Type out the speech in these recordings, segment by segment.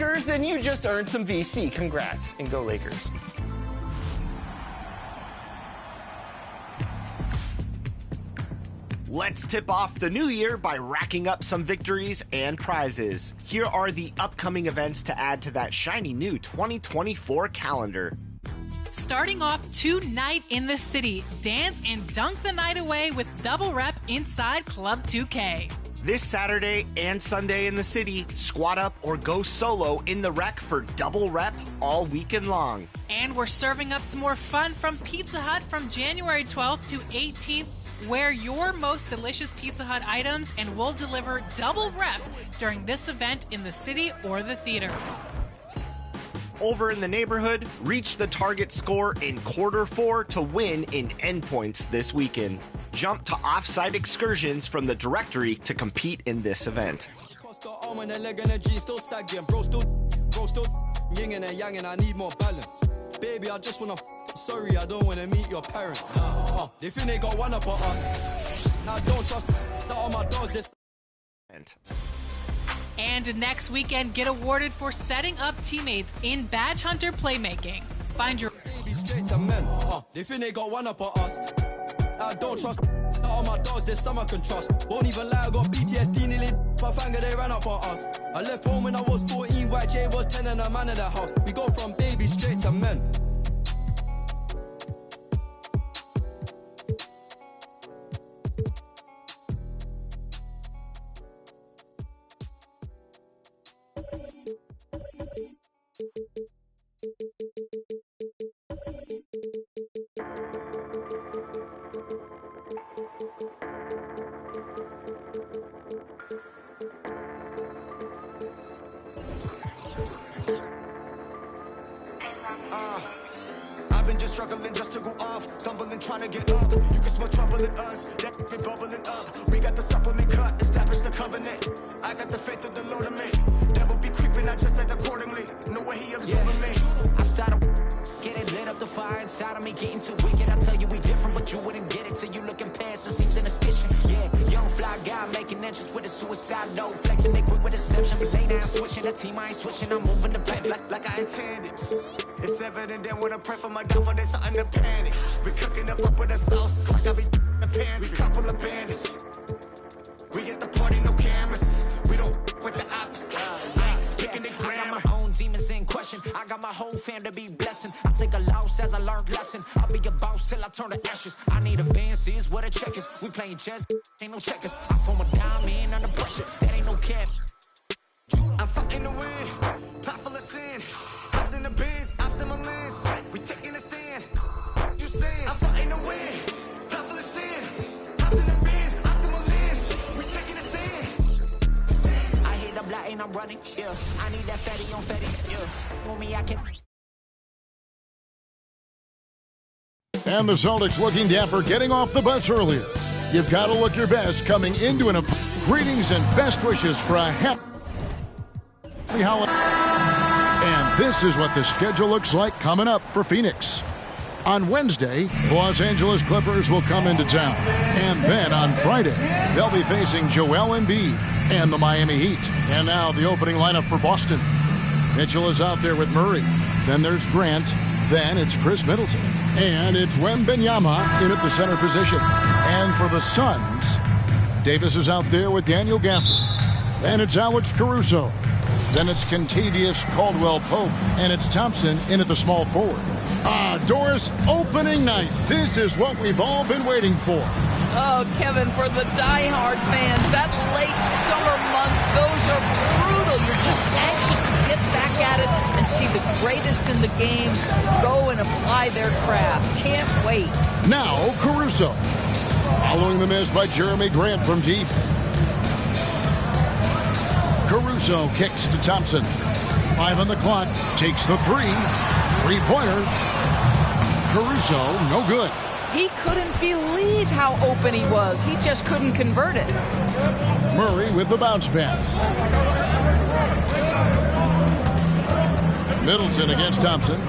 Lakers, then you just earned some VC. Congrats, and go Lakers. Let's tip off the new year by racking up some victories and prizes. Here are the upcoming events to add to that shiny new 2024 calendar. Starting off tonight in the city, dance and dunk the night away with double rep inside Club 2K. This Saturday and Sunday in the city, squat up or go solo in the rec for double rep all weekend long. And we're serving up some more fun from Pizza Hut from January 12th to 18th. Wear your most delicious Pizza Hut items and we'll deliver double rep during this event in the city or the theater. Over in the neighborhood, reach the target score in quarter 4 to win in endpoints this weekend. Jump to off-site excursions from the directory to compete in this event. Baby, I just wanna sorry, I don't wanna meet your parents. They think they got one up on us. Now don't trust that all my dogs this. And next weekend, get awarded for setting up teammates in Badge Hunter playmaking. Find your baby straight to men. They think they got one up on us. I don't trust that all my dogs this summer can trust. Won't even lie, I got PTSD nearly. My finger they ran up on us. I left home when I was 14, white J was 10 and a man in the house. We go from baby straight to men. I've been just struggling just to go off, stumbling trying to get up. You can smell trouble in us, that been bubbling up. We got the supplement cut, establish the covenant. I got the faith of the Lord in me. Devil be creeping, I just act accordingly. Know where he absorbing me. I started getting lit up the fire inside of me, getting too wicked. I tell you we different, but you wouldn't get it till you looking past the seams in the stitching. Yeah, young fly guy making entrance with a suicide note, flexing they quick with deception. But late now switching the team, I ain't switching. I'm moving the back like I intended. It's evident that when I pray for my downfall, there's something to panic. We cooking up with a sauce, like I be the pantry. We couple of bandits. We get the party, no cameras. We don't with the opposite. Picking the grammar. I got my own demons in question. I got my whole fam to be blessing. I take a loss as I learned lesson. I'll be a boss till I turn to ashes. I need advances, what a checkers. We playing chess, ain't no checkers. I form a diamond under pressure. That ain't no cap. I'm fighting to win, pot full of sin. Hopped in the biz, after my lens. We taking a stand. You saying I'm fighting to win, pot full of sin. Hopped in the biz, after my lens. We taking a stand. I hit the block and I'm running. Yeah, I need that fatty on fatty. Yeah, for me I can. And the Celtics looking dapper, getting off the bus earlier. You've got to look your best coming into an. Greetings and best wishes for a happy holiday. And this is what the schedule looks like coming up for Phoenix. On Wednesday, the Los Angeles Clippers will come into town. And then on Friday, they'll be facing Joel Embiid and the Miami Heat. And now the opening lineup for Boston. Mitchell is out there with Murray. Then there's Grant. Then it's Chris Middleton. And it's Wembanyama in at the center position. And for the Suns, Davis is out there with Daniel Gafford. And it's Alex Caruso. Then it's Kentavious Caldwell-Pope, and it's Thompson in at the small forward. Doris, opening night. This is what we've all been waiting for. Oh, Kevin, for the diehard fans, that late summer months, those are brutal. You're just anxious to get back at it and see the greatest in the game go and apply their craft. Can't wait. Now, Caruso. Following the miss by Jeremy Grant from deep. Caruso kicks to Thompson. 5 on the clock. Takes the 3. Three-pointer. Caruso, no good. He couldn't believe how open he was. He just couldn't convert it. Murray with the bounce pass. Middleton against Thompson.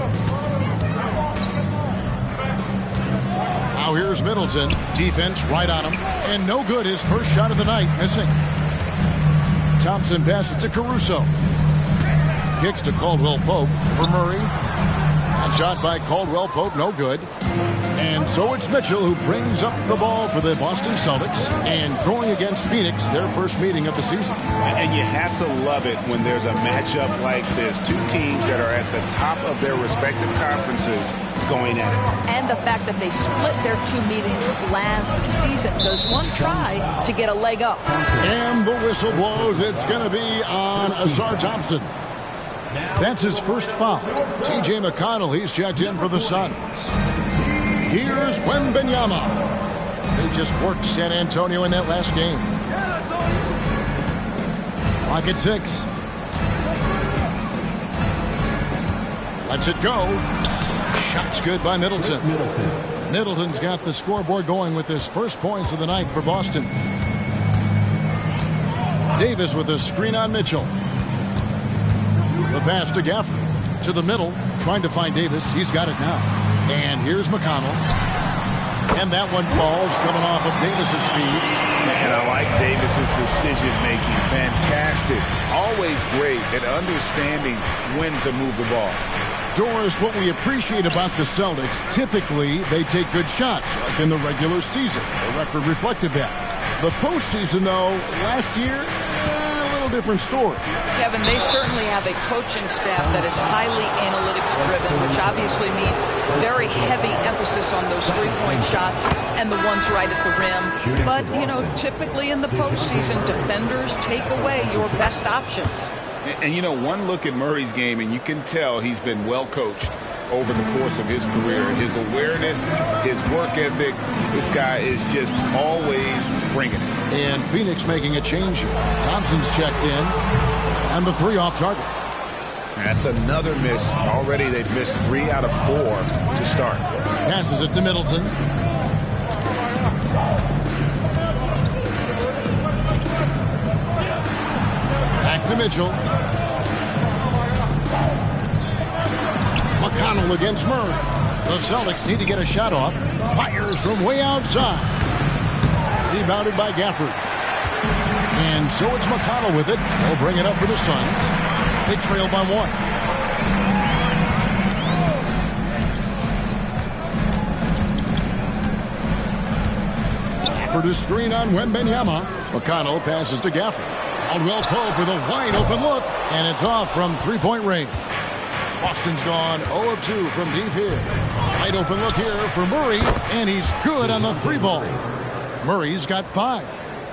Now here's Middleton. Defense right on him. And no good. His first shot of the night missing. Thompson passes to Caruso. kicks to Caldwell Pope for Murray. And shot by Caldwell Pope, no good. And so it's Mitchell who brings up the ball for the Boston Celtics and going against Phoenix, their first meeting of the season. And you have to love it when there's a matchup like this. Two teams that are at the top of their respective conferences going at it. And the fact that they split their two meetings last season. Does one try to get a leg up? And the whistle blows. It's going to be on Asar Thompson. That's his first foul. T.J. McConnell, he's checked in for the Suns. Here's Wembanyama. They just worked San Antonio in that last game. Clock at 6. Lets it go. Shot's good by Middleton. Middleton's got the scoreboard going with his first points of the night for Boston. Davis with a screen on Mitchell. The pass to Gafford. To the middle, trying to find Davis. He's got it now. And here's McConnell. And that one falls, coming off of Davis's feet. Man, I like Davis's decision-making. Fantastic. Always great at understanding when to move the ball. Doris, what we appreciate about the Celtics, typically they take good shots, like in the regular season. The record reflected that. The postseason, though, last year, different story. Kevin, they certainly have a coaching staff that is highly analytics driven, which obviously means very heavy emphasis on those three-point shots and the ones right at the rim. But, you know, typically in the postseason, defenders take away your best options. And you know, one look at Murray's game, and you can tell he's been well coached over the course of his career. His awareness, his work ethic, this guy is just always bringing it. And Phoenix making a change here. Thompson's checked in. And the 3 off target. That's another miss. Already they've missed 3 out of 4 to start. Passes it to Middleton. Back to Mitchell. McConnell against Murray. The Celtics need to get a shot off. Fires from way outside. Rebounded by Gafford. And so it's McConnell with it. They'll bring it up for the Suns. They trail by 1. For the screen on Wembanyama. McConnell passes to Gafford. Caldwell Pope with a wide open look. And it's off from three-point range. Boston's gone 0 of 2 from deep here. Wide open look here for Murray. And he's good on the 3-ball. Murray's got 5.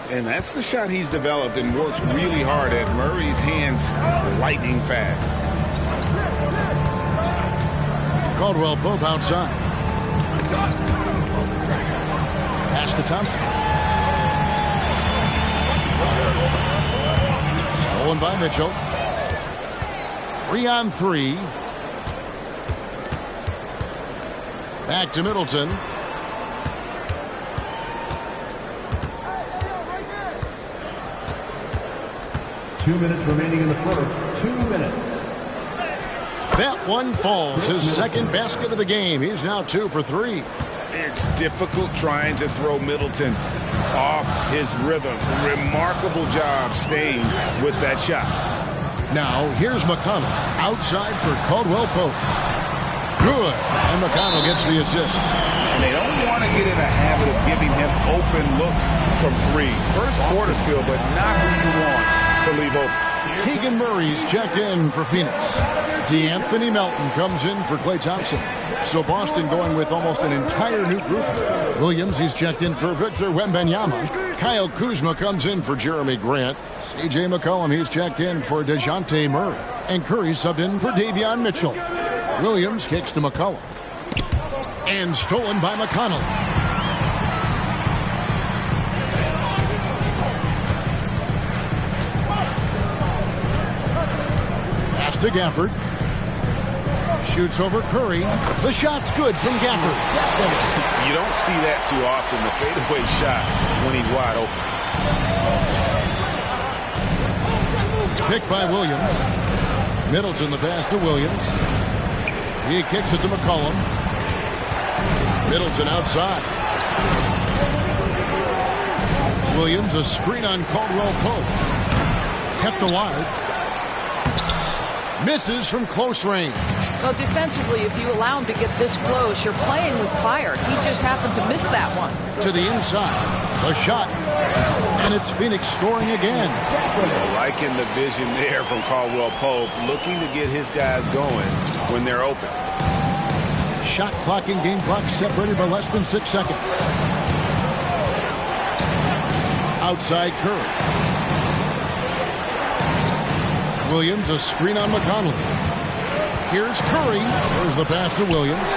And that's the shot he's developed and worked really hard at. Murray's hands lightning fast. Caldwell Pope outside. Pass to Thompson. Stolen by Mitchell. 3-on-3. Back to Middleton. Two minutes remaining in the first. 2 minutes. That one falls. His second basket of the game. He's now 2 for 3. It's difficult trying to throw Middleton off his rhythm. Remarkable job staying with that shot. Now here's McConnell outside for Caldwell Pope. Good. And McConnell gets the assist. And they don't want to get in a habit of giving him open looks from 3. First quarter's feel, but not who you want to leave open. Keegan Murray's checked in for Phoenix. DeAnthony Melton comes in for Klay Thompson. So Boston going with almost an entire new group. Williams, he's checked in for Victor Wembanyama. Kyle Kuzma comes in for Jeremy Grant. C.J. McCollum, he's checked in for DeJounte Murray. And Curry subbed in for Davion Mitchell. Williams kicks to McCollum. And stolen by McConnell. Pass to Gafford. Shoots over Curry. The shot's good from Gafford. You don't see that too often, the fadeaway shot when he's wide open. Picked by Williams. Middleton the pass to Williams. He kicks it to McCollum. Middleton outside. Williams a screen on Caldwell Pope. Kept alive. Misses from close range. Well, defensively, if you allow him to get this close, you're playing with fire. He just happened to miss that one. To the inside. The shot. And it's Phoenix scoring again. Liking the vision there from Caldwell Pope, looking to get his guys going when they're open. Shot clock and game clock separated by less than 6 seconds. Outside Curry. Williams, a screen on McConnell. Here's Curry. There's the pass to Williams.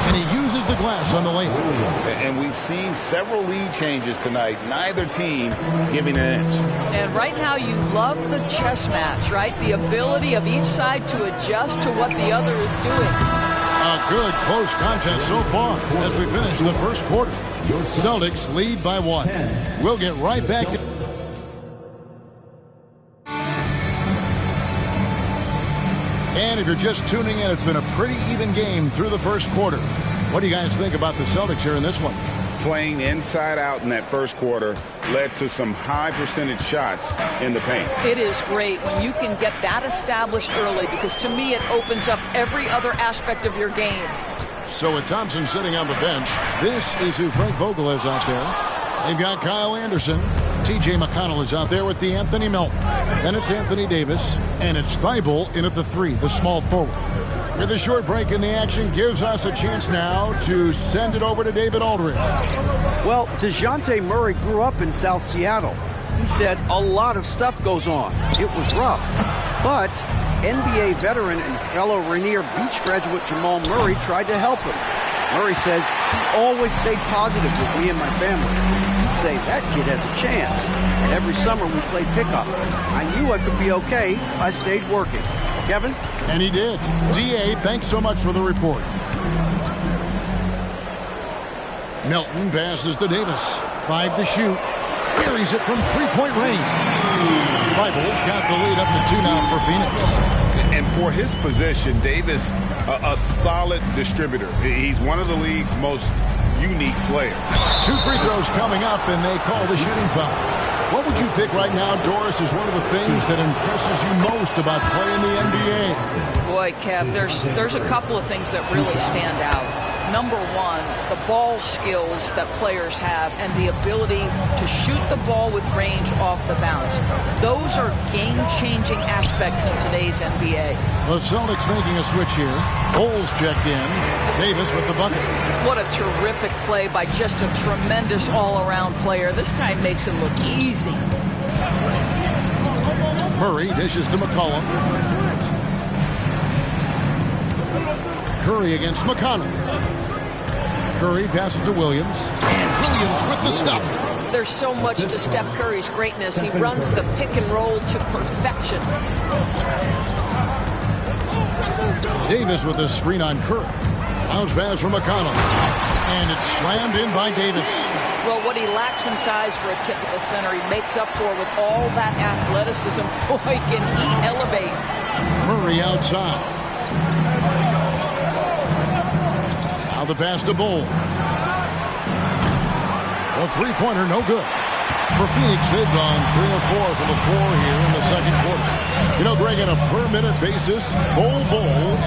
And he uses the glass on the lane. And we've seen several lead changes tonight. Neither team giving an inch. And right now you love the chess match, right? The ability of each side to adjust to what the other is doing. A good close contest so far as we finish the first quarter. Celtics lead by 1. We'll get right back. And if you're just tuning in, it's been a pretty even game through the first quarter. What do you guys think about the Celtics here in this one? Playing inside out in that first quarter led to some high percentage shots in the paint. It is great when you can get that established early, because to me it opens up every other aspect of your game. So with Thompson sitting on the bench, this is who Frank Vogel is out there. They've got Kyle Anderson. T.J. McConnell is out there with DeAnthony Melton. Then it's Anthony Davis. And it's Thibault in at the 3, the small forward. With a short break in the action gives us a chance now to send it over to David Aldridge. Well, DeJounte Murray grew up in South Seattle. He said a lot of stuff goes on. It was rough. But NBA veteran and fellow Rainier Beach graduate Jamal Murray tried to help him. Murray says he always stayed positive with me and my family. He'd say, that kid has a chance. And every summer we played pickup. I knew I could be okay. I stayed working. Kevin? And he did. D.A., thanks so much for the report. Melton passes to Davis. 5 to shoot. Carries it from three-point range. Thibault's got the lead up to 2 now for Phoenix. And for his position, Davis, a solid distributor. He's one of the league's most unique players. 2 free throws coming up, and they call the shooting foul. What would you pick right now, Doris, is one of the things that impresses you most about playing the NBA? Boy, Kev, there's a couple of things that really stand out. Number one, the ball skills that players have and the ability to shoot the ball with range off the bounce. Those are game-changing aspects in today's NBA. The Celtics making a switch here. Bowles checked in. Davis with the bucket. What a terrific play by just a tremendous all-around player. This guy makes it look easy. Murray dishes to McCollum. Curry against McConnell. Curry passes to Williams. And Williams with the stuff. There's so much to Steph Curry's greatness. He runs the pick and roll to perfection. Davis with a screen on Curry. Bounce pass from McConnell. And it's slammed in by Davis. Well, what he lacks in size for a typical center, he makes up for with all that athleticism. Boy, can he elevate. Murray outside. Now the pass to Bowles. A three-pointer, no good. For Phoenix, they've gone 3 of 4 from the floor here in the second quarter. You know, Greg, on a per-minute basis, Bol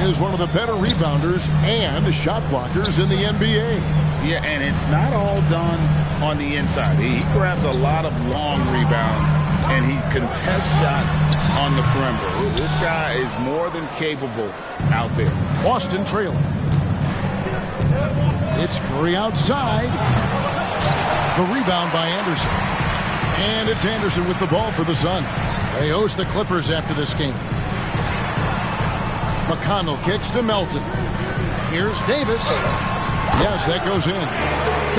is one of the better rebounders and shot blockers in the NBA. Yeah, and it's not all done on the inside. He grabs a lot of long rebounds, and he contests shots on the perimeter. This guy is more than capable out there. Boston trailing. It's Curry outside. The rebound by Anderson. And it's Anderson with the ball for the Suns. They host the Clippers after this game. McConnell kicks to Melton. Here's Davis. Yes, that goes in.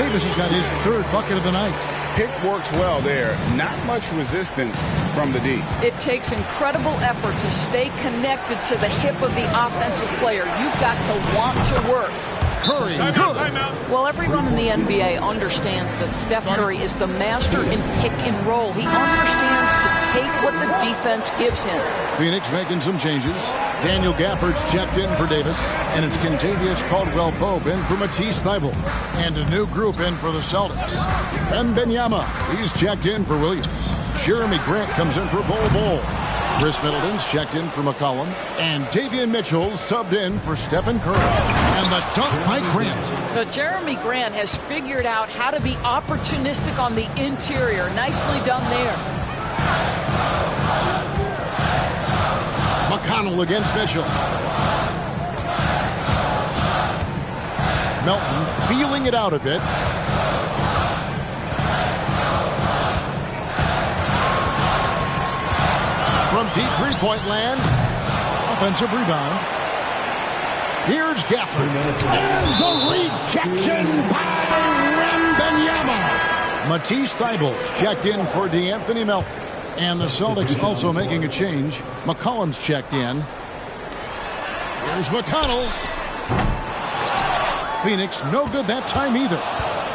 Davis has got his 3rd bucket of the night. Pick works well there. Not much resistance from the D. It takes incredible effort to stay connected to the hip of the offensive player. You've got to want to work. Curry, timeout. Well, everyone in the NBA understands that Steph Curry is the master in pick and roll. He understands to take what the defense gives him. Phoenix making some changes. Daniel Gafford's checked in for Davis. And it's Kentavious Caldwell-Pope in for Matisse Thybulle. And a new group in for the Celtics. Wembanyama, he's checked in for Williams. Jeremy Grant comes in for Bol. Chris Middleton's checked in for McCollum. And Davian Mitchell's subbed in for Stephen Curry. And the dunk by Grant. But Jeremy Grant has figured out how to be opportunistic on the interior. Nicely done there. McConnell against Mitchell. Melton feeling it out a bit. From deep three-point land. Offensive rebound. Here's Gafford. And the rejection by Wembanyama. Matisse Thybulle checked in for DeAnthony Melton. And the Celtics also making a change. McCollum's checked in. Here's McConnell. Phoenix no good that time either.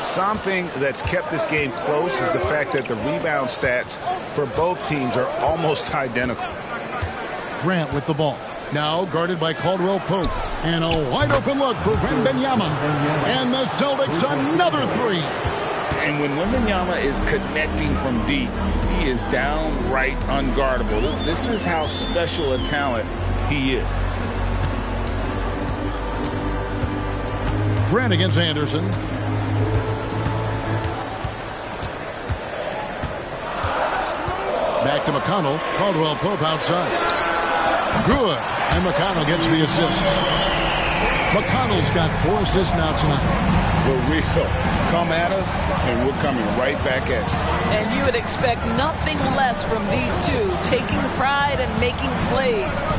Something that's kept this game close is the fact that the rebound stats for both teams are almost identical. Grant with the ball. Now guarded by Caldwell Pope. And a wide open look for Wembanyama. And the Celtics another three. And when Wembanyama is connecting from deep, he is downright unguardable. This is how special a talent he is. Grant against Anderson. Back to McConnell. Caldwell Pope outside. Good. And McConnell gets the assist. McConnell's got 4 assists now tonight. We'll come at us, and we're coming right back at you. And you would expect nothing less from these two, taking pride and making plays.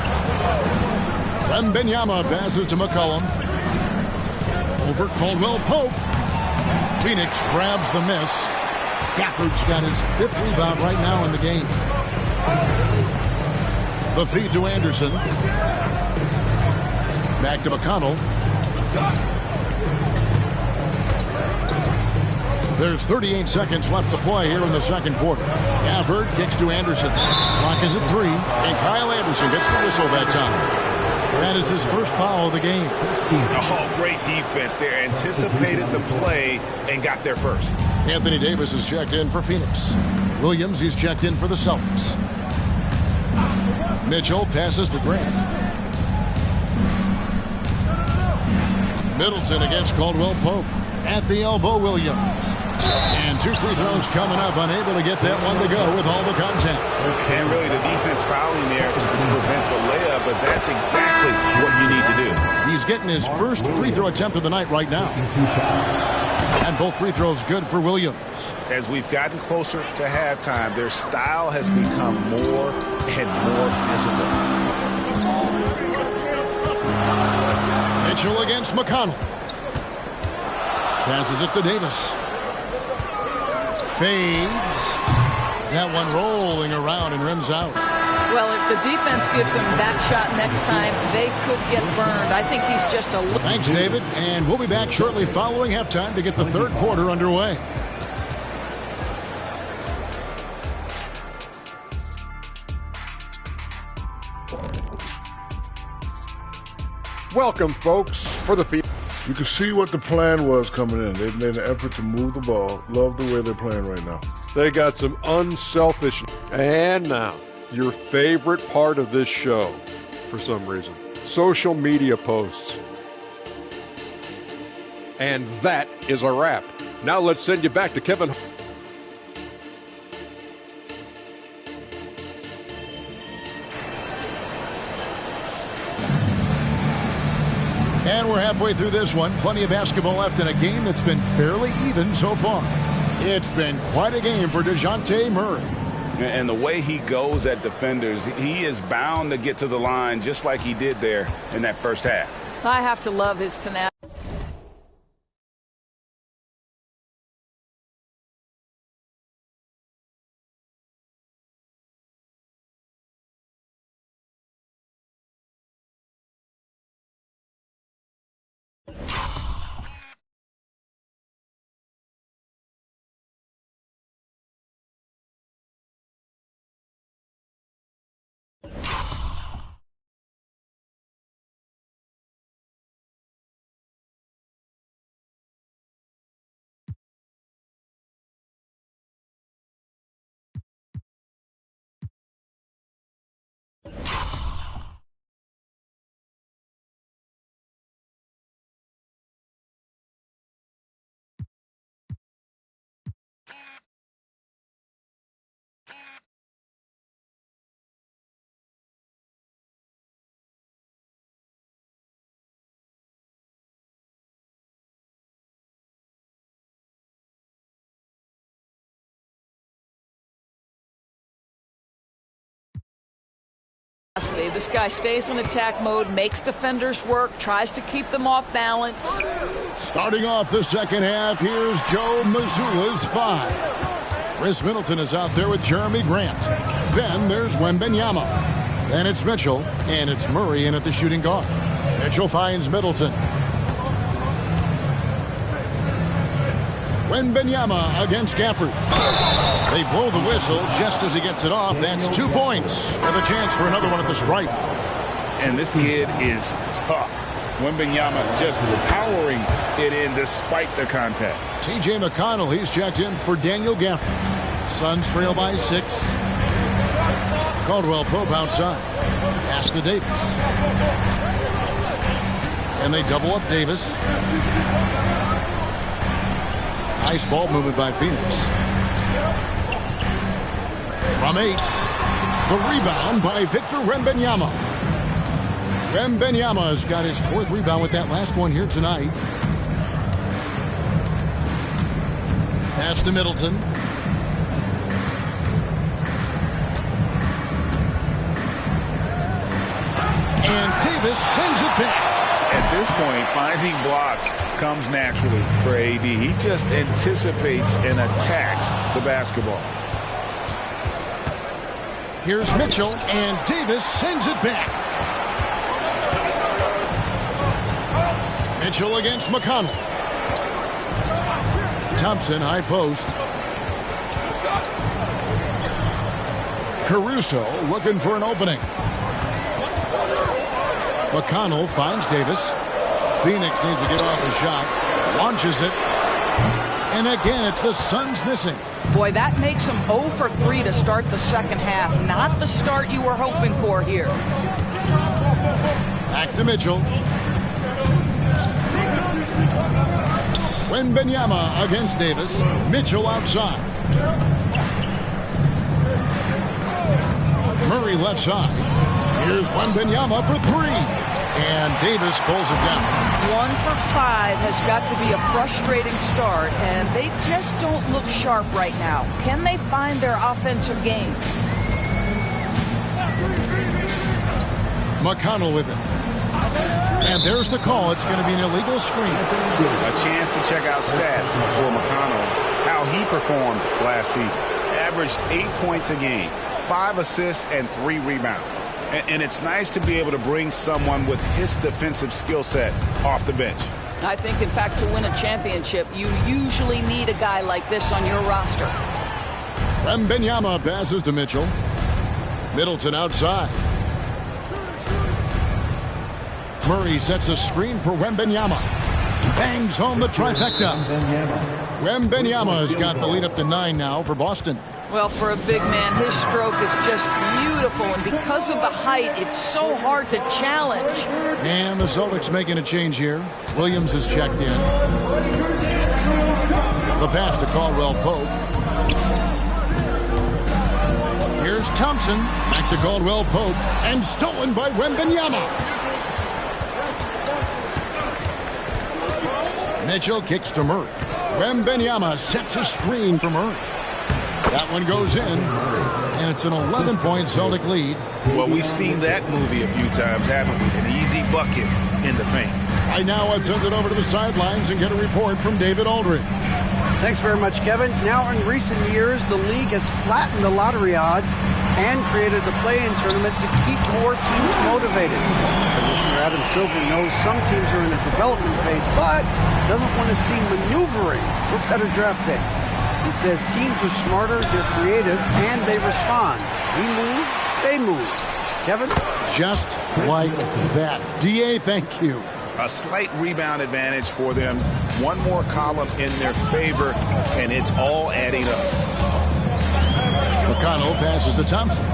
Wembanyama passes to McCollum. Over Caldwell Pope. Phoenix grabs the miss. Gafford's got his 5th rebound right now in the game. The feed to Anderson. Back to McConnell. There's 38 seconds left to play here in the second quarter. Gafford kicks to Anderson. Clock is at 3, and Kyle Anderson gets the whistle that time. That is his first foul of the game. Oh, great defense there. Anticipated the play and got there first. Anthony Davis is checked in for Phoenix. Williams, he's checked in for the Celtics. Mitchell passes to Grant. Middleton against Caldwell Pope. At the elbow, Williams. And 2 free throws coming up, unable to get that one to go with all the contact. And really the defense fouling there to prevent the layup, but that's exactly what you need to do. He's getting his first free throw attempt of the night right now. And both free throws good for Williams. As we've gotten closer to halftime, their style has become more and more physical. Mitchell against McConnell. Passes it to Davis. Fades. That one rolling around and rims out. Well, if the defense gives him that shot next time, they could get burned. I think he's just a little... Thanks, David. And we'll be back shortly following halftime to get the third quarter underway. Welcome, folks, for the feed. You can see what the plan was coming in. They've made an effort to move the ball. Love the way they're playing right now. They got some unselfish. And now, your favorite part of this show, for some reason, social media posts. And that is a wrap. Now let's send you back to Kevin. And we're halfway through this one. Plenty of basketball left in a game that's been fairly even so far. It's been quite a game for DeJounte Murray. And the way he goes at defenders, he is bound to get to the line just like he did there in that first half. I have to love his tenacity. Exactly. This guy stays in attack mode, makes defenders work, tries to keep them off balance. Starting off the second half, here's Joe Mazzulla's 5. Chris Middleton is out there with Jeremy Grant. Then there's Wembanyama. Then it's Mitchell, and it's Murray in at the shooting guard. Mitchell finds Middleton. Wembanyama against Gafford. They blow the whistle just as he gets it off. That's 2 points with a chance for another one at the stripe. And this kid is tough. Wembanyama just powering it in despite the contact. T.J. McConnell, he's checked in for Daniel Gafford. Suns trail by 6. Caldwell Pope outside. Pass to Davis. And they double up Davis. Nice ball movement by Phoenix. From 8. The rebound by Victor Wembanyama. Wembanyama has got his 4th rebound with that last one here tonight. Pass to Middleton. And Davis sends it back. At this point, finding blocks comes naturally for AD. He just anticipates and attacks the basketball. Here's Mitchell, and Davis sends it back. Mitchell against McConnell. Thompson, high post. Caruso looking for an opening. McConnell finds Davis. Phoenix needs to get off a shot. Launches it. And again, it's the Suns missing. Boy, that makes them 0 for 3 to start the second half. Not the start you were hoping for here. Back to Mitchell. Wembanyama against Davis. Mitchell outside. Murray left side. Here's Wembanyama for 3. And Davis pulls it down. 1 for 5 has got to be a frustrating start, and they just don't look sharp right now. Can they find their offensive game? McConnell with it. And there's the call. It's going to be an illegal screen. A chance to check out stats for McConnell, how he performed last season. Averaged 8 points a game, 5 assists, and 3 rebounds. And it's nice to be able to bring someone with his defensive skill set off the bench. I think, in fact, to win a championship, you usually need a guy like this on your roster. Wembanyama passes to Mitchell. Middleton outside. Murray sets a screen for Wembanyama. Bangs home the trifecta. Wembanyama has got the lead up to 9 now for Boston. Well, for a big man, his stroke is just beautiful, and because of the height, it's so hard to challenge. And the Celtics making a change here. Williams is checked in. The pass to Caldwell Pope. Here's Thompson. Back to Caldwell Pope. And stolen by Wembanyama. Mitchell kicks to Murray. Wembanyama sets a screen for Murray. That one goes in, and it's an 11-point Celtic lead. Well, we've seen that movie a few times, haven't we? An easy bucket in the paint. Right now, let's send it over to the sidelines and get a report from David Aldridge. Thanks very much, Kevin. Now, in recent years, the league has flattened the lottery odds and created the play-in tournament to keep more teams motivated. Commissioner Adam Silver knows some teams are in a development phase, but doesn't want to see maneuvering for better draft picks. He says teams are smarter, they're creative, and they respond. We move, they move. Kevin? Just like that. D.A., thank you. A slight rebound advantage for them. One more column in their favor, and it's all adding up. McConnell passes to Thompson.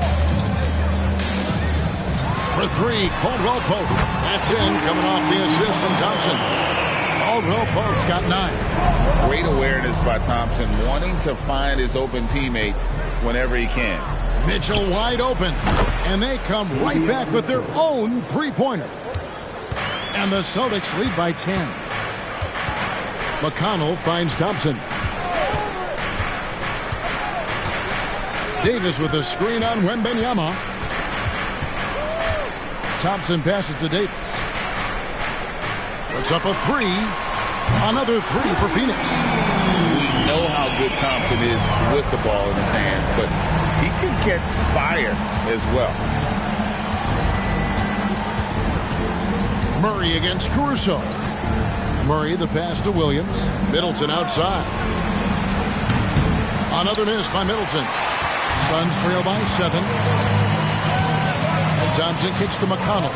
For 3, Caldwell Pope. That's in, coming off the assist from Thompson. Caldwell Pope's got 9. Great awareness by Thompson, wanting to find his open teammates whenever he can. Mitchell wide open, and they come right back with their own three-pointer. And the Celtics lead by 10. McConnell finds Thompson. Davis with a screen on Wembanyama. Thompson passes to Davis. Puts up a three. Another three for Phoenix. We know how good Thompson is with the ball in his hands, but he can catch fire as well. Murray against Caruso. Murray, the pass to Williams. Middleton outside. Another miss by Middleton. Suns trail by 7. And Thompson kicks to McConnell.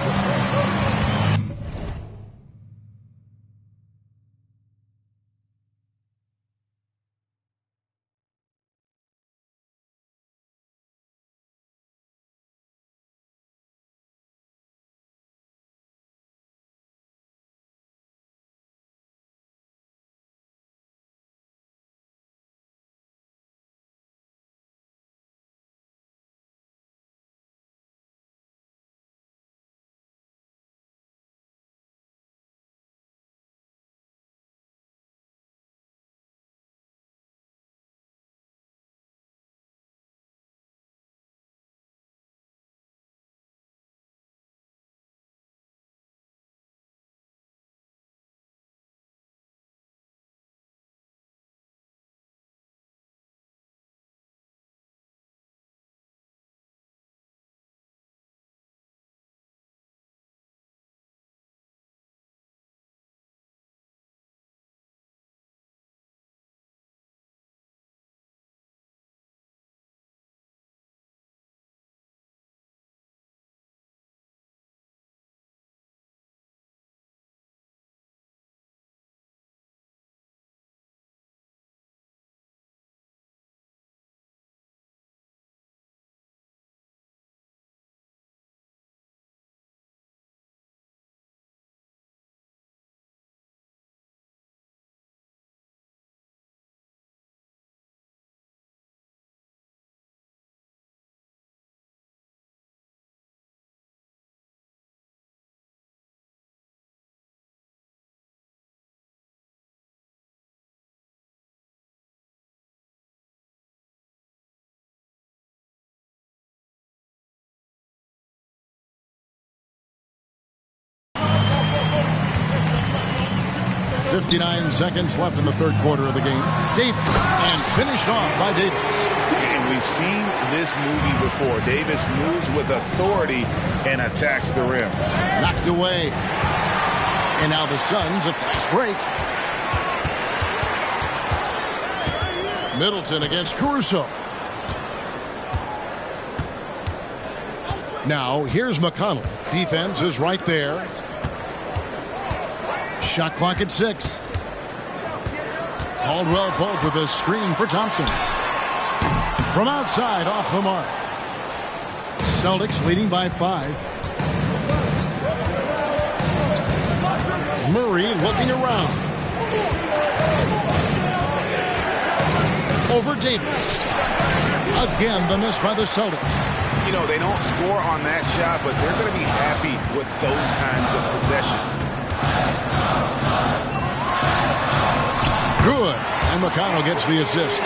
.59 seconds left in the third quarter of the game. Davis, and finished off by Davis. And we've seen this movie before. Davis moves with authority and attacks the rim. Knocked away. And now the Suns, a fast break. Middleton against Caruso. Now, here's McConnell. Defense is right there. Shot clock at 6. Caldwell Pope with a screen for Thompson. From outside, off the mark. Celtics leading by 5. Murray looking around. Over Davis. Again, the miss by the Celtics. You know, they don't score on that shot, but they're going to be happy with those kinds of possessions. Good. And McConnell gets the assist.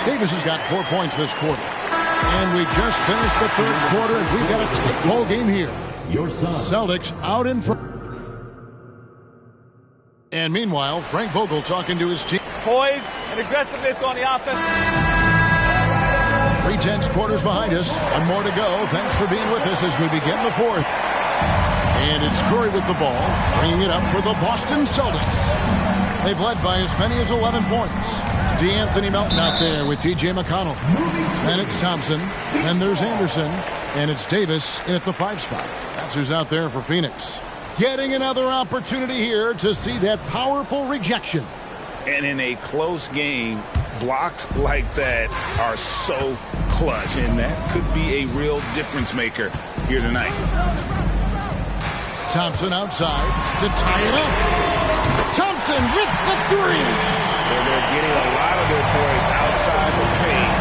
Davis has got 4 points this quarter. And we just finished the third quarter, and we've got a tight ball game here. Your son. Celtics out in front. And meanwhile, Frank Vogel talking to his team. Poise and aggressiveness on the offense. 3/10 quarters behind us. One more to go. Thanks for being with us as we begin the fourth. And it's Curry with the ball, bringing it up for the Boston Celtics. They've led by as many as 11 points. DeAnthony Melton out there with T.J. McConnell. Then it's Thompson. Then there's Anderson. And it's Davis in at the 5 spot. That's who's out there for Phoenix. Getting another opportunity here to see that powerful rejection. And in a close game, blocks like that are so clutch. And that could be a real difference maker here tonight. Thompson outside to tie it up. Thompson with the 3. They're getting a lot of their points outside the paint.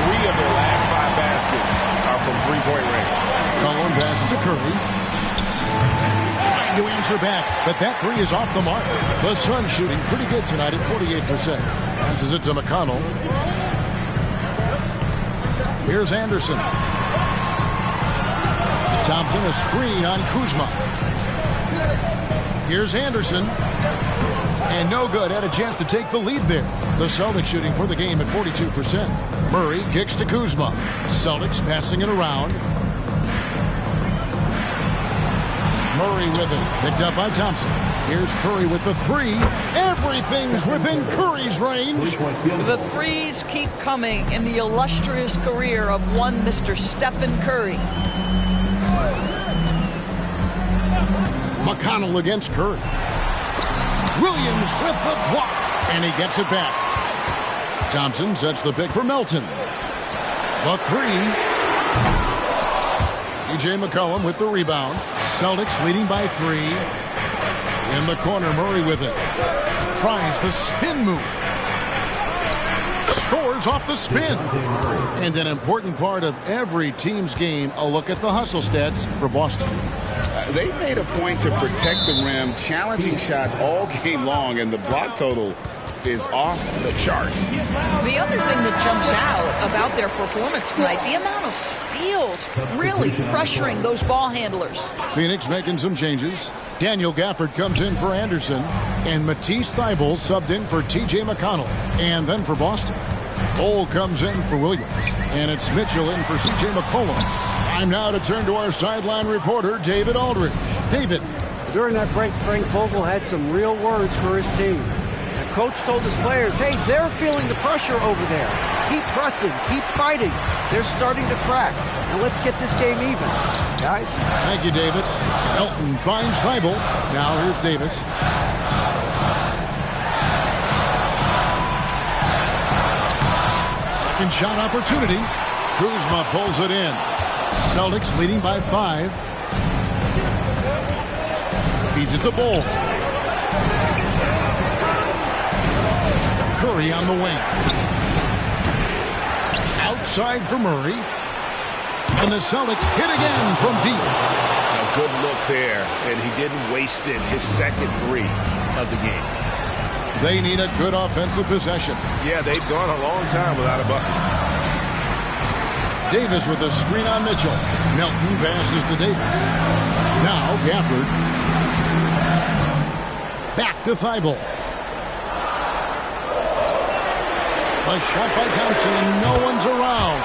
3 of their last 5 baskets are from three-point range. Cullen passes to Curry. Trying to answer back, but that 3 is off the mark. The Suns shooting pretty good tonight at 48%. Passes it to McConnell. Here's Anderson. Thompson, a screen on Kuzma. Here's Anderson. And no good. Had a chance to take the lead there. The Celtics shooting for the game at 42%. Murray kicks to Kuzma. Celtics passing it around. Murray with it. Picked up by Thompson. Here's Curry with the three. Everything's within Curry's range. The threes keep coming in the illustrious career of one Mr. Stephen Curry. McConnell against Curry. Williams with the block, and he gets it back. Thompson sets the pick for Melton. The three. C.J. McCollum with the rebound. Celtics leading by 3. In the corner, Murray with it. Tries the spin move. Scores off the spin. And an important part of every team's game, a look at the hustle stats for Boston. They made a point to protect the rim, challenging shots all game long, and the block total is off the chart. The other thing that jumps out about their performance tonight, the amount of steals, really pressuring those ball handlers. Phoenix making some changes. Daniel Gafford comes in for Anderson, and Matisse Thybulle subbed in for T.J. McConnell. And then for Boston, Cole comes in for Williams, and it's Mitchell in for C.J. McCollum. Time now to turn to our sideline reporter, David Aldridge. David. During that break, Frank Vogel had some real words for his team. The coach told his players, hey, they're feeling the pressure over there. Keep pressing, keep fighting. They're starting to crack. Now let's get this game even, guys. Thank you, David. Elton finds Thybulle. Now here's Davis. Second shot opportunity. Kuzma pulls it in. Celtics leading by 5. Feeds it to Bol. Curry on the wing. Outside for Murray. And the Celtics hit again from deep. A good look there, and he didn't waste it. His second 3 of the game. They need a good offensive possession. Yeah, they've gone a long time without a bucket. Davis with a screen on Mitchell. Melton passes to Davis. Now Gafford. Back to Thybulle. A shot by Thompson, and no one's around.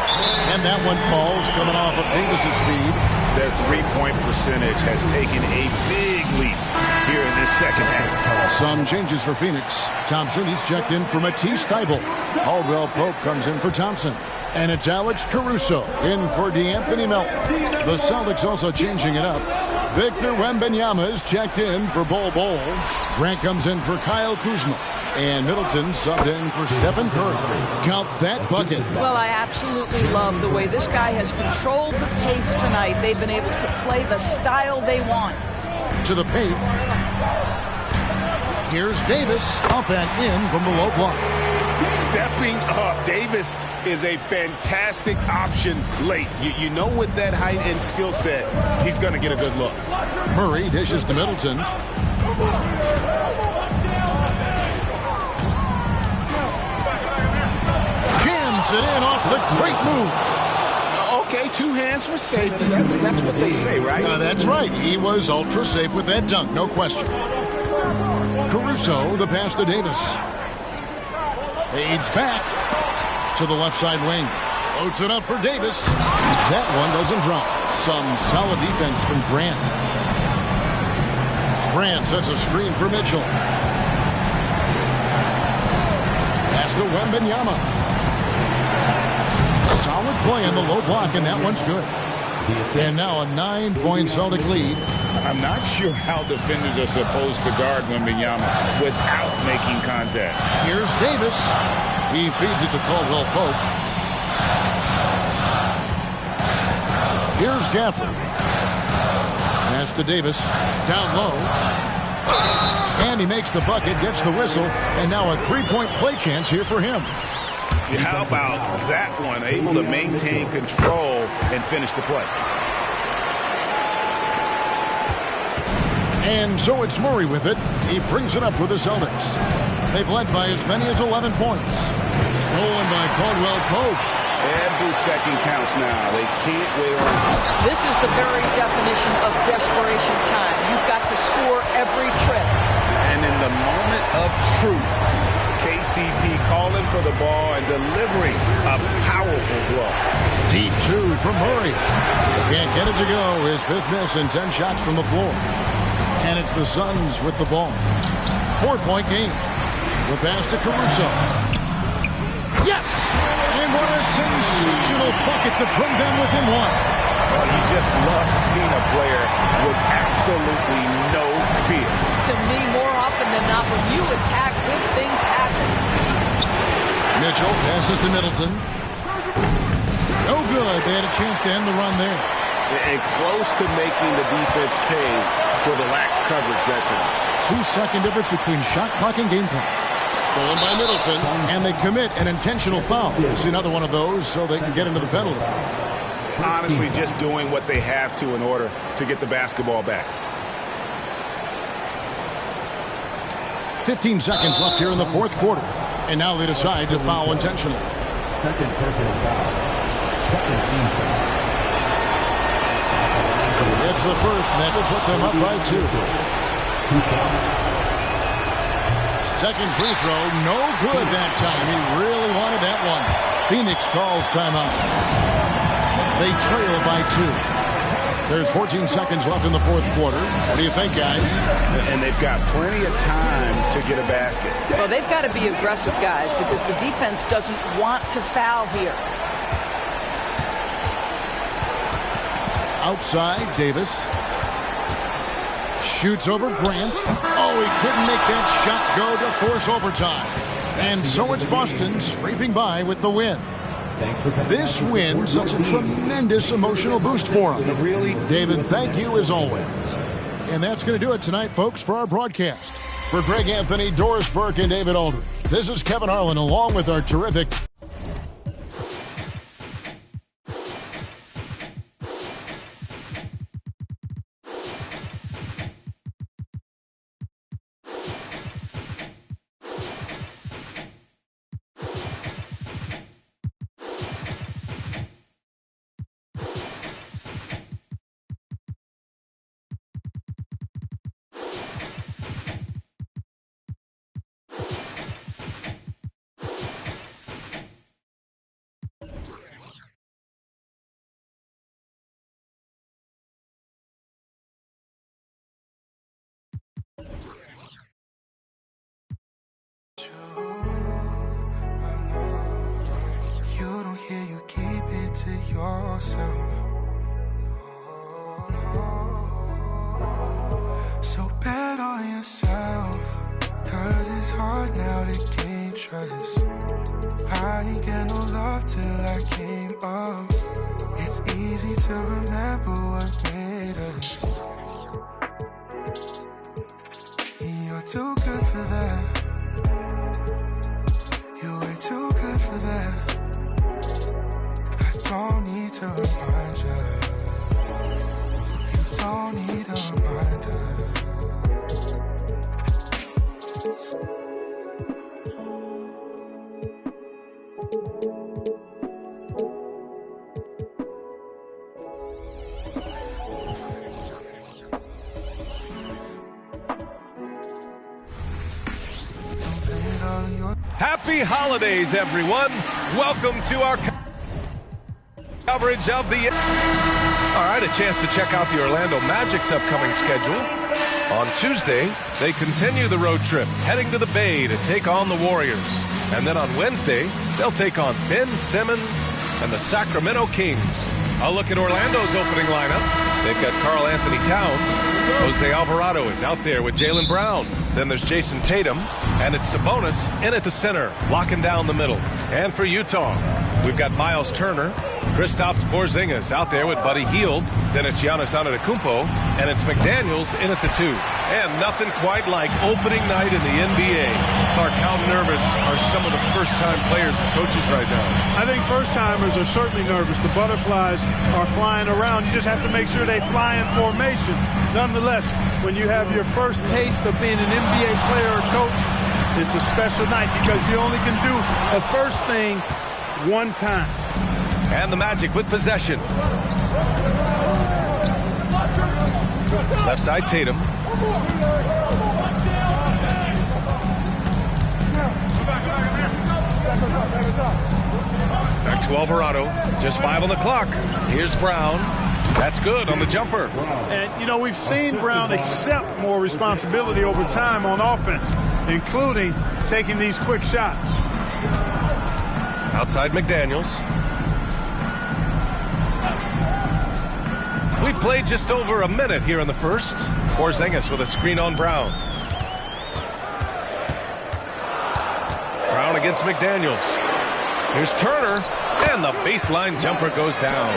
And that one falls, coming off of Davis's speed. Their three-point percentage has taken a big leap here in this second half. Some changes for Phoenix. Thompson, he's checked in for Matisse Thybulle. Caldwell Pope comes in for Thompson. And it's Alex Caruso in for DeAnthony Melton. The Celtics also changing it up. Victor Wembanyama is checked in for Bol. Grant comes in for Kyle Kuzma. And Middleton subbed in for Stephen Curry. Count that bucket. Well, I absolutely love the way this guy has controlled the pace tonight. They've been able to play the style they want. To the paint. Here's Davis up and in from the low block. Stepping up. Davis is a fantastic option late. You know, with that height and skill set, he's going to get a good look. Murray dishes to Middleton. Jams it in off the great move. Okay, 2 hands for safety. That's what they say, right? That's right. He was ultra safe with that dunk, no question. Caruso, the pass to Davis. Fades back to the left side wing. Loads it up for Davis. That one doesn't drop. Some solid defense from Grant. Grant sets a screen for Mitchell. Pass to Wembanyama. Solid play in the low block, and that one's good. And now a 9-point Celtic lead. I'm not sure how defenders are supposed to guard Wembanyama without making contact. Here's Davis. He feeds it to Caldwell Pope. Here's Gafford. Pass to Davis. Down low. And he makes the bucket, gets the whistle, and now a 3-point play chance here for him. How about that one? Able to maintain control and finish the play. And so it's Murray with it. He brings it up with the Celtics. They've led by as many as 11 points. Stolen by Caldwell Pope. Every second counts now. They can't wait on. This is the very definition of desperation time. You've got to score every trip. And in the moment of truth, KCP calling for the ball and delivering a powerful blow. Deep two from Murray. Can't get it to go. His fifth miss and 10 shots from the floor. And it's the Suns with the ball. 4-point game. The pass to Caruso. Yes! And what a sensational bucket to bring them within one. Well, you just love seeing a player with absolutely no fear. To me, more often than not, when you attack, good things happen. Mitchell passes to Middleton. No good. They had a chance to end the run there. And close to making the defense pay for the lax coverage that time. 2-second difference between shot clock and game clock. Stolen by Middleton. And they commit an intentional foul. See another one of those so they can get into the penalty. Honestly, just doing what they have to in order to get the basketball back. 15 seconds left here in the fourth quarter. And now they decide to foul intentionally. Second personal foul. Second team foul. It's the first, and that will put them up by 2. 2 shots. Second free throw, no good that time. He really wanted that one. Phoenix calls timeout. They trail by 2. There's 14 seconds left in the fourth quarter. What do you think, guys? And they've got plenty of time to get a basket. Well, they've got to be aggressive, guys, because the defense doesn't want to foul here. Outside, Davis. Shoots over Grant. Oh, he couldn't make that shot go to force overtime. And so it's Boston scraping by with the win. This win, such a tremendous emotional boost for him. Really? David, thank you as always. And that's going to do it tonight, folks, for our broadcast. For Greg Anthony, Doris Burke, and David Aldridge, this is Kevin Harlan along with our terrific... You don't hear, you keep it to yourself. So bet on yourself, 'cause it's hard now to gain trust. I ain't get no love till I came up. It's easy to remember what made us. You're too good for that. You're way too good for that. I don't need to remind you. You don't need a reminder. Happy holidays, everyone. Welcome to our coverage of the... All right, a chance to check out the Orlando Magic's upcoming schedule. On Tuesday, they continue the road trip, heading to the Bay to take on the Warriors. And then on Wednesday, they'll take on Ben Simmons and the Sacramento Kings. A look at Orlando's opening lineup. They've got Karl Anthony Towns. Jose Alvarado is out there with Jaylen Brown. Then there's Jason Tatum. And it's Sabonis in at the center, locking down the middle. And for Utah, we've got Miles Turner. Kristaps Porzingis out there with Buddy Hield. Then it's Giannis Antetokounmpo. And it's McDaniels in at the 2. And nothing quite like opening night in the NBA. Clark, how nervous are some of the first-time players and coaches right now? I think first-timers are certainly nervous. The butterflies are flying around. You just have to make sure they fly in formation. Nonetheless, when you have your first taste of being an NBA player or coach, it's a special night because you only can do a first thing one time. And the Magic with possession. Left side, Tatum. Back to Alvarado. Just 5 on the clock. Here's Brown. That's good on the jumper. And, you know, we've seen Brown accept more responsibility over time on offense, including taking these quick shots. Outside McDaniels. We've played just over a minute here in the first. Porzingis with a screen on Brown. Brown against McDaniels. Here's Turner, and the baseline jumper goes down.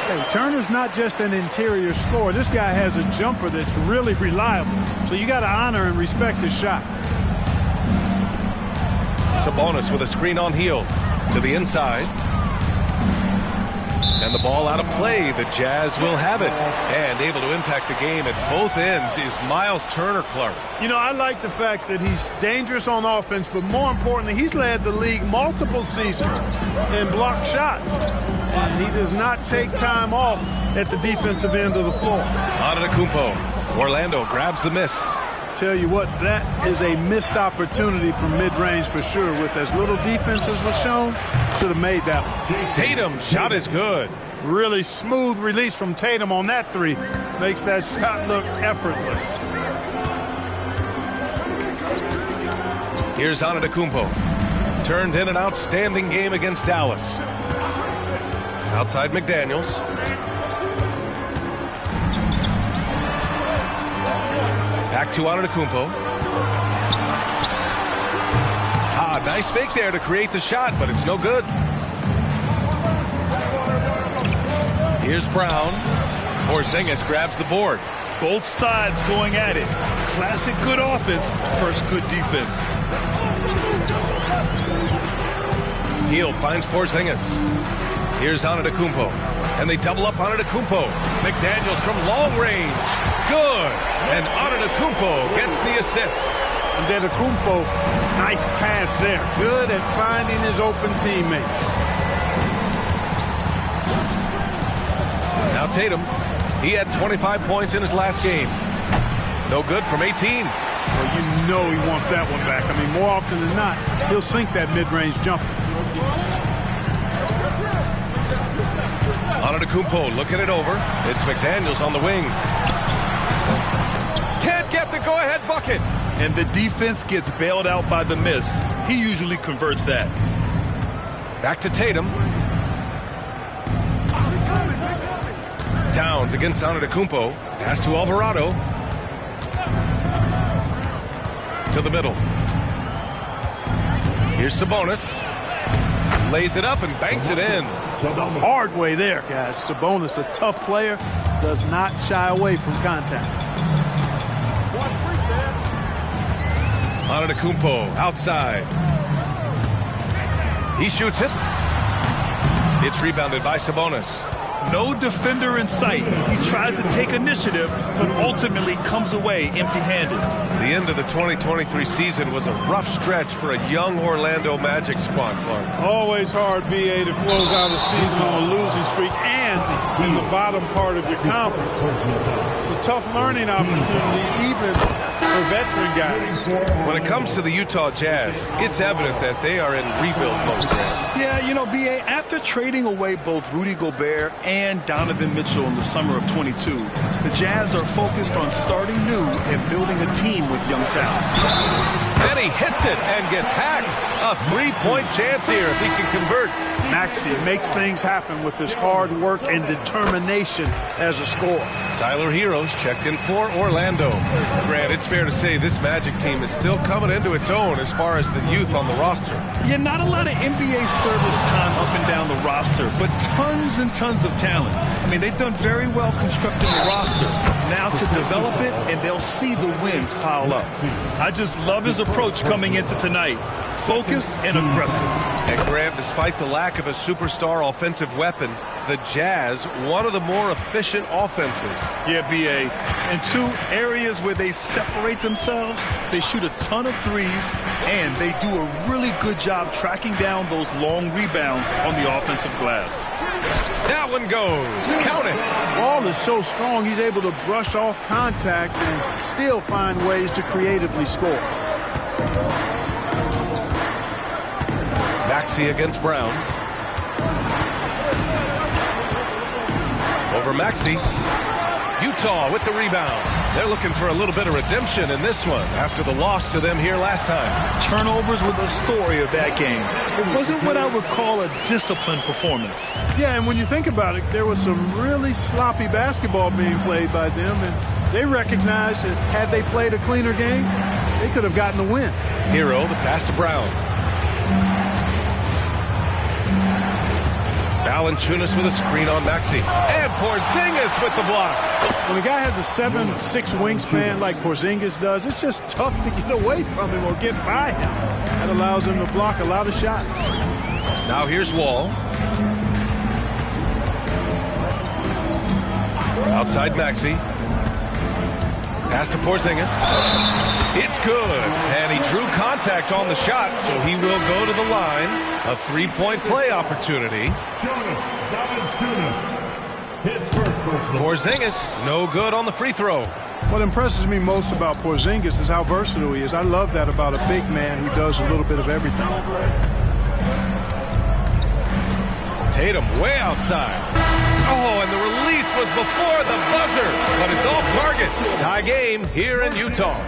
Hey, Turner's not just an interior scorer. This guy has a jumper that's really reliable. So you got to honor and respect his shot. Sabonis with a screen on heel to the inside. And the ball out of play. The Jazz will have it. And able to impact the game at both ends is Miles Turner-Clark. You know, I like the fact that he's dangerous on offense, but more importantly, he's led the league multiple seasons in blocked shots. And he does not take time off at the defensive end of the floor. Antetokounmpo. Orlando grabs the miss. Tell you what, that is a missed opportunity from mid-range for sure. With as little defense as was shown, should have made that one. Tatum, shot is good. Really smooth release from Tatum on that three. Makes that shot look effortless. Here's Antetokounmpo. Turned in an outstanding game against Dallas. Outside McDaniels. Back to Antetokounmpo. Nice fake there to create the shot, but it's no good. Here's Brown. Porzingis grabs the board. Both sides going at it. Classic good offense versus good defense. Hield finds Porzingis. Here's Antetokounmpo. And they double up Antetokounmpo. McDaniels from long range. Good. And Antetokounmpo gets the assist. Antetokounmpo, nice pass there. Good at finding his open teammates. Now Tatum. He had 25 points in his last game. No good from 18. Well, you know he wants that one back. I mean, more often than not, he'll sink that mid-range jumper. Antetokounmpo looking it over. It's McDaniels on the wing. Can't get the go-ahead bucket. And the defense gets bailed out by the miss. He usually converts that. Back to Tatum. Towns against Antetokounmpo. Pass to Alvarado. To the middle. Here's Sabonis. Lays it up and banks it in. The hard way there, guys. Sabonis, a tough player, does not shy away from contact. Antetokounmpo outside. He shoots it. It's rebounded by Sabonis. No defender in sight. He tries to take initiative, but ultimately comes away empty-handed. The end of the 2023 season was a rough stretch for a young Orlando Magic squad, Clark. Always hard, BA, to close out a season on a losing streak and in the bottom part of your conference. It's a tough learning opportunity, even for veteran guys. When it comes to the Utah Jazz, it's evident that they are in rebuild mode. Yeah, you know, BA, after trading away both Rudy Gobert and Donovan Mitchell in the summer of 22, the Jazz are focused on starting new and building a team with young talent. Then he hits it and gets hacked. A three-point chance here if he can convert. Maxey makes things happen with his hard work and determination as a scorer. Tyler Heroes checked in for Orlando. Grant, it's fair to say this Magic team is still coming into its own as far as the youth on the roster. Yeah, not a lot of NBA service time up and down the roster, but tons and tons of talent. I mean, they've done very well constructing the roster. Now to develop it, and they'll see the wins pile up. I just love his approach coming into tonight. Focused and aggressive. And Grant, despite the lack of a superstar offensive weapon, the Jazz, one of the more efficient offenses. Yeah, BA. In two areas where they separate themselves, they shoot a ton of threes, and they do a really good job tracking down those long rebounds on the offensive glass. That one goes. Count it. Wall is so strong, he's able to brush off contact and still find ways to creatively score. Maxey against Brown. Over Maxey. Utah with the rebound. They're looking for a little bit of redemption in this one after the loss to them here last time. Turnovers were the story of that game. It wasn't what I would call a disciplined performance. Yeah, and when you think about it, there was some really sloppy basketball being played by them, and they recognized that had they played a cleaner game, they could have gotten the win. Hero, the pass to Brown. Valanciunas with a screen on Maxey. And Porzingis with the block. When a guy has a 7'6" wingspan like Porzingis does, it's just tough to get away from him or get by him. That allows him to block a lot of shots. Now here's Wall. Outside Maxey. Pass to Porzingis. It's good. And he drew contact on the shot, so he will go to the line. A three-point play opportunity. Porzingis, no good on the free throw. What impresses me most about Porzingis is how versatile he is. I love that about a big man who does a little bit of everything. Tatum way outside. Oh, and the release was before the buzzer, but it's off target. Tie game here in Utah.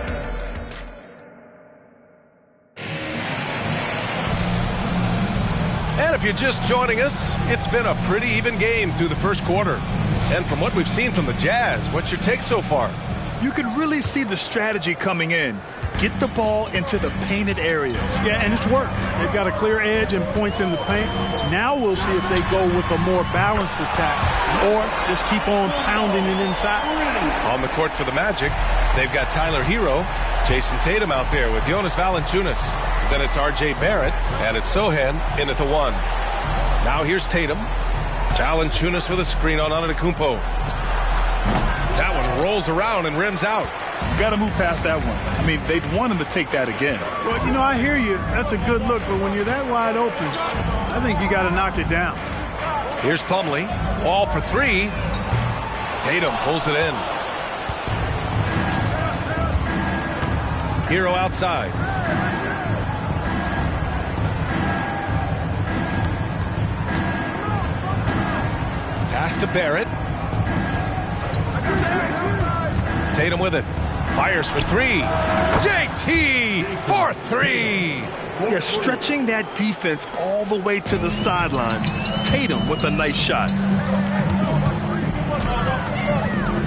And if you're just joining us, it's been a pretty even game through the first quarter. And from what we've seen from the Jazz, what's your take so far? You can really see the strategy coming in. Get the ball into the painted area. Yeah, and it's worked. They've got a clear edge and points in the paint. Now we'll see if they go with a more balanced attack or just keep on pounding it inside. On the court for the Magic, they've got Tyler Hero, Jason Tatum out there with Jonas Valanciunas. Then it's R.J. Barrett, and it's Sohan in at the one. Now here's Tatum. Valanciunas with a screen on Antetokounmpo. That one rolls around and rims out. You got to move past that one. I mean, they'd want him to take that again. Well, you know, I hear you. That's a good look, but when you're that wide open, I think you got to knock it down. Here's Plumlee. Ball for three. Tatum pulls it in. Hero outside. Pass to Barrett. Tatum with it. Fires for three. JT for three. Yeah, stretching that defense all the way to the sidelines. Tatum with a nice shot.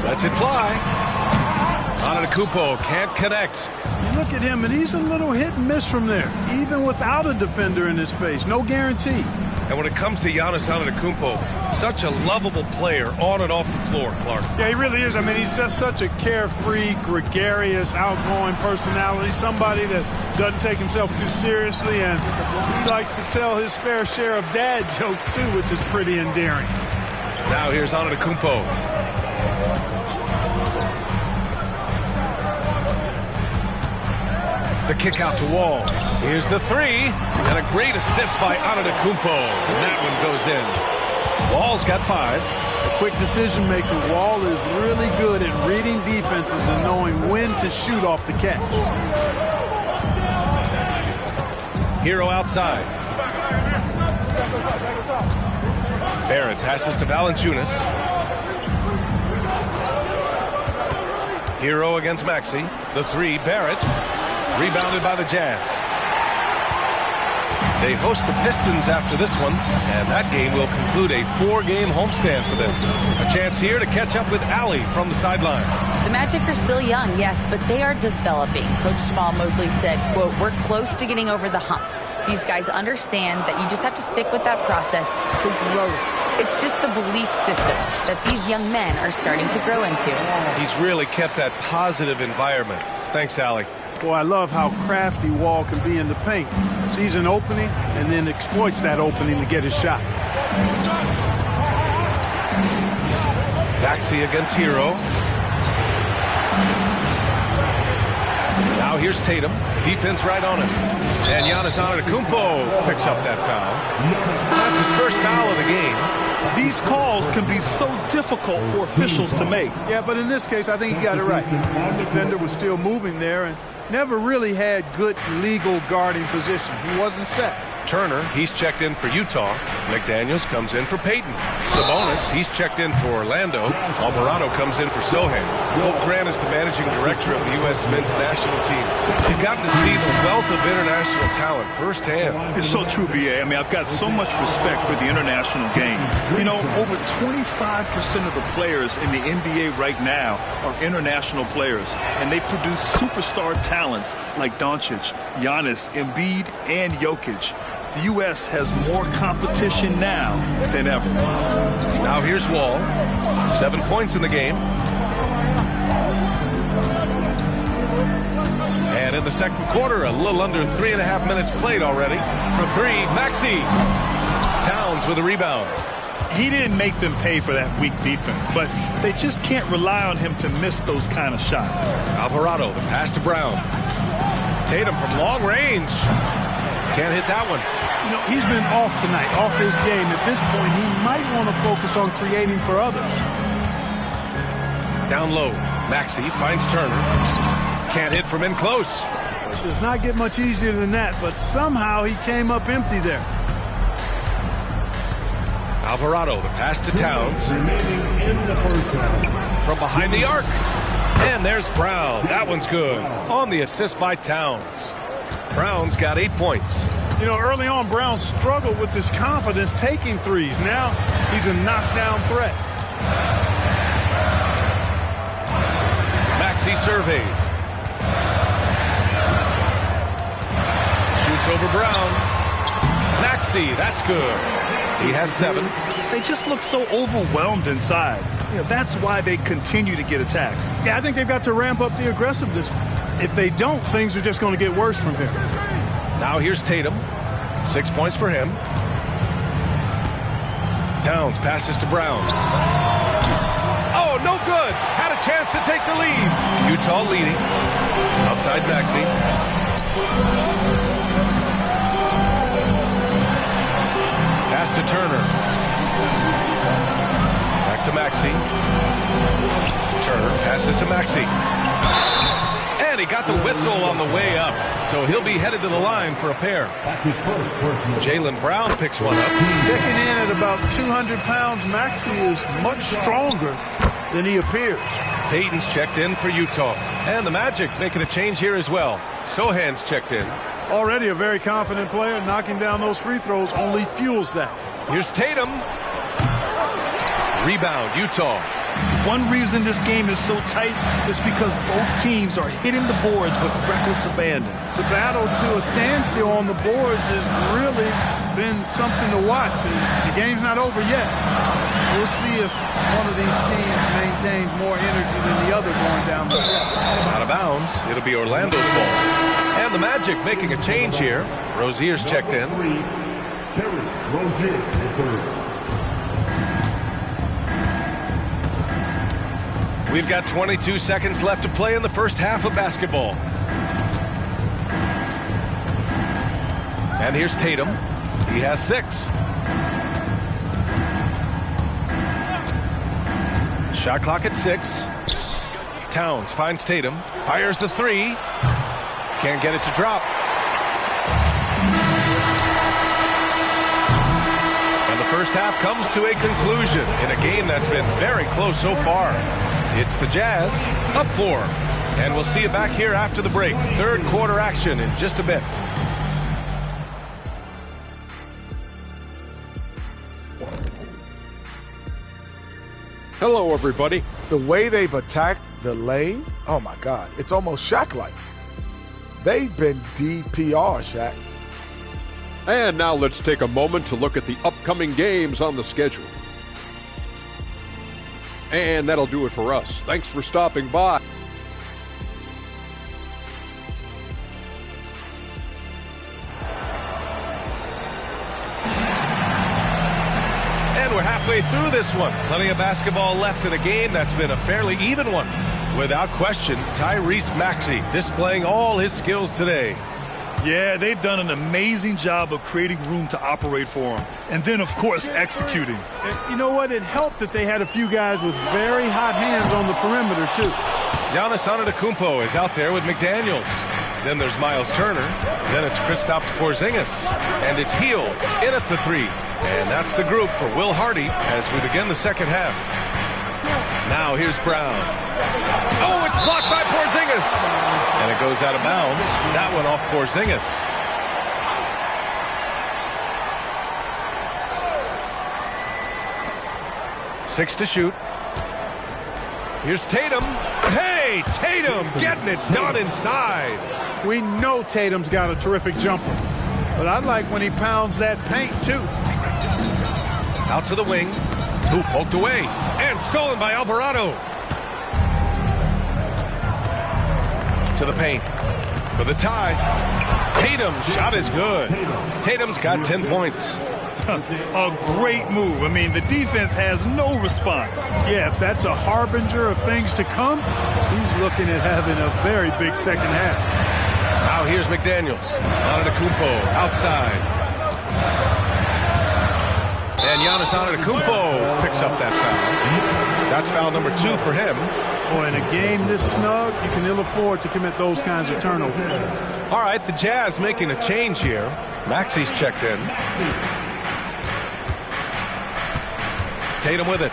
Lets it fly. Antetokounmpo can't connect. You look at him, and he's a little hit and miss from there, even without a defender in his face. No guarantee. And when it comes to Giannis Antetokounmpo, such a lovable player on and off the floor, Clark. Yeah, he really is. I mean, he's just such a carefree, gregarious, outgoing personality, somebody that doesn't take himself too seriously, and he likes to tell his fair share of dad jokes, too, which is pretty endearing. Now here's Antetokounmpo. The kick out to Wall. Here's the three. And a great assist by Antetokounmpo. And that one goes in. Wall's got five. A quick decision maker. Wall is really good at reading defenses and knowing when to shoot off the catch. Hero outside. Barrett passes to Valanciunas. Hero against Maxey. The three, Barrett. Rebounded by the Jazz. They host the Pistons after this one, and that game will conclude a 4-game homestand for them. A chance here to catch up with Allie from the sideline. The Magic are still young, yes, but they are developing. Coach Jamal Mosley said, quote, "We're close to getting over the hump. These guys understand that you just have to stick with that process, the growth. It's just the belief system that these young men are starting to grow into." He's really kept that positive environment. Thanks, Allie. Boy, I love how crafty Wall can be in the paint. Sees an opening and then exploits that opening to get his shot. Maxey against Hero. Now here's here's Tatum. Defense right on him. And Giannis Antetokounmpo picks up that foul. That's his first foul of the game. These calls can be so difficult for officials to make. Yeah, but in this case, I think he got it right. The defender was still moving there and never really had good legal guarding position. He wasn't set. Turner, he's checked in for Utah. McDaniels comes in for Peyton. Sabonis, he's checked in for Orlando. Alvarado comes in for Sohan. Holt Grant is the managing director of the U.S. men's national team. You've gotten to see the wealth of international talent firsthand. It's so true, B.A. I mean, I've got so much respect for the international game. You know, over 25% of the players in the NBA right now are international players, and they produce superstar talents like Doncic, Giannis, Embiid, and Jokic. The U.S. has more competition now than ever. Now here's Wall. 7 points in the game. And in the second quarter, a little under 3.5 minutes played already. For three, Maxey. Towns with a rebound. He didn't make them pay for that weak defense, but they just can't rely on him to miss those kind of shots. Alvarado, the pass to Brown. Tatum from long range. Can't hit that one. You know, he's been off tonight, off his game. At this point, he might want to focus on creating for others. Down low, Maxey finds Turner. Can't hit from in close. It does not get much easier than that, but somehow he came up empty there. Alvarado, the pass to Towns. From behind the arc. And there's Brown. That one's good. On the assist by Towns. Brown's got 8 points. You know, early on, Brown struggled with his confidence taking threes. Now he's a knockdown threat. Maxey surveys. Shoots over Brown. Maxey, that's good. He has 7. They just look so overwhelmed inside. You know, that's why they continue to get attacked. Yeah, I think they've got to ramp up the aggressiveness. If they don't, things are just going to get worse from here. Now here's Tatum. 6 points for him. Towns passes to Brown. Oh, no good. Had a chance to take the lead. Utah leading. Outside Maxey. Pass to Turner. Back to Maxey. Turner passes to Maxey. And he got the whistle on the way up. So he'll be headed to the line for a pair. Jaylen Brown picks one up. Checking in at about 200 pounds, Maxey is much stronger than he appears. Peyton's checked in for Utah. And the Magic making a change here as well. Sohan's checked in. Already a very confident player. Knocking down those free throws only fuels that. Here's Tatum. Rebound, Utah. One reason this game is so tight is because both teams are hitting the boards with reckless abandon. The battle to a standstill on the boards has really been something to watch. The game's not over yet. We'll see if one of these teams maintains more energy than the other going down the stretch. Out of bounds. It'll be Orlando's ball. And the Magic making a change here. Rozier's checked in. We've got 22 seconds left to play in the first half of basketball. And here's Tatum. He has 6. Shot clock at 6. Towns finds Tatum. Fires the 3. Can't get it to drop. And the first half comes to a conclusion in a game that's been very close so far. It's the Jazz up 4. And we'll see you back here after the break. Third quarter action in just a bit. Hello, everybody. The way they've attacked the lane, oh, my God, it's almost Shaq-like. They've been DPR, Shaq. And now let's take a moment to look at the upcoming games on the schedule. And that'll do it for us. Thanks for stopping by. And we're halfway through this one. Plenty of basketball left in a game that's been a fairly even one. Without question, Tyrese Maxey displaying all his skills today. Yeah, they've done an amazing job of creating room to operate for him. And then, of course, executing. You know what? It helped that they had a few guys with very hot hands on the perimeter, too. Giannis Antetokounmpo is out there with McDaniels. Then there's Miles Turner. Then it's Kristaps Porzingis. And it's Hield in at the three. And that's the group for Will Hardy as we begin the second half. Now here's Brown. Oh, it's blocked by Porzingis. And it goes out of bounds. That one off Porzingis. Six to shoot. Here's Tatum. Hey, Tatum getting it done inside. We know Tatum's got a terrific jumper, but I like when he pounds that paint, too. Out to the wing. Who poked away. And stolen by Alvarado. To the paint. For the tie. Tatum's shot is good. Tatum's got 10 points. A great move. I mean, the defense has no response. Yeah, if that's a harbinger of things to come, he's looking at having a very big second half. Now here's McDaniels. Antetokounmpo outside. And Giannis Antetokounmpo picks up that foul. That's foul number 2 for him. Boy, in a game this snug, you can ill afford to commit those kinds of turnovers. All right, the Jazz making a change here. Maxey's checked in. Tatum with it.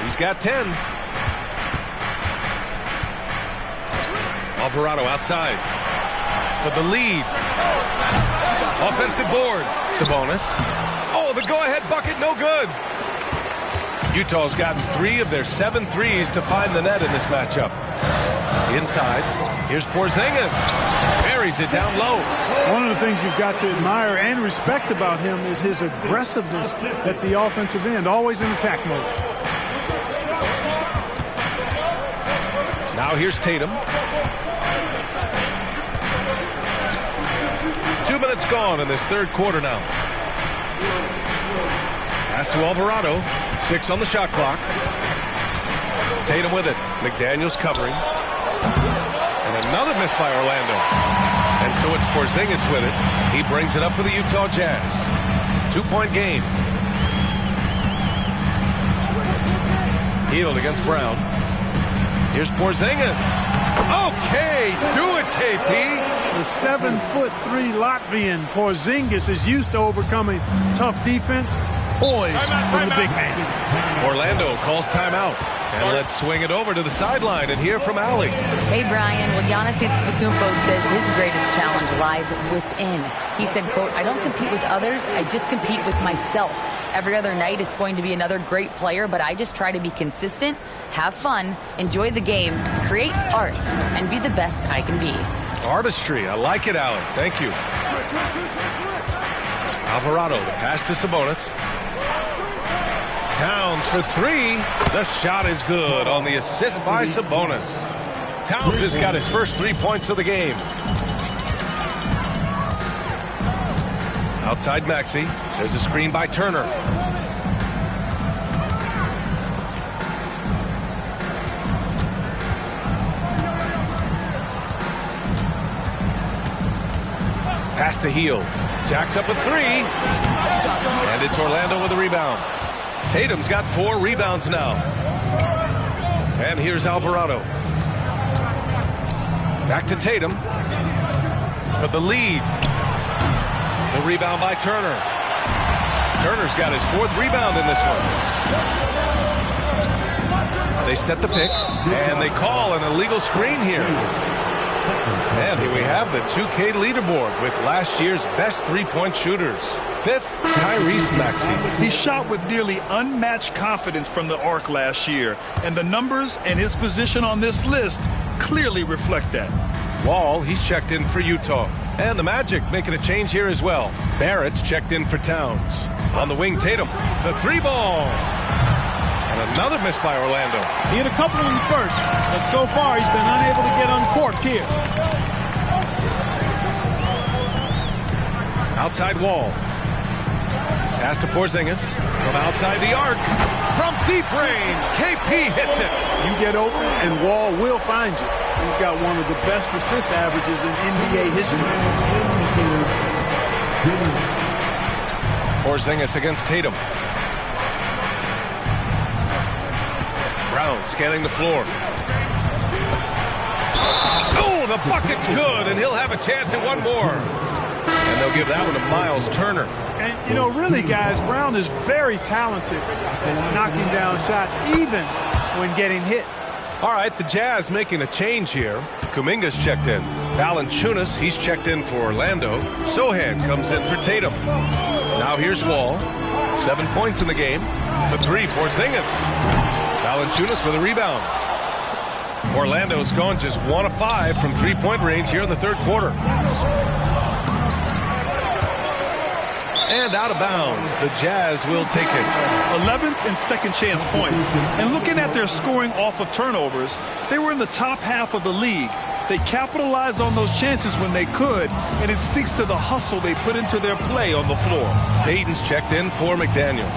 He's got 10. Alvarado outside for the lead. Offensive board. Sabonis. Oh, the go-ahead bucket, no good. Utah's gotten 3 of their 7 threes to find the net in this matchup. Inside, here's Porzingis. Buries it down low. One of the things you've got to admire and respect about him is his aggressiveness at the offensive end, always in attack mode. Now here's Tatum. 2 minutes gone in this third quarter now. Pass to Alvarado. 6 on the shot clock. Tatum with it. McDaniels covering. And another miss by Orlando. And so it's Porzingis with it. He brings it up for the Utah Jazz. 2-point game. Hield against Brown. Here's Porzingis. Okay, do it, KP. The 7'3" Latvian Porzingis is used to overcoming tough defense. Poise from the big man. Orlando calls timeout. And let's swing it over to the sideline and hear from Allie. Hey, Brian. Well, Giannis Antetokounmpo says his greatest challenge lies within. He said, quote, I don't compete with others. I just compete with myself. Every other night, it's going to be another great player, but I just try to be consistent, have fun, enjoy the game, create art, and be the best I can be. Artistry. I like it, Allie. Thank you. Alvarado, the pass to Sabonis. Towns for 3. The shot is good on the assist by Sabonis. Towns has got his first 3 points of the game. Outside Maxey. There's a screen by Turner. Pass to Hield. Jacks up a 3. And it's Orlando with a rebound. Tatum's got 4 rebounds now. And here's Alvarado. Back to Tatum for the lead. The rebound by Turner. Turner's got his 4th rebound in this one. They set the pick, and they call an illegal screen here. And here we have the 2K leaderboard with last year's best three-point shooters. 5th, Tyrese Maxey. He shot with nearly unmatched confidence from the arc last year, and the numbers and his position on this list clearly reflect that. Wall, he's checked in for Utah. And the Magic making a change here as well. Barrett's checked in for Towns. On the wing, Tatum. The 3-ball. And another miss by Orlando. He had a couple in the first, but so far he's been unable to get uncorked here. Outside Wall. Pass to Porzingis from outside the arc. from deep range. KP hits it. You get open, and Wall will find you. He's got one of the best assist averages in NBA history. Porzingis against Tatum. Brown scanning the floor. Oh, the bucket's good, and he'll have a chance at one more. And they'll give that one to Miles Turner. And, you know, really, guys, Brown is very talented at knocking down shots, even when getting hit. All right, the Jazz making a change here. Kuminga's checked in. Valanciunas, he's checked in for Orlando. Sohan comes in for Tatum. Now here's Wall. 7 points in the game. For three, Porzingis. Valanciunas with a rebound. Orlando's gone just 1 of 5 from three-point range here in the third quarter. And out of bounds. The Jazz will take it. 11th and second chance points. And looking at their scoring off of turnovers, they were in the top half of the league. They capitalized on those chances when they could, and it speaks to the hustle they put into their play on the floor. Payton's checked in for McDaniels.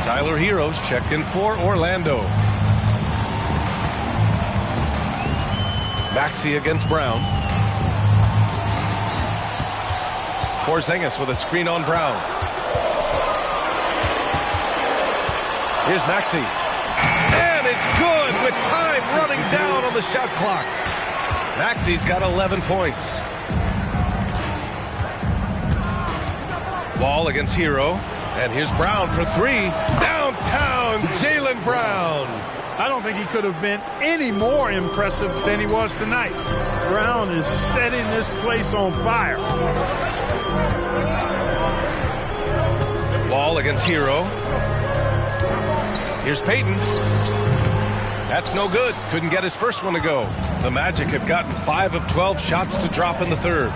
Tyler Hero's checked in for Orlando. Maxey against Brown. Porzingis with a screen on Brown. Here's Maxey. And it's good with time running down on the shot clock. Maxey's got 11 points. Wall against Hero. And here's Brown for three. Downtown, Jaylen Brown. I don't think he could have been any more impressive than he was tonight. Brown is setting this place on fire. Wall against Hero. Here's Payton. That's no good. Couldn't get his first one to go. The Magic have gotten 5 of 12 shots to drop in the third.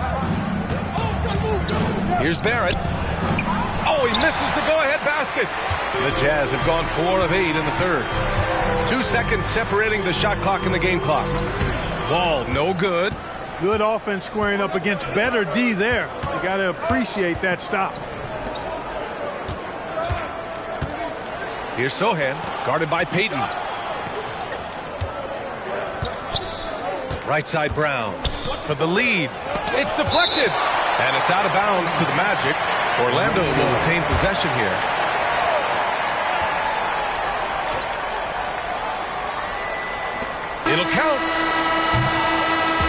Here's Barrett. Oh, he misses the go-ahead basket. The Jazz have gone 4 of 8 in the third. 2 seconds separating the shot clock and the game clock. Wall, no good. Good offense squaring up against better D there. You got to appreciate that stop. Here's Sohan, guarded by Payton. Right side Brown for the lead. It's deflected, and it's out of bounds to the Magic. Orlando will retain possession here. It'll count.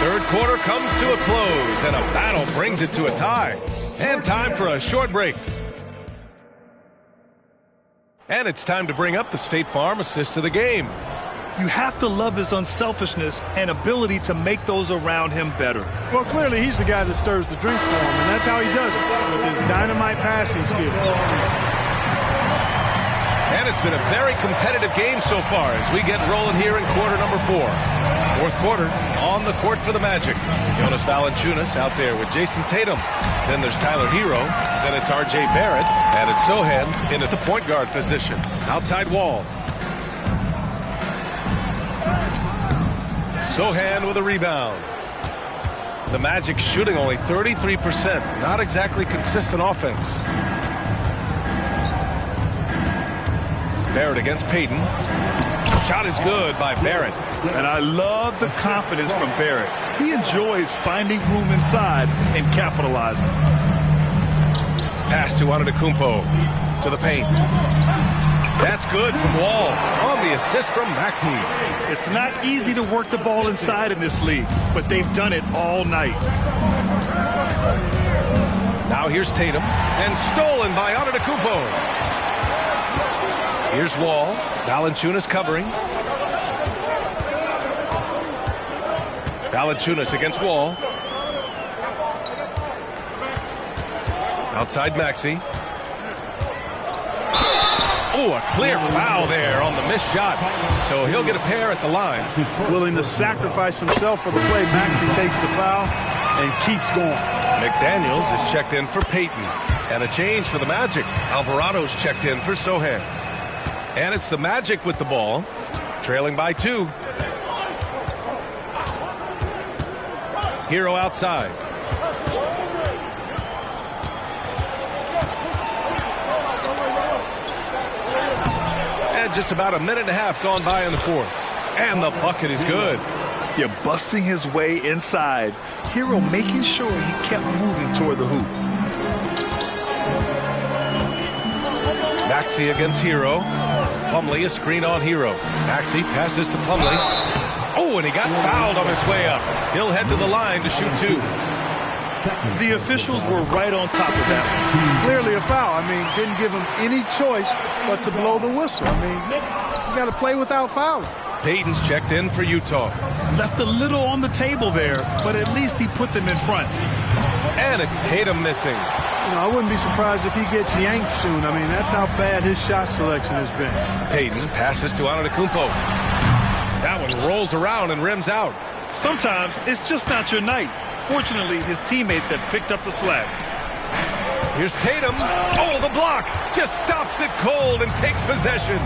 Third quarter comes to a close, and a battle brings it to a tie. And time for a short break. And it's time to bring up the State Farm assist of the game. You have to love his unselfishness and ability to make those around him better. Well, clearly he's the guy that stirs the drink for him, and that's how he does it, with his dynamite passing skills. And it's been a very competitive game so far as we get rolling here in quarter number 4. Fourth quarter on the court for the Magic. Jonas Valanciunas out there with Jason Tatum. Then there's Tyler Hero. Then it's R.J. Barrett. And it's Sohan in at the point guard position. Outside Wall. Sohan with a rebound. The Magic shooting only 33%. Not exactly consistent offense. Barrett against Payton. Shot is good by Barrett. And I love the confidence from Barrett. He enjoys finding room inside and capitalizing. Pass to Antetokounmpo to the paint. That's good from Wall on the assist from Maxey. It's not easy to work the ball inside in this league, but they've done it all night. Now here's Tatum, and stolen by Antetokounmpo. Here's Wall. Valanciunas covering. Valanciunas against Wall. Outside Maxey. Oh, a clear foul there on the missed shot. So he'll get a pair at the line. Willing to sacrifice himself for the play. Maxey takes the foul and keeps going. McDaniels is checked in for Payton. And a change for the Magic. Alvarado's checked in for Sohan. And it's the Magic with the ball, trailing by 2. Hero outside. And just about a minute and a half gone by in the fourth. And the bucket is good. Yeah, busting his way inside. Hero making sure he kept moving toward the hoop. Maxey against Hero. Plumlee, a screen on Hero. Maxey passes to Plumlee. Oh, and he got fouled on his way up. He'll head to the line to shoot two. The officials were right on top of that. Clearly a foul. I mean, didn't give him any choice but to blow the whistle. I mean, you got to play without fouling. Payton's checked in for Utah. Left a little on the table there, but at least he put them in front. And it's Tatum missing. You know, I wouldn't be surprised if he gets yanked soon. I mean, that's how bad his shot selection has been. Payton passes to Antetokounmpo. That one rolls around and rims out. Sometimes it's just not your night. Fortunately, his teammates have picked up the slack. Here's Tatum. Oh, the block. Just stops it cold and takes possession.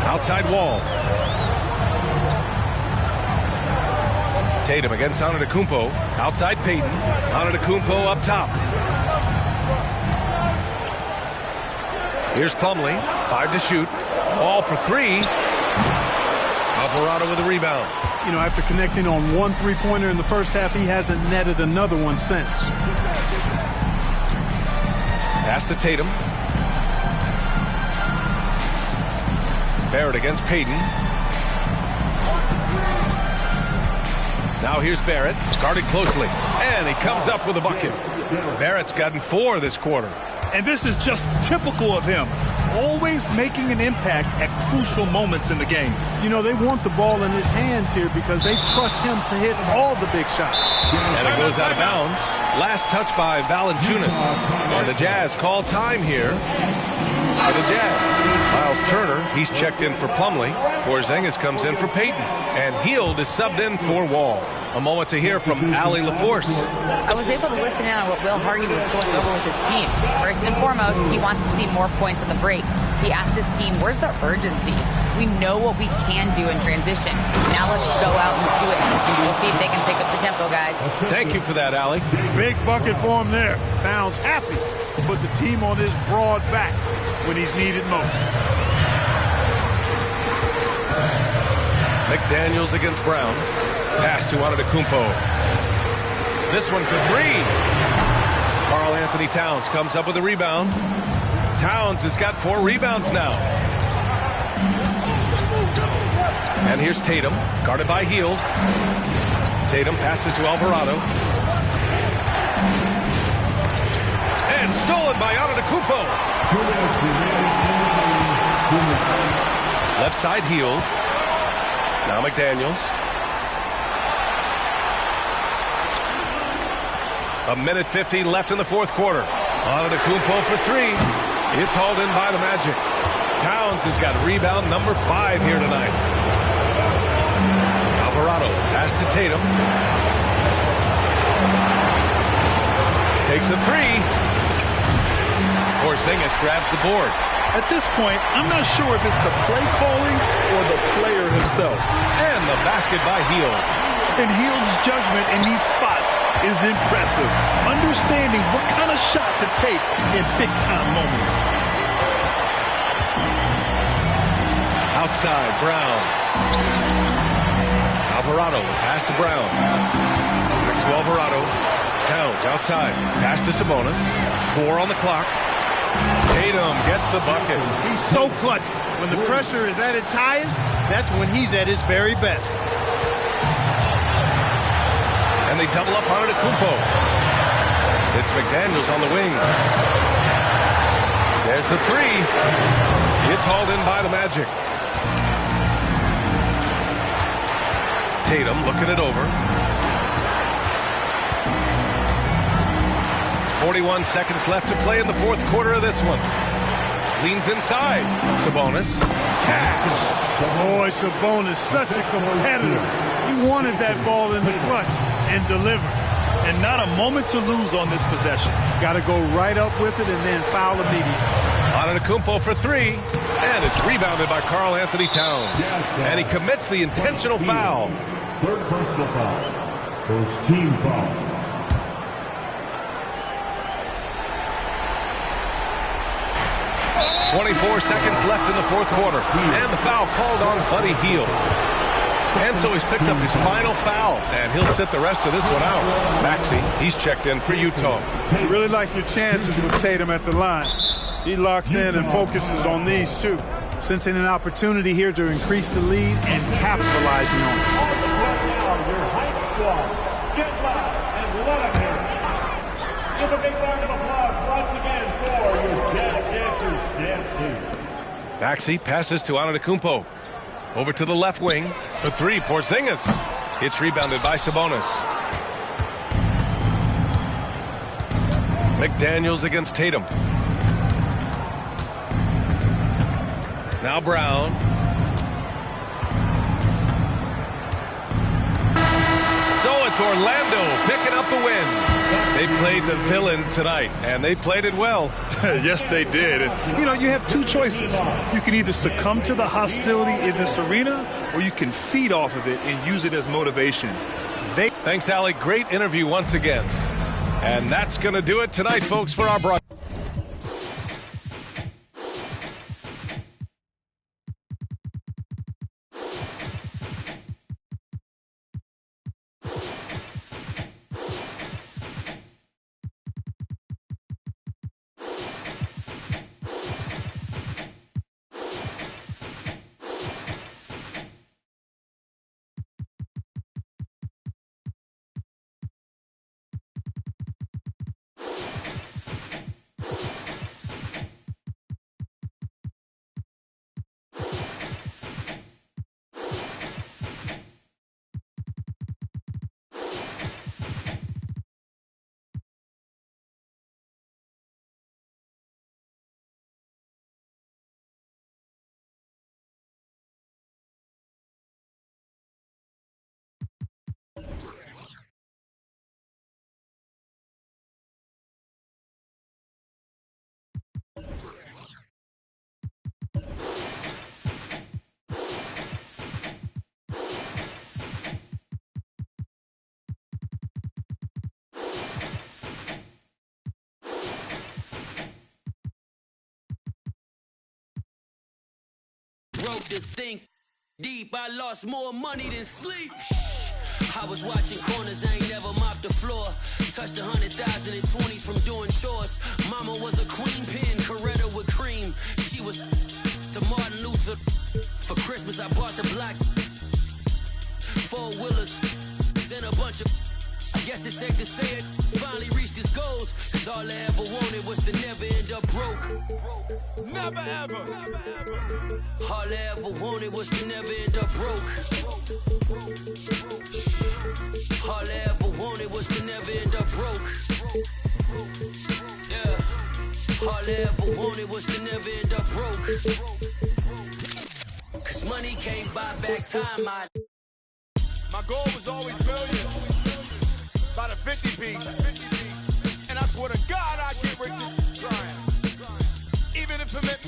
Outside wall. Tatum against Antetokounmpo. Outside Payton. Antetokounmpo up top. Here's Plumlee. 5 to shoot. All for 3. Alvarado with a rebound. You know, after connecting on one three-pointer in the first half, he hasn't netted another one since. Pass to Tatum. Barrett against Payton. Now here's Barrett, guarded closely, and he comes up with a bucket. Barrett's gotten 4 this quarter. And this is just typical of him, always making an impact at crucial moments in the game. You know, they want the ball in his hands here because they trust him to hit all the big shots. And it goes out of bounds. Last touch by Valanciunas. And the Jazz call time here for the Jazz. Miles Turner, he's checked in for Plumlee. Porzingis comes in for Payton. And Hield is subbed in for Wall. A moment to hear from Allie LaForce. I was able to listen in on what Will Hardy was going over with his team. First and foremost, he wants to see more points on the break. He asked his team, where's the urgency? We know what we can do in transition. Now let's go out and do it. We'll see if they can pick up the tempo, guys. Thank you for that, Allie. Big bucket for him there. Towns happy to put the team on his broad back when he's needed most. McDaniels against Brown. Pass to Antetokounmpo. This one for 3. Karl Anthony Towns comes up with a rebound. Towns has got 4 rebounds now. And here's Tatum, guarded by Hield. Tatum passes to Alvarado. And stolen by Antetokounmpo. Left side Hield. Now McDaniels. A minute 15 left in the fourth quarter. Antetokounmpo for 3. It's hauled in by the Magic. Towns has got rebound number 5 here tonight. Alvarado pass to Tatum. Takes a 3. Porzingis grabs the board. At this point, I'm not sure if it's the play calling or the player himself. And the basket by Hield. And Hield's judgment in these spots is impressive. Understanding what kind of shot to take in big-time moments. Outside, Brown. Alvarado, pass to Brown. Back to Alvarado. Towns outside. Pass to Sabonis. 4 on the clock. Tatum gets the bucket. He's so clutch. When the pressure is at its highest, that's when he's at his very best. And they double up on Antetokounmpo. It's McDaniels on the wing. There's the 3. It's hauled in by the Magic. Tatum looking it over. 41 seconds left to play in the fourth quarter of this one. Leans inside. Sabonis. Cash. Boy, Sabonis, such a competitor. He wanted that ball in the clutch and delivered. And not a moment to lose on this possession. Got to go right up with it and then foul immediately. Antetokounmpo for 3. And it's rebounded by Karl Anthony Towns. And he commits the intentional foul. Third personal foul. First team foul. 24 seconds left in the fourth quarter. And the foul called on Buddy Hield. And so he's picked up his final foul, and he'll sit the rest of this one out. Maxey, he's checked in for Utah. You really like your chances with Tatum at the line. He locks in and focuses on these two, sensing an opportunity here to increase the lead and capitalizing on it. Your hype squad, get loud and let them hear it. Give a big round of applause once again for your Jazz Dancers dance team. Maxey passes to Antetokounmpo. Over to the left wing. The three, Porzingis. It's rebounded by Sabonis. McDaniels against Tatum. Now Brown. So it's Orlando picking up the win. They played the villain tonight, and they played it well. Yes, they did. And, you have two choices. You can either succumb to the hostility in this arena, or you can feed off of it and use it as motivation. Thanks, Allie. Great interview once again. And that's going to do it tonight, folks, for our broadcast. To think deep, I lost more money than sleep. I was watching corners, I ain't never mopped the floor. Touched 100,000 in 20s from doing chores. Mama was a queen pin, Coretta with cream. She was to Martin Luther. For Christmas, I bought the black 4-wheelers. Then a bunch of, I guess it's safe to say it, finally reached his goals. Cause all I ever wanted was to never end up broke. Never ever. All I ever wanted was to never end up broke. All I ever wanted was to never end up broke. Yeah. All I ever wanted was to never end up broke. Cause money can't buy back time. My goal was always millions. By the 50 piece. And I swear to God I get rich and trying. Even if it meant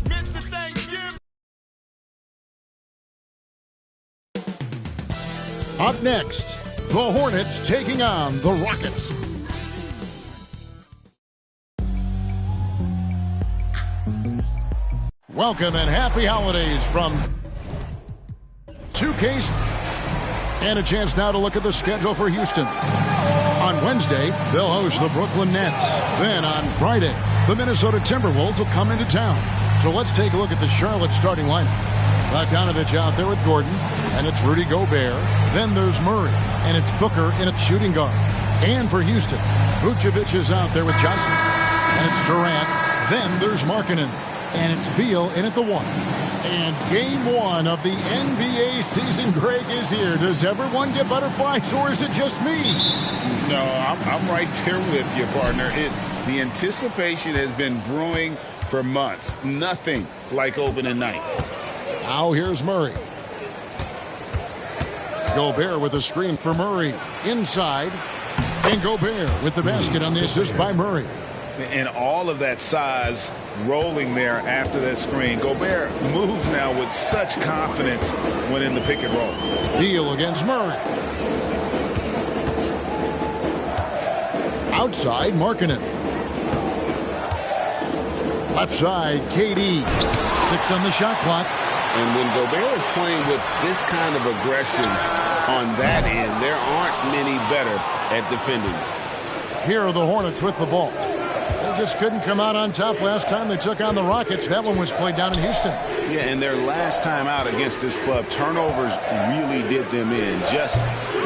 Mr. Thanksgiving. Up next, the Hornets taking on the Rockets. Welcome and happy holidays from 2K. And a chance now to look at the schedule for Houston. On Wednesday, they'll host the Brooklyn Nets. Then on Friday, the Minnesota Timberwolves will come into town. So let's take a look at the Charlotte starting lineup. Bogdanovich out there with Gordon, and it's Rudy Gobert. Then there's Murray, and it's Booker in a shooting guard. And for Houston, Vucevic is out there with Johnson, and it's Durant. Then there's Markkanen, and it's Beal in at the 1. And game 1 of the NBA season, Greg, is here. Does everyone get butterflies, or is it just me? No, I'm right there with you, partner. The anticipation has been brewing for months. Nothing like opening night. Now here's Murray. Gobert with a screen for Murray. Inside. And Gobert with the basket on the assist by Murray. And all of that size rolling there after that screen. Gobert moves now with such confidence when in the pick and roll. Beal against Murray. Outside, Markkanen. Left side, KD. 6 on the shot clock. And when Gobert is playing with this kind of aggression on that end, there aren't many better at defending. Here are the Hornets with the ball. They just couldn't come out on top last time they took on the Rockets. That one was played down in Houston. Yeah, and their last time out against this club, turnovers really did them in. Just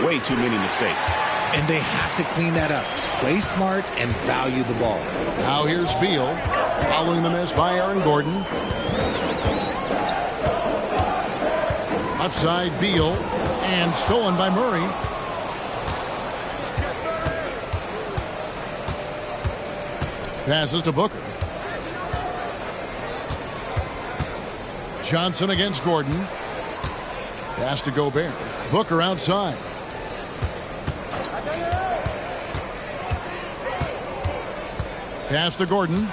way too many mistakes. And they have to clean that up. Play smart and value the ball. Now here's Beal, following the miss by Aaron Gordon. Left side, Beal, and stolen by Murray. Passes to Booker. Johnson against Gordon. Pass to Gobert. Booker outside. Pass to Gordon.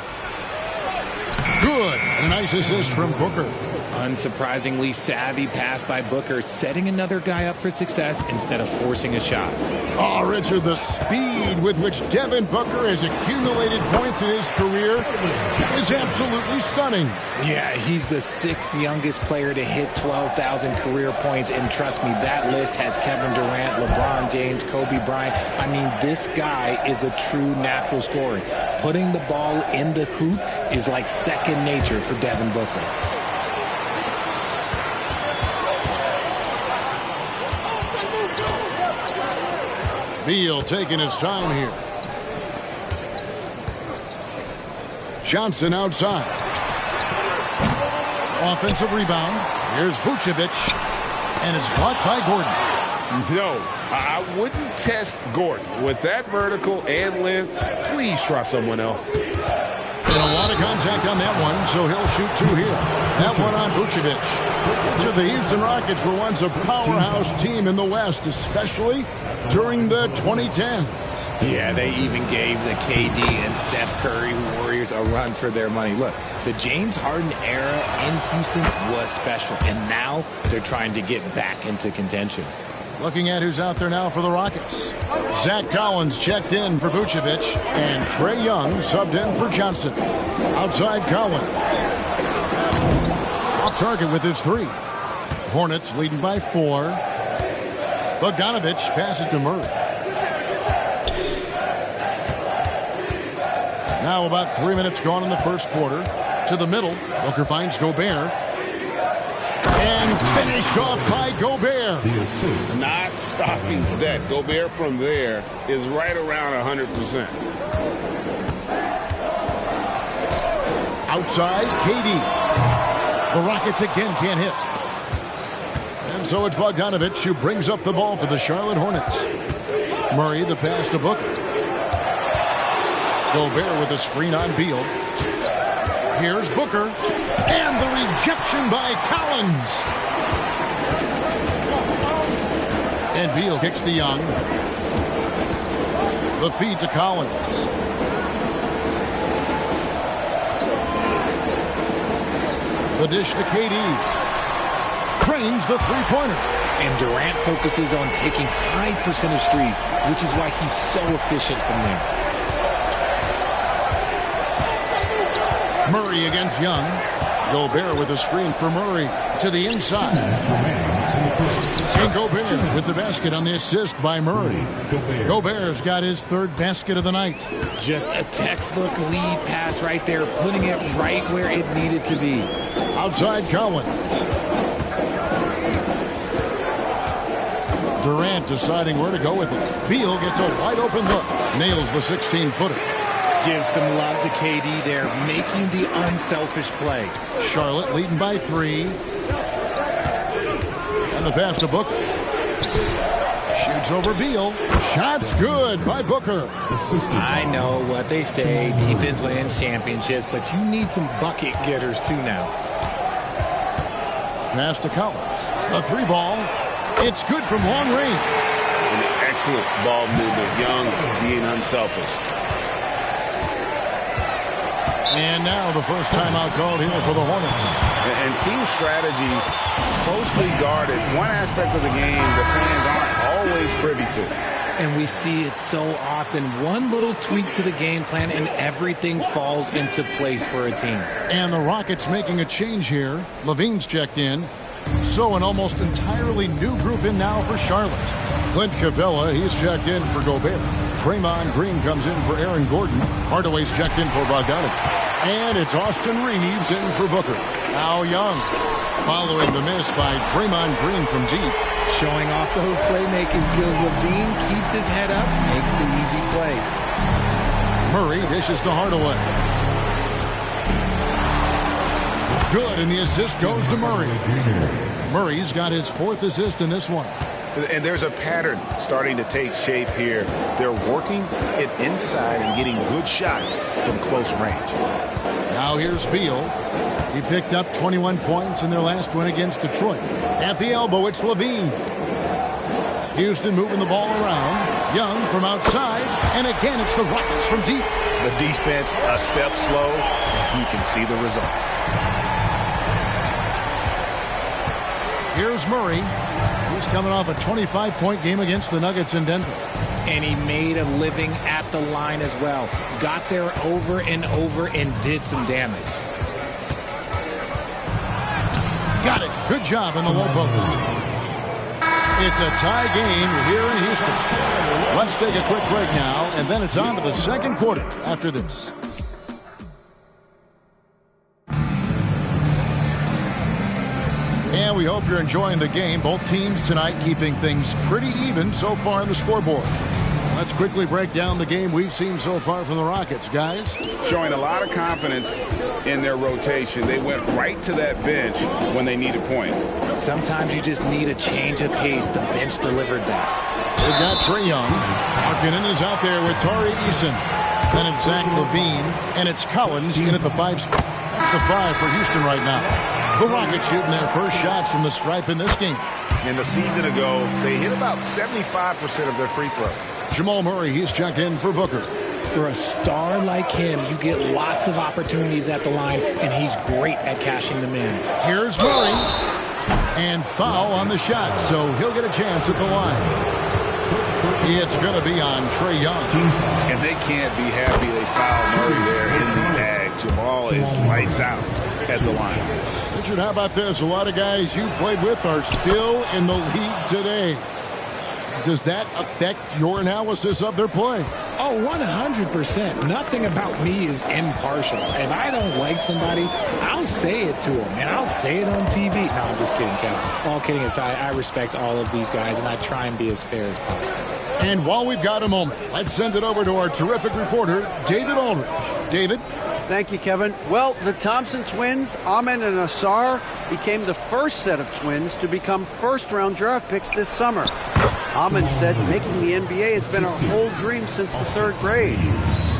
Good. A nice assist from Booker. Unsurprisingly savvy pass by Booker, setting another guy up for success instead of forcing a shot. Oh, Richard, the speed with which Devin Booker has accumulated points in his career is absolutely stunning. Yeah, he's the 6th youngest player to hit 12,000 career points, and trust me, that list has Kevin Durant, LeBron James, Kobe Bryant. I mean, this guy is a true natural scorer. Putting the ball in the hoop is like second nature for Devin Booker. Beal taking his time here. Johnson outside. Offensive rebound. Here's Vucevic. And it's blocked by Gordon. No, I wouldn't test Gordon. With that vertical and length, please try someone else. And a lot of contact on that one, so he'll shoot 2 here. That one on Vucevic. Each of the Houston Rockets were once a powerhouse team in the West, especially during the 2010s. Yeah, they even gave the KD and Steph Curry Warriors a run for their money. Look, the James Harden era in Houston was special, and now they're trying to get back into contention. Looking at who's out there now for the Rockets. Zach Collins checked in for Vucevic, and Trae Young subbed in for Johnson. Outside Collins. Off target with his 3. Hornets leading by 4. Bogdanovich passes to Murray. Now about 3 minutes gone in the first quarter. To the middle. Booker finds Gobert. And finished off by Gobert. Not stopping that. Gobert from there is right around 100%. Outside, KD. The Rockets again can't hit. And so it's Bogdanovich who brings up the ball for the Charlotte Hornets. Murray, the pass to Booker. Gobert with a screen on Beal. Here's Booker. And the rejection by Collins. And Beal kicks to Young. The feed to Collins. The dish to KD. Cranes the three-pointer. And Durant focuses on taking high percentage threes, which is why he's so efficient from there. Murray against Young. Gobert with a screen for Murray to the inside. And Gobert with the basket on the assist by Murray. Gobert's got his 3rd basket of the night. Just a textbook lead pass right there, putting it right where it needed to be. Outside Collins. Durant deciding where to go with it. Beal gets a wide open look. Nails the 16-footer. Give some love to KD there, making the unselfish play. Charlotte leading by 3. And the pass to Booker. Shoots over Beal. Shot's good by Booker. I know what they say, defense wins championships, but you need some bucket getters too now. Pass to Collins. A 3-ball. It's good from long range. An excellent ball movement. Young being unselfish. And now the first timeout called here for the Hornets. And team strategies closely guarded. One aspect of the game the fans aren't always privy to. And we see it so often. One little tweak to the game plan and everything falls into place for a team. And the Rockets making a change here. Levine's checked in. So an almost entirely new group in now for Charlotte. Clint Capella, he's checked in for Gobert. Draymond Green comes in for Aaron Gordon. Hardaway's checked in for Bogdanovich. And it's Austin Reeves in for Booker. Now Young, following the miss by Draymond Green from deep. Showing off those playmaking skills. Levine keeps his head up, makes the easy play. Murray dishes to Hardaway. Good, and the assist goes to Murray. Murray's got his 4th assist in this one. And there's a pattern starting to take shape here. They're working it inside and getting good shots from close range. Now here's Beal. He picked up 21 points in their last win against Detroit. At the elbow, it's Levine. Houston moving the ball around. Young from outside. And again, it's the Rockets from deep. The defense a step slow, and you can see the results. Here's Murray. He's coming off a 25-point game against the Nuggets in Denver. And he made a living at the line as well. Got there over and over and did some damage. Got it. Good job in the low post. It's a tie game here in Houston. Let's take a quick break now, and then it's on to the second quarter after this. And we hope you're enjoying the game. Both teams tonight keeping things pretty even so far on the scoreboard. Let's quickly break down the game we've seen so far from the Rockets, guys. Showing a lot of confidence in their rotation. They went right to that bench when they needed points. Sometimes you just need a change of pace. The bench delivered that. They've got Trae Young. Markkanen is out there with Tari Eason. Then it's Zach LaVine, and it's Collins in at the 5 spot. That's the 5 for Houston right now. The Rockets shooting their first shots from the stripe in this game. In the season ago, they hit about 75% of their free throws. Jamal Murray, he's checked in for Booker. For a star like him, you get lots of opportunities at the line, and he's great at cashing them in. Here's Murray. And foul on the shot, so he'll get a chance at the line. It's going to be on Trae Young. And they can't be happy they fouled Murray there in the bag. Jamal is lights out at the line. Richard, how about this? A lot of guys you played with are still in the league today. Does that affect your analysis of their play? Oh, 100%. Nothing about me is impartial. If I don't like somebody, I'll say it to them, and I'll say it on TV. No, I'm just kidding, Kevin. All kidding aside, I respect all of these guys, and I try and be as fair as possible. And while we've got a moment, let's send it over to our terrific reporter, David Aldridge. David? Thank you, Kevin. Well, the Thompson twins, Amen and Asar, became the first set of twins to become first-round draft picks this summer. Amen said making the NBA has been a whole dream since the 3rd grade.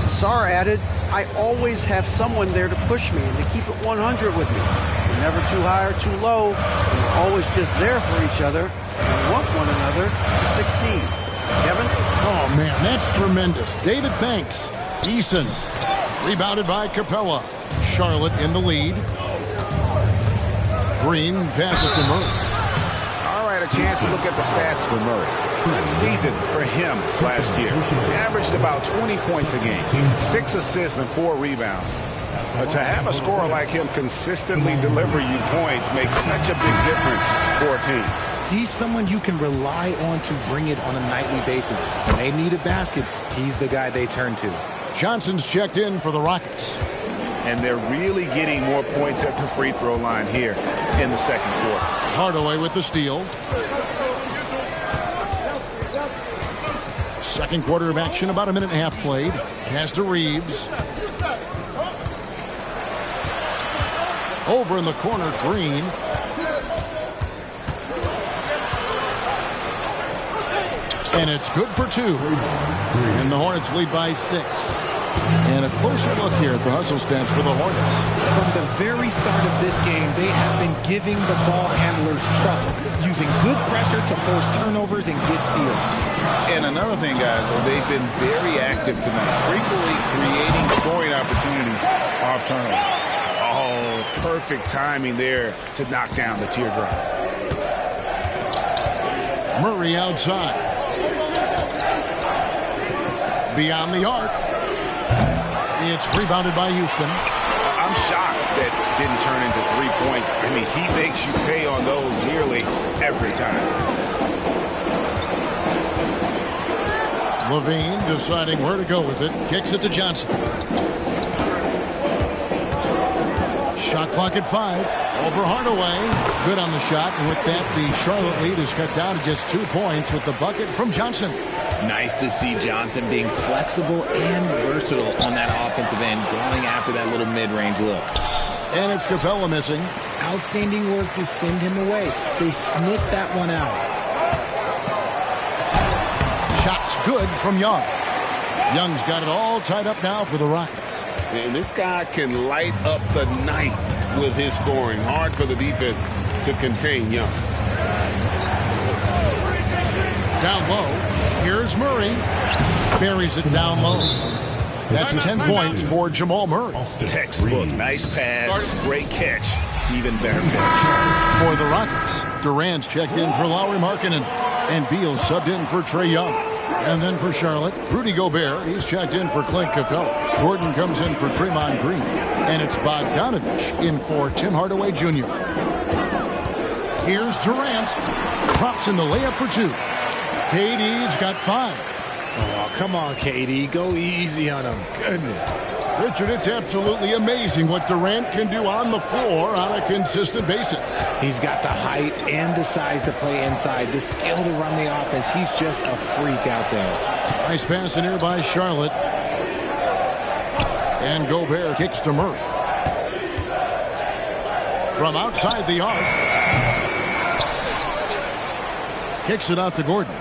Asar added, I always have someone there to push me and to keep it 100 with me. We're never too high or too low. We're always just there for each other and want one another to succeed. Kevin? Oh, man, that's tremendous. David, thanks. Eason. Rebounded by Capella. Charlotte in the lead. Green passes to Murray. All right, a chance to look at the stats for Murray. Good season for him last year. He averaged about 20 points a game, 6 assists and 4 rebounds. But to have a scorer like him consistently deliver you points makes such a big difference for a team. He's someone you can rely on to bring it on a nightly basis. When they need a basket, he's the guy they turn to. Johnson's checked in for the Rockets. And they're really getting more points at the free throw line here in the second quarter. Hardaway with the steal. Second quarter of action, about a minute and a half played. Pass to Reeves. Over in the corner, Green. And it's good for 2. And the Hornets lead by 6. And a closer look here at the hustle stats for the Hornets. From the very start of this game, they have been giving the ball handlers trouble, using good pressure to force turnovers and get steals. And another thing, guys, they've been very active tonight, frequently creating scoring opportunities off turnovers. Oh, perfect timing there to knock down the teardrop. Murray outside. beyond the arc. It's rebounded by Houston. I'm shocked that didn't turn into 3 points. I mean, he makes you pay on those nearly every time. Levine deciding where to go with it. Kicks it to Johnson. Shot clock at 5. Over Hardaway. Good on the shot. And with that, the Charlotte lead is cut down to just 2 points with the bucket from Johnson. Nice to see Johnson being flexible and versatile on that offensive end, going after that little mid-range look. And it's Capella missing. Outstanding work to send him away. They sniffed that one out. Shots good from Young. Young's got it all tied up now for the Rockets. And this guy can light up the night with his scoring. Hard for the defense to contain Young. Down low. Here's Murray. Buries it down low. That's 10 points for Jamal Murray. Textbook. Nice pass. Great catch. Even better finish. For the Rockets, Durant's checked in for Lauri Markkanen. And Beal subbed in for Trae Young. And then for Charlotte, Rudy Gobert. He's checked in for Clint Capella. Gordon comes in for Draymond Green. And it's Bogdanovich in for Tim Hardaway Jr. Here's Durant. Drops in the layup for 2. KD's got 5. Oh, come on, KD. Go easy on him. Goodness. Richard, it's absolutely amazing what Durant can do on the floor on a consistent basis. He's got the height and the size to play inside, the skill to run the offense. He's just a freak out there. Nice pass in here by Charlotte. And Gobert kicks to Murray. From outside the arc. Kicks it out to Gordon.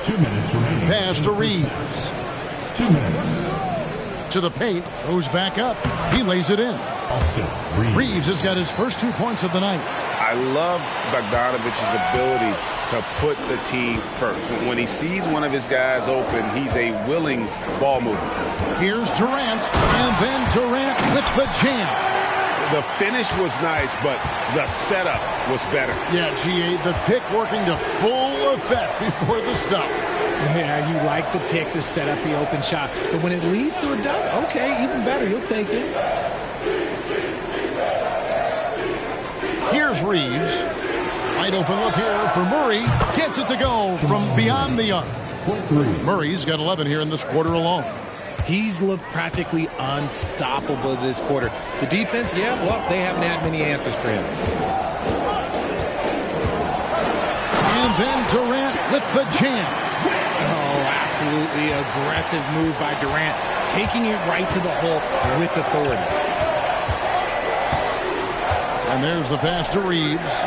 2 minutes remaining. Pass to Reeves. 2 minutes. To the paint, goes back up. He lays it in. Reeves has got his first 2 points of the night. I love Bogdanovich's ability to put the team first. When he sees one of his guys open, he's a willing ball mover. Here's Durant, and then Durant with the jam. The finish was nice, but the setup was better. Yeah, GA, the pick working to full effect before the stuff. Yeah, you like the pick to set up the open shot. But when it leads to a dunk, okay, even better. You'll take it. Here's Reeves. Wide open look here for Murray. Gets it to go from beyond the arc. Murray's got 11 here in this quarter alone. He's looked practically unstoppable this quarter. The defense, yeah, well, they haven't had many answers for him. And then Durant with the jam. Oh, absolutely aggressive move by Durant, taking it right to the hole with authority. And there's the pass to Reeves.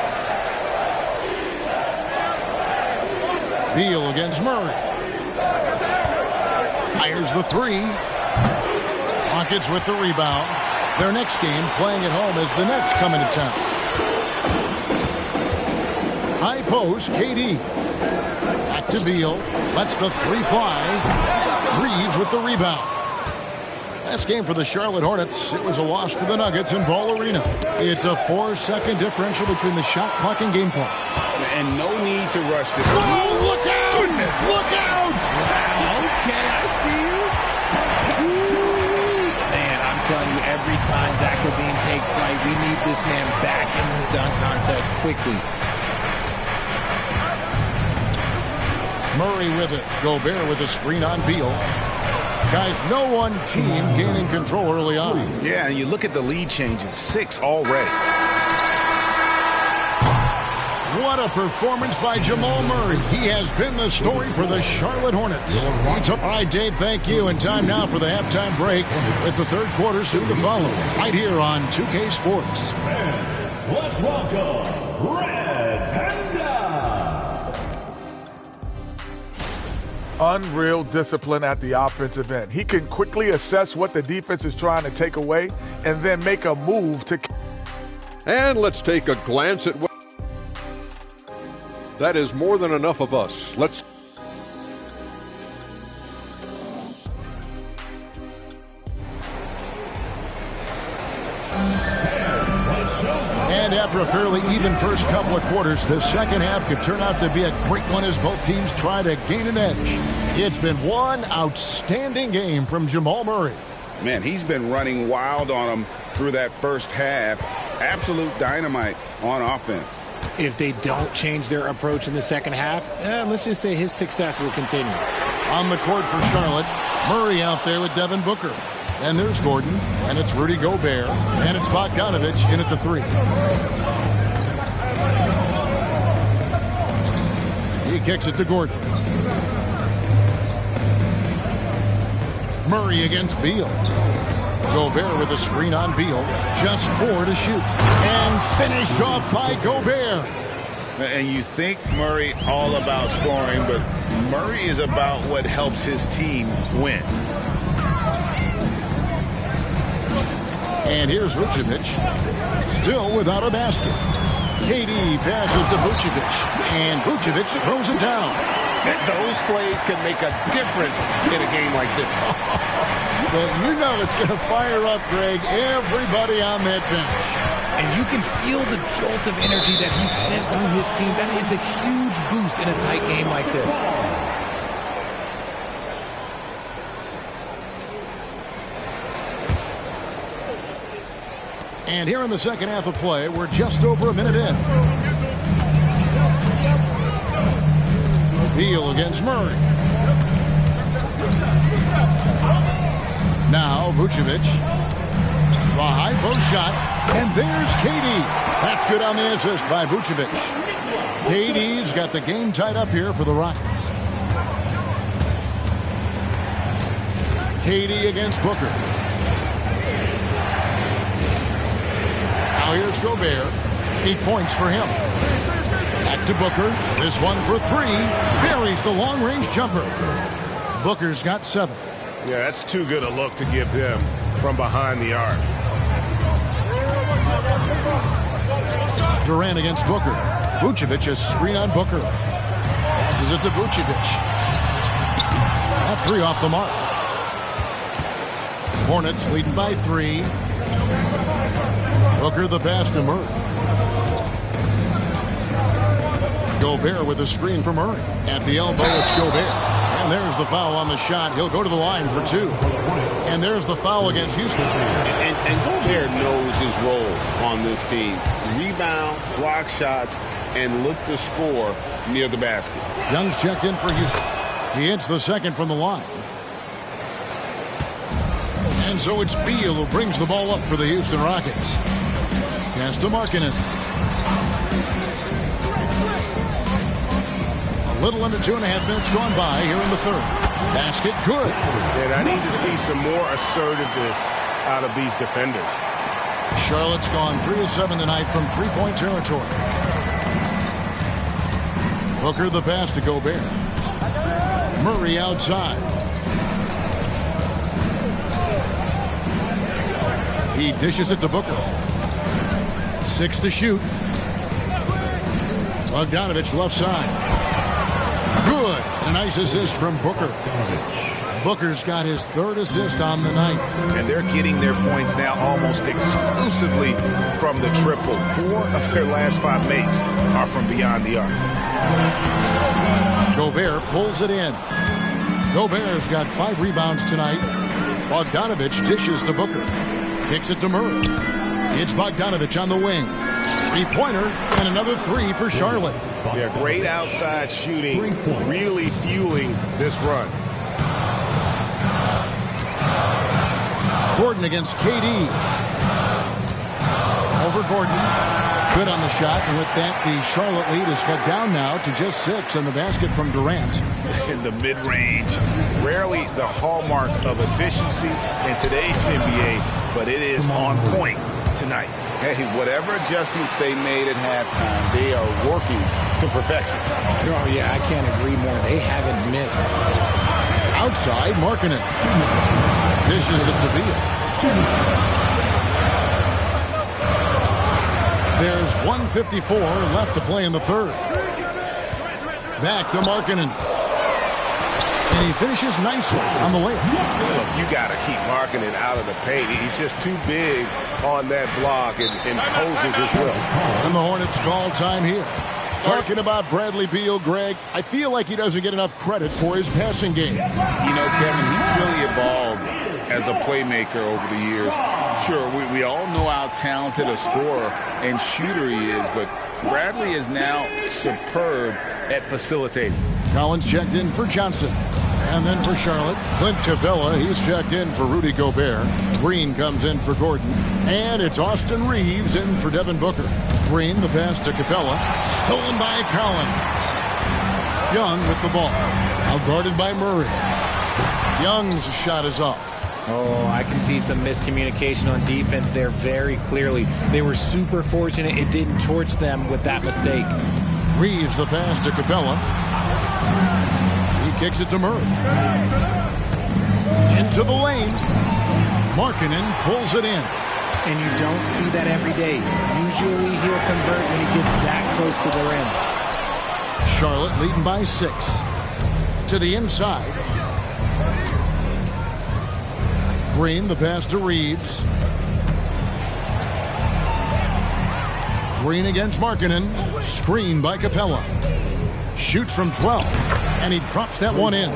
Beal against Murray. Fires the 3. Rockets with the rebound. Their next game playing at home as the Nets come into town. High post, KD. Back to Beal. Lets the 3 fly. Reeves with the rebound. Last game for the Charlotte Hornets, it was a loss to the Nuggets in Ball Arena. It's a 4-second differential between the shot clock and game clock. And no need to rush this. Oh, look out! Goodness. Look out! Wow, okay, I see you. Man, I'm telling you, every time Zach LaVine takes flight, we need this man back in the dunk contest quickly. Murray with it. Gobert with a screen on Beal. Guys, no one team gaining control early on. Yeah, and you look at the lead changes, 6 already. What a performance by Jamal Murray. He has been the story for the Charlotte Hornets. All right, Dave, thank you. And time now for the halftime break with the third quarter soon to follow. Right here on 2K Sports. Let's welcome Red Panda. Unreal discipline at the offensive end. He can quickly assess what the defense is trying to take away and then make a move to... And let's take a glance at what... That is more than enough of us. Let's... And after a fairly even first couple of quarters, the second half could turn out to be a great one as both teams try to gain an edge. It's been one outstanding game from Jamal Murray. Man, he's been running wild on them through that first half. Absolute dynamite on offense. If they don't change their approach in the second half, let's just say his success will continue. On the court for Charlotte, Murray out there with Devin Booker. And there's Gordon, and it's Rudy Gobert, and it's Bogdanovich in at the 3. He kicks it to Gordon. Murray against Beal. Gobert with a screen on Beal. Just 4 to shoot. And finished off by Gobert. And you think Murray all about scoring, but Murray is about what helps his team win. And here's Vucevic, still without a basket. KD passes to Vucevic, and Vucevic throws it down. Those plays can make a difference in a game like this. Well, you know it's going to fire up, Greg, everybody on that bench. And you can feel the jolt of energy that he sent through his team. That is a huge boost in a tight game like this. And here in the second half of play, we're just over a minute in. Beal against Murray. Now Vucevic. The high post shot. And there's KD. That's good on the assist by Vucevic. KD's got the game tied up here for the Rockets. KD against Booker. Now here's Gobert. 8 points for him. Back to Booker. This one for 3. Buries the long-range jumper. Booker's got 7. Yeah, that's too good a look to give them from behind the arc. Durant against Booker. Vucevic a screen on Booker. Passes it to Vucevic. That 3 off the mark. Hornets leading by 3. Booker the pass to Murray. Gobert with a screen for Murray. At the elbow, it's Gobert. And there's the foul on the shot. He'll go to the line for 2. And there's the foul against Houston. And Gobert knows his role on this team. Rebound, block shots, and look to score near the basket. Young's checked in for Houston. He hits the second from the line. And so it's Beal who brings the ball up for the Houston Rockets. Pass to Markkanen. A little under 2.5 minutes gone by here in the third. Basket good. And I need to see some more assertiveness out of these defenders. Charlotte's gone 3 of 7 tonight from three-point territory. Booker the pass to Gobert. Murray outside. He dishes it to Booker. 6 to shoot. Bogdanovich left side. Good. A nice assist from Booker. Booker's got his 3rd assist on the night. And they're getting their points now almost exclusively from the triple. 4 of their last 5 makes are from beyond the arc. Gobert pulls it in. Gobert's got 5 rebounds tonight. Bogdanovich dishes to Booker. Kicks it to Murray. It's Bogdanovich on the wing. 3-pointer and another 3 for Charlotte. Yeah, great outside shooting, really fueling this run. Gordon against KD. Over Gordon. Good on the shot, and with that, the Charlotte lead is cut down now to just 6 on the basket from Durant. In the mid-range, rarely the hallmark of efficiency in today's NBA, but it is on point tonight. Hey, whatever adjustments they made at halftime, they are working to perfection. Oh, yeah, I can't agree more. They haven't missed. Outside, Markkanen. Dishes it to Beal. There's 1:54 left to play in the third. Back to Markkanen. And he finishes nicely on the layup. Look, you got to keep marking it out of the paint. He's just too big on that block and imposes his will. And the Hornets call time here. Talking about Bradley Beal, Greg, I feel like he doesn't get enough credit for his passing game. You know, Kevin, he's really evolved as a playmaker over the years. Sure, we all know how talented a scorer and shooter he is, but Bradley is now superb at facilitating. Collins checked in for Johnson. And then for Charlotte, Clint Capella, he's checked in for Rudy Gobert. Green comes in for Gordon. And it's Austin Reeves in for Devin Booker. Green, the pass to Capella. Stolen by Collins. Young with the ball. Now guarded by Murray. Young's shot is off. Oh, I can see some miscommunication on defense there very clearly. They were super fortunate it didn't torch them with that mistake. Reeves the pass to Capella. He kicks it to Murray. Into the lane. Markkanen pulls it in. And you don't see that every day. Usually he'll convert when he gets that close to the rim. Charlotte leading by 6. To the inside. Green, the pass to Reeves. Green against Markkanen. Screen by Capella. Shoots from 12. And he drops that one in.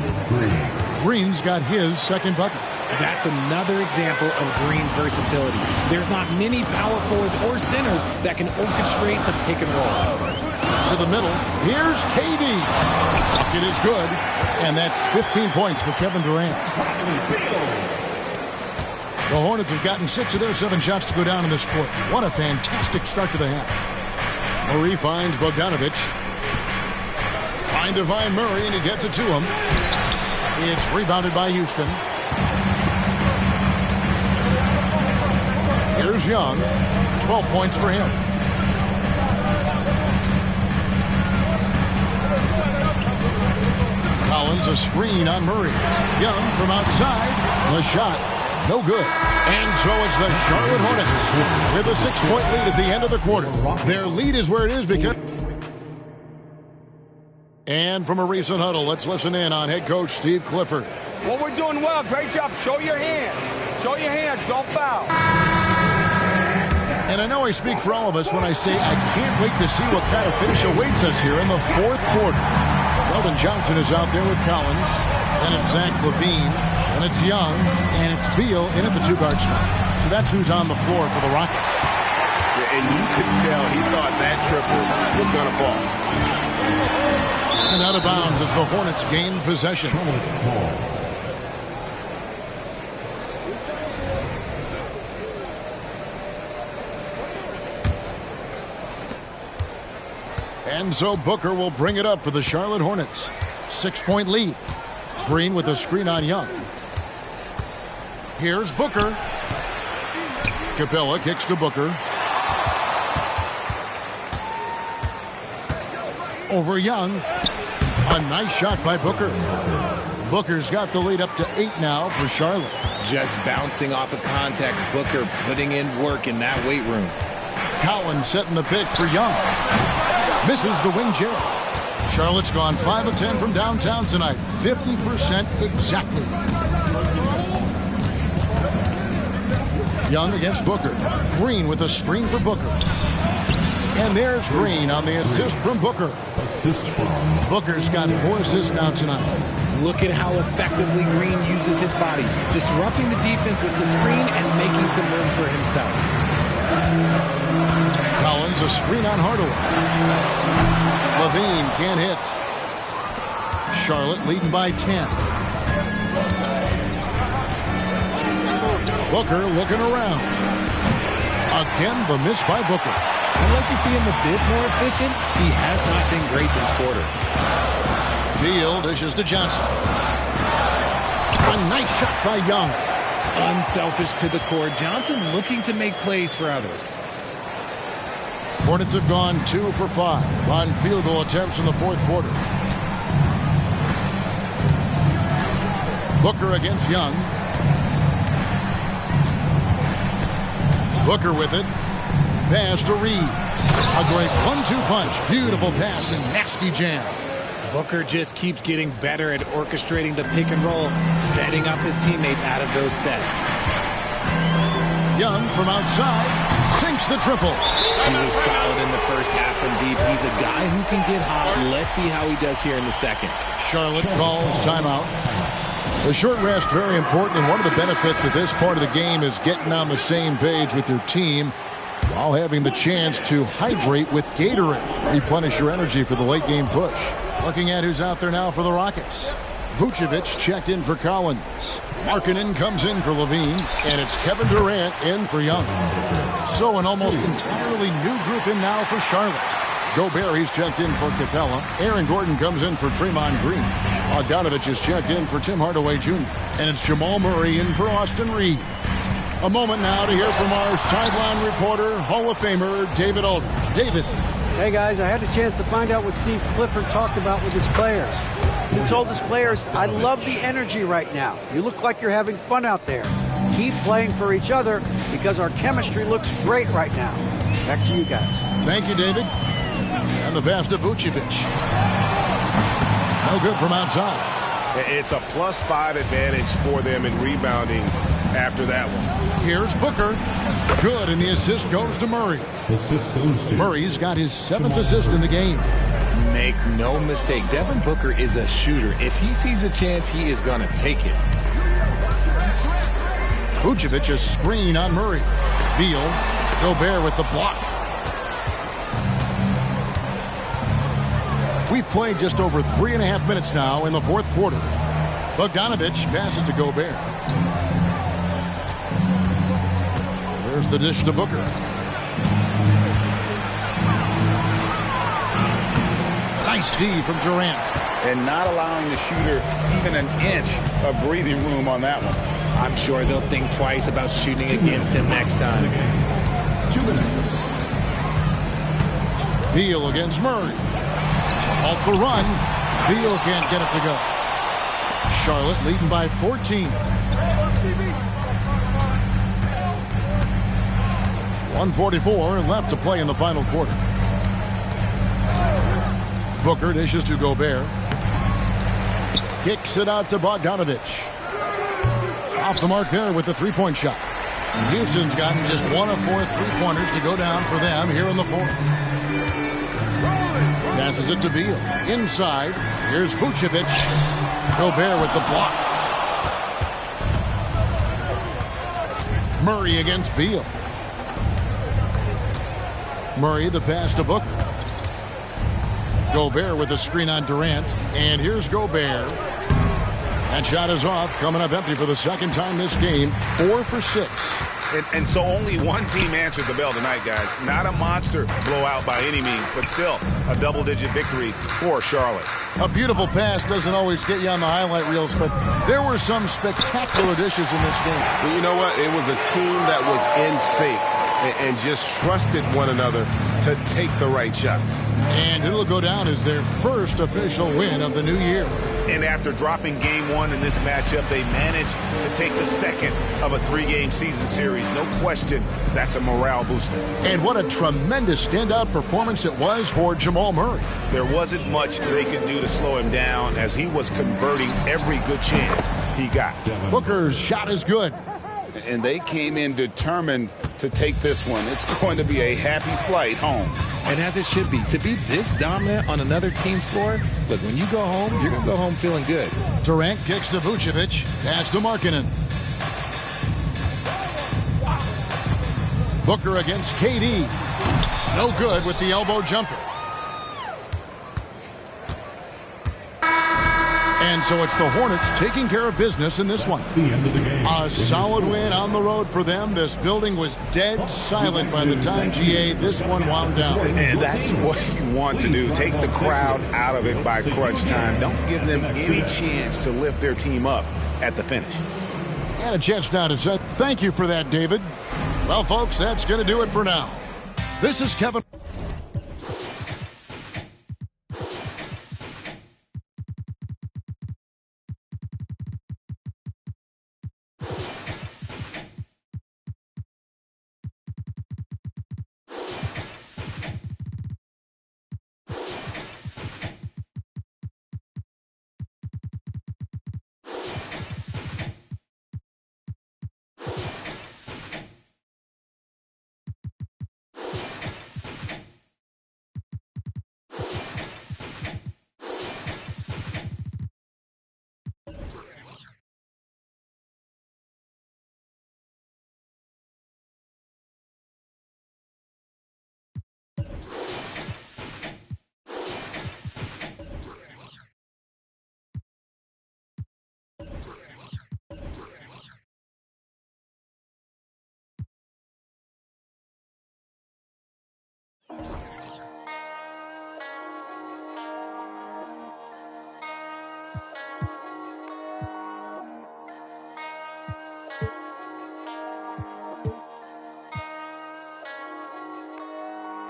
Green's got his second bucket. That's another example of Green's versatility. There's not many power forwards or centers that can orchestrate the pick and roll. To the middle. Here's KD. Bucket is good. And that's 15 points for Kevin Durant. The Hornets have gotten 6 of their 7 shots to go down in this quarter. What a fantastic start to the half. Murray finds Bogdanovic. Trying to find Murray, and he gets it to him. It's rebounded by Houston. Here's Young. 12 points for him. Collins, a screen on Murray. Young from outside. The shot. No good. And so it's the Charlotte Hornets with a 6-point lead at the end of the quarter. Their lead is where it is because... And from a recent huddle, let's listen in on head coach Steve Clifford. Well, we're doing well. Great job. Show your hands. Show your hands. Don't foul. And I know I speak for all of us when I say I can't wait to see what kind of finish awaits us here in the fourth quarter. Weldon Johnson is out there with Collins. Then it's Zach LaVine. And it's Young. And it's Beal in at the 2-guard spot. So that's who's on the floor for the Rockets. And you could tell he thought that triple was going to fall. And out of bounds as the Hornets gain possession. And so Booker will bring it up for the Charlotte Hornets. 6-point lead. Green with a screen on Young. Here's Booker. Capella kicks to Booker. Over Young. A nice shot by Booker. Booker's got the lead up to 8 now for Charlotte. Just bouncing off of contact. Booker putting in work in that weight room. Collins setting the pick for Young. Misses the wing chair. Charlotte's gone 5 of 10 from downtown tonight. 50% exactly. Young against Booker. Green with a screen for Booker. And there's Green on the assist from Booker. Booker's got 4 assists now tonight. Look at how effectively Green uses his body, disrupting the defense with the screen and making some room for himself. Collins, a screen on Hardaway. LaVine can't hit. Charlotte leading by 10. Booker looking around. Again, the miss by Booker. I'd like to see him a bit more efficient. He has not been great this quarter. Beal dishes to Johnson. A nice shot by Young. Unselfish to the core. Johnson looking to make plays for others. Hornets have gone 2 for 5 on field goal attempts in the fourth quarter. Booker against Young. Booker with it. Pass to Reeves. A great 1-2 punch. Beautiful pass and nasty jam. Booker just keeps getting better at orchestrating the pick and roll, setting up his teammates out of those sets. Young from outside sinks the triple. He was solid in the first half from deep. He's a guy who can get hot. Let's see how he does here in the second. Charlotte calls timeout. The short rest, very important, and one of the benefits of this part of the game is getting on the same page with your team while having the chance to hydrate with Gatorade. Replenish your energy for the late game push. Looking at who's out there now for the Rockets. Vucevic checked in for Collins. Markkanen comes in for Levine, and it's Kevin Durant in for Young. So an almost entirely new group in now for Charlotte. Gobert, he's checked in for Capella. Aaron Gordon comes in for Draymond Green. Bogdanovich is checked in for Tim Hardaway Jr. And it's Jamal Murray in for Austin Reeves. A moment now to hear from our sideline reporter, Hall of Famer David Aldridge. David. Hey guys, I had a chance to find out what Steve Clifford talked about with his players. He told his players, I love the energy right now. You look like you're having fun out there. Keep playing for each other because our chemistry looks great right now. Back to you guys. Thank you, David. And the pass to Vucevic. No good from outside. It's a +5 advantage for them in rebounding after that one. Here's Booker. Good, and the assist goes to Murray. Murray's got his 7th assist in the game. Make no mistake, Devin Booker is a shooter. If he sees a chance, he is going to take it. Vucevic, a screen on Murray. Beal. Gobert with the block. We've played just over 3.5 minutes now in the fourth quarter. Bogdanovich passes to Gobert. There's the dish to Booker. Nice D from Durant. And not allowing the shooter even an inch of breathing room on that one. I'm sure they'll think twice about shooting against him next time. 2 minutes. Beal against Murray. To halt the run. Beal can't get it to go. Charlotte leading by 14. 1:44 left to play in the final quarter. Booker dishes to Gobert. Kicks it out to Bogdanovich. Off the mark there with the three-point shot. Houston's gotten just 1 of 4 three-pointers to go down for them here in the fourth. Passes it to Beal. Inside. Here's Vucevic. Gobert with the block. Murray against Beal. Murray the pass to Booker. Gobert with the screen on Durant. And here's Gobert. That shot is off. Coming up empty for the second time this game. 4 for 6. And so only one team answered the bell tonight, guys. Not a monster blowout by any means, but still a double-digit victory for Charlotte. A beautiful pass doesn't always get you on the highlight reels, but there were some spectacular dishes in this game. Well, you know what? It was a team that was in sync and just trusted one another to take the right shots. And it'll go down as their first official win of the new year. And after dropping game 1 in this matchup, they managed to take the second of a 3-game season series. No question, that's a morale booster. And what a tremendous standout performance it was for Jamal Murray. There wasn't much they could do to slow him down as he was converting every good chance he got. Booker's shot is good. And they came in determined to take this one. It's going to be a happy flight home. And as it should be, to be this dominant on another team's floor, look, when you go home, you're going to go home feeling good. Durant kicks to Vucevic, pass to Markkanen. Booker against KD. No good with the elbow jumper. And so it's the Hornets taking care of business in this one. A solid win on the road for them. This building was dead silent by the time, GA, this one wound down. And that's what you want to do. Take the crowd out of it by crunch time. Don't give them any chance to lift their team up at the finish. And a chance now to say thank you for that, David. Well, folks, that's going to do it for now. This is Kevin.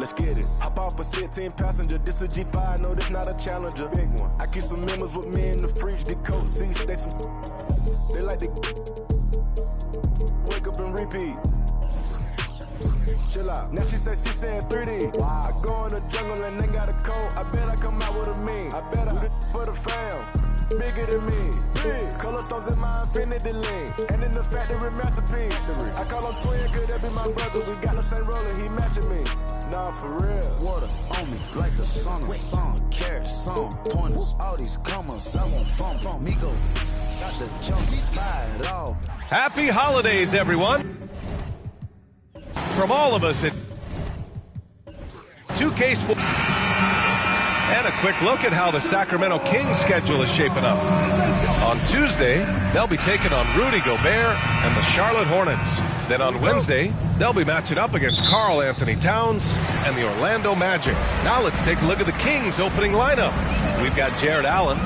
let's get it. Hop off a 16 passenger, this a G5, no, this not a Challenger. Big one. I keep some members with me in the fridge, the coat seats, they like to wake up and repeat. Chill out. Now she saying 3D. Wow. I go in the jungle and they got a coat. I bet I come out with a mean. I bet I do this for the fam. Bigger than me. Big. Color stones in my infinity link. And in the factory masterpiece. I call him twin, could that be my brother? We got the same roller, he matching me. Nah, for real. Water on me like the sun of sun. Carrots, some pointers. All these commas, I want fun. Me go. Got the jump, buy it all. Happy holidays, everyone. From all of us at 2K Sports. And a quick look at how the Sacramento Kings schedule is shaping up. On Tuesday, they'll be taking on Rudy Gobert and the Charlotte Hornets. Then on Wednesday, they'll be matching up against Karl Anthony Towns and the Orlando Magic. Now let's take a look at the Kings opening lineup. We've got Jared Allen.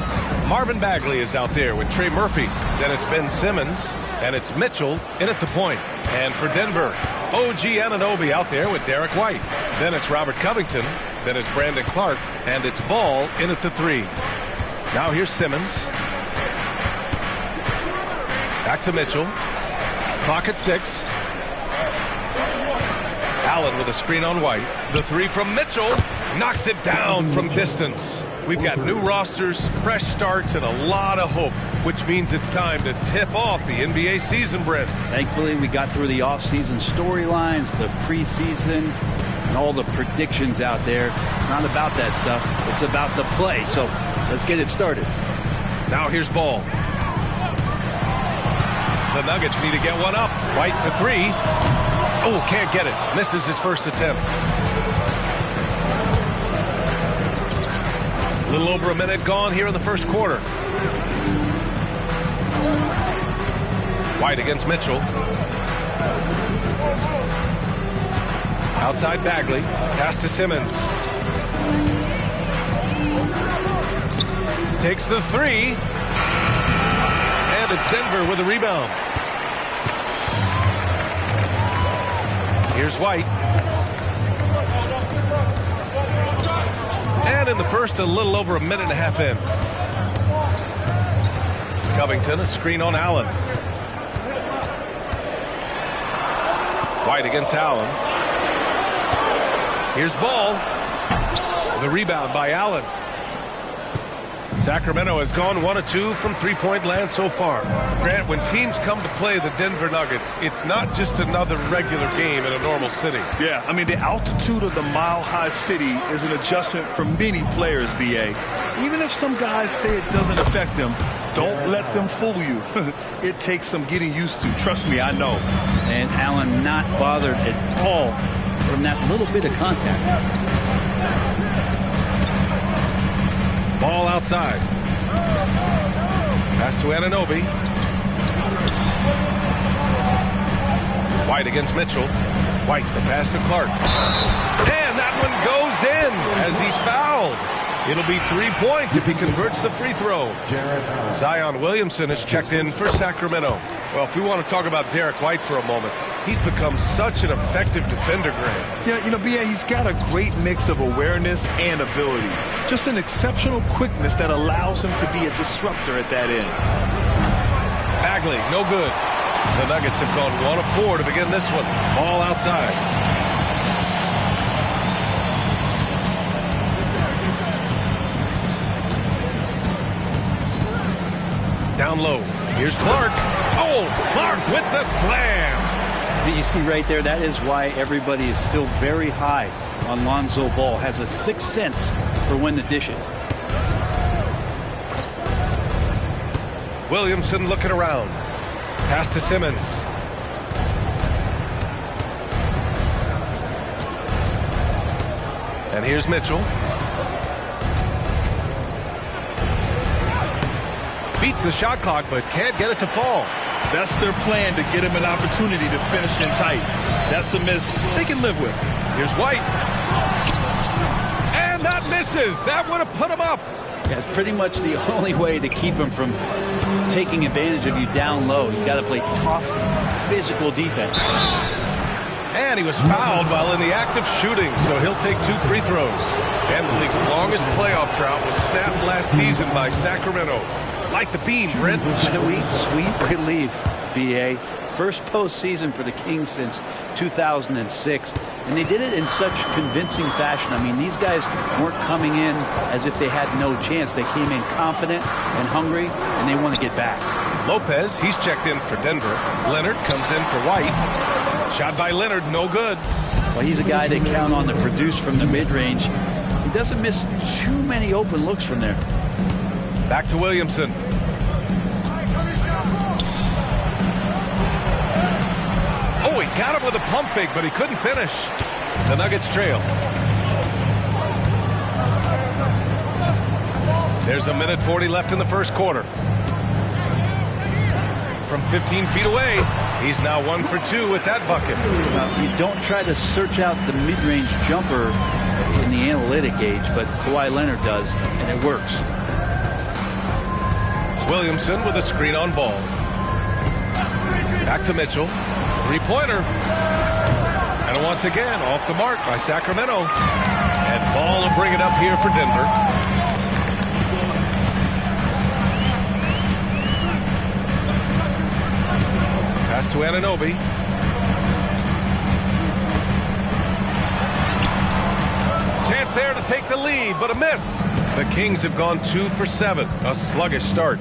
Marvin Bagley is out there with Trey Murphy. Then it's Ben Simmons. And it's Mitchell in at the point. And for Denver, OG Anunoby out there with Derek White. Then it's Robert Covington. Then it's Brandon Clark. And it's Ball in at the 3. Now here's Simmons. Back to Mitchell. Clock at 6. Allen with a screen on White. The 3 from Mitchell. Knocks it down from distance. We've got new rosters, fresh starts, and a lot of hope, which means it's time to tip off the NBA season, Brent. Thankfully, we got through the offseason storylines, the preseason, and all the predictions out there. It's not about that stuff. It's about the play. So let's get it started. Now here's Ball. The Nuggets need to get one up. White for 3. Oh, can't get it. Misses his first attempt. A little over a minute gone here in the first quarter. White against Mitchell. Outside Bagley. Pass to Simmons. Takes the 3. And it's Denver with a rebound. Here's White. And in the first, a little over a minute and a half in. Covington, a screen on Allen. White against Allen. Here's Ball. The rebound by Allen. Sacramento has gone 1 of 2 from three-point land so far. Grant, when teams come to play the Denver Nuggets, it's not just another regular game in a normal city. Yeah, I mean, the altitude of the mile-high city is an adjustment for many players, B.A. Even if some guys say it doesn't affect them, don't let them fool you. It takes some getting used to. Trust me, I know. And Allen not bothered at all from that little bit of contact. Ball outside. Pass to Anunoby. White against Mitchell. White, the pass to Clark. And that one goes in as he's fouled. It'll be 3 points if he converts the free throw. Zion Williamson has checked in for Sacramento. Well, if we want to talk about Derek White for a moment, he's become such an effective defender, Grant. Yeah, you know, B.A., he's got a great mix of awareness and ability. Just an exceptional quickness that allows him to be a disruptor at that end. Bagley, no good. The Nuggets have gone 1 of 4 to begin this one. Ball outside. Down low. Here's Clark. Oh, Clark with the slam. You see right there, that is why everybody is still very high on Lonzo Ball. Has a sixth sense for when to dish it. Williamson looking around. Pass to Simmons. And here's Mitchell. Beats the shot clock, but can't get it to fall. That's their plan, to get him an opportunity to finish in tight. That's a miss they can live with. Here's White. And that misses. That would have put him up. Yeah, it's pretty much the only way to keep him from taking advantage of you down low. You got to play tough, physical defense. And he was fouled while in the act of shooting, so he'll take 2 free throws. And the league's longest playoff drought was snapped last season by Sacramento. Like the beam, Brent. Sweet relief, BA. First postseason for the Kings since 2006. And they did it in such convincing fashion. I mean, these guys weren't coming in as if they had no chance. They came in confident and hungry, and they want to get back. Lopez, he's checked in for Denver. Leonard comes in for White. Shot by Leonard, no good. Well, he's a guy they count on to produce from the mid-range. He doesn't miss too many open looks from there. Back to Williamson. Oh, he got him with a pump fake, but he couldn't finish. The Nuggets trail. There's a minute 40 left in the first quarter. From 15 feet away, he's now 1 for 2 with that bucket. You don't try to search out the mid-range jumper in the analytic age, but Kawhi Leonard does, and it works. Williamson with a screen on ball. Back to Mitchell. Three-pointer. And once again, off the mark by Sacramento. And Ball will bring it up here for Denver. Pass to Anunoby. Chance there to take the lead, but a miss. The Kings have gone 2 for 7. A sluggish start.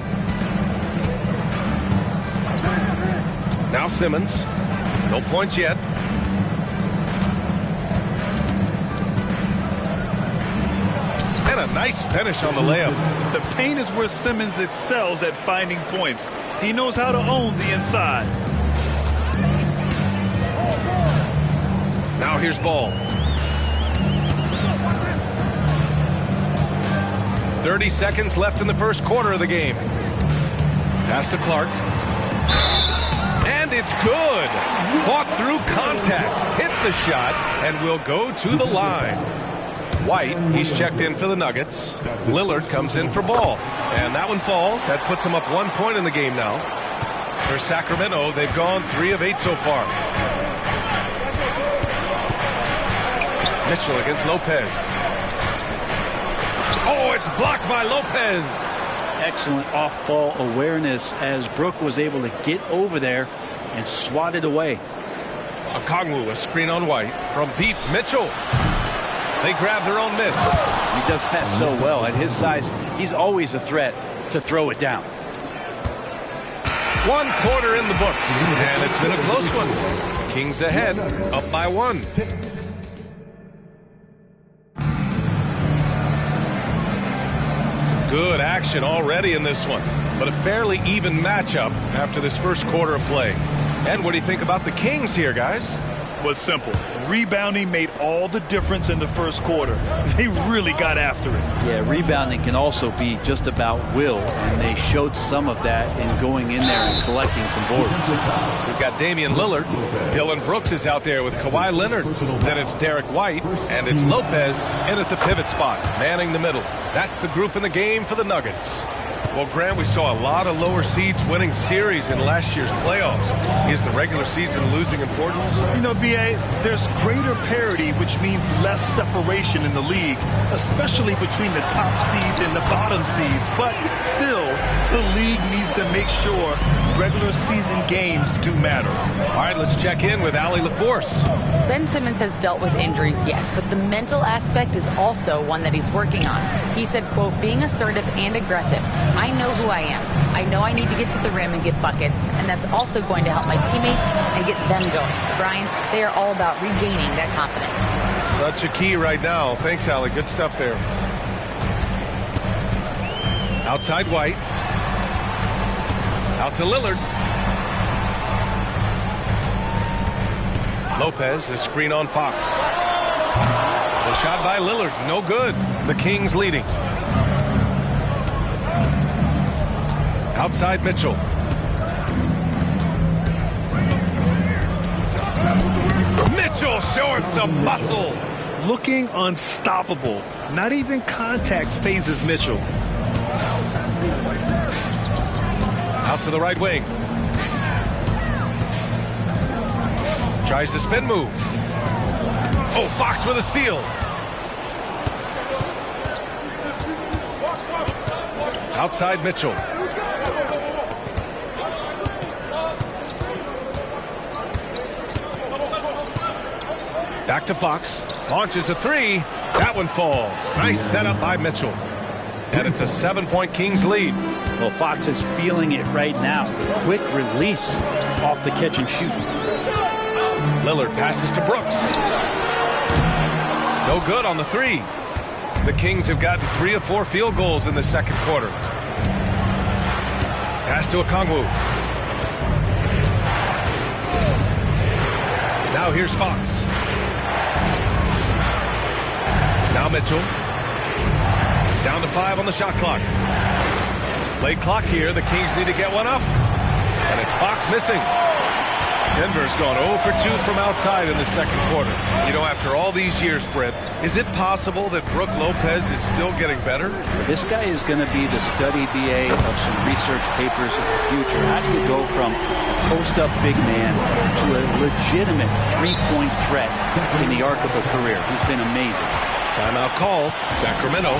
Now Simmons. No points yet. And a nice finish on the layup. The paint is where Simmons excels at finding points. He knows how to own the inside. Now here's Ball. 30 seconds left in the first quarter of the game. Pass to Clark. And it's good. Fought through contact. Hit the shot and will go to the line. White, he's checked in for the Nuggets. Lillard comes in for Ball. And that one falls. That puts him up 1 point in the game now. For Sacramento, they've gone 3 of 8 so far. Mitchell against Lopez. Oh, it's blocked by Lopez. Excellent off-ball awareness as Brook was able to get over there and swat it away. Okongwu, a screen on White. From deep, Mitchell. They grab their own miss. He does that so well. At his size, he's always a threat to throw it down. 1 quarter in the books, and it's been a close one. Kings ahead, up by 1. Some good action already in this one, but a fairly even matchup after this first quarter of play. And what do you think about the Kings here, guys? Well, it's simple. Rebounding made all the difference in the first quarter. They really got after it. Yeah, rebounding can also be just about will, and they showed some of that in going in there and collecting some boards. We've got Damian Lillard. Dylan Brooks is out there with Kawhi Leonard. Then it's Derek White, and it's Lopez in at the pivot spot, manning the middle. That's the group in the game for the Nuggets. Well, Grant, we saw a lot of lower seeds winning series in last year's playoffs. Is the regular season losing importance? You know, B.A., there's greater parity, which means less separation in the league, especially between the top seeds and the bottom seeds. But still, the league needs to make sure regular season games do matter. All right, let's check in with Allie LaForce. Ben Simmons has dealt with injuries, yes, but the mental aspect is also one that he's working on. He said, quote, being assertive and aggressive. I know who I am. I know I need to get to the rim and get buckets, and that's also going to help my teammates and get them going. Brian, they are all about regaining that confidence. Such a key right now. Thanks, Allie. Good stuff there. Outside White. Out to Lillard. Lopez, a screen on Fox. The shot by Lillard, no good. The Kings leading. Outside Mitchell. Mitchell showing some muscle. Looking unstoppable. Not even contact phases Mitchell. Out to the right wing. Tries the spin move. Oh, Fox with a steal. Outside Mitchell. Back to Fox. Launches a three. That one falls. Nice setup by Mitchell. And it's a 7-point Kings lead. Well, Fox is feeling it right now. Quick release off the catch and shoot. Lillard passes to Brooks. No good on the three. The Kings have gotten 3 of 4 field goals in the second quarter. Pass to Okongwu. Now here's Fox. Now Mitchell. Down to 5 on the shot clock. Late clock here. The Kings need to get one up. And it's Fox missing. Denver's gone 0 for 2 from outside in the second quarter. You know, after all these years, Brent, is it possible that Brook Lopez is still getting better? This guy is going to be the study BA of some research papers in the future. How do you go from a post-up big man to a legitimate three-point threat in the arc of a career? He's been amazing. Timeout call, Sacramento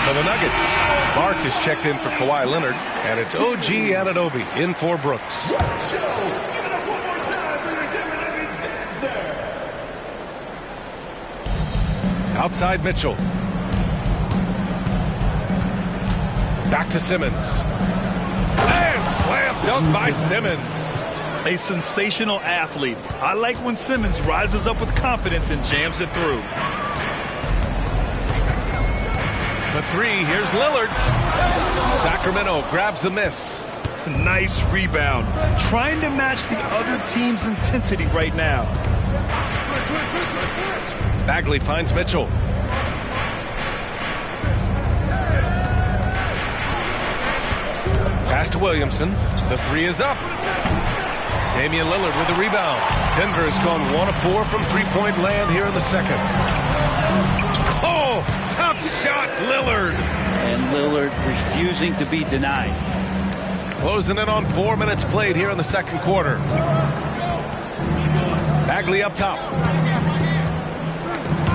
for the Nuggets. Clark is checked in for Kawhi Leonard, and it's OG Anunoby in for Brooks. Outside Mitchell. Back to Simmons. And slam dunk by Simmons. A sensational athlete. I like when Simmons rises up with confidence and jams it through. The three, here's Lillard. Sacramento grabs the miss. Nice rebound. Trying to match the other team's intensity right now. Bagley finds Mitchell. Pass to Williamson. The three is up. Damian Lillard with the rebound. Denver has gone 1 of 4 from three-point land here in the second. Oh, tough shot, Lillard. And Lillard refusing to be denied. Closing in on 4 minutes played here in the second quarter. Bagley up top.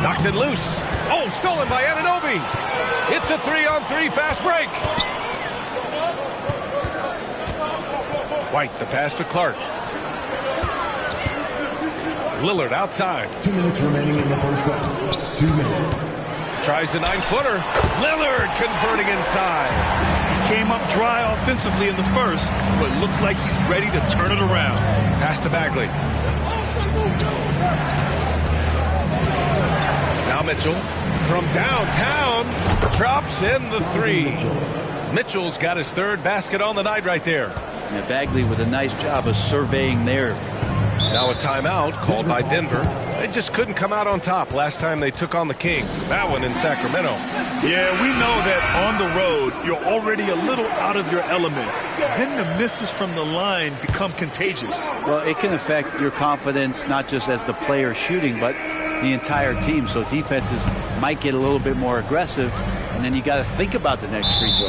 Knocks it loose. Oh, stolen by Anunoby. It's a 3-on-3 fast break. White, the pass to Clark. Lillard outside. 2 minutes remaining in the first half. 2 minutes. Tries the 9-footer. Lillard converting inside. Came up dry offensively in the first, but looks like he's ready to turn it around. Pass to Bagley. Now Mitchell from downtown drops in the three. Mitchell's got his third basket on the night right there. And Bagley with a nice job of surveying there. Now a timeout called by Denver. They just couldn't come out on top last time they took on the Kings. That one in Sacramento. Yeah, we know that on the road, you're already a little out of your element. Then the misses from the line become contagious. Well, it can affect your confidence, not just as the player shooting, but the entire team. So defenses might get a little bit more aggressive, and then you got to think about the next free throw.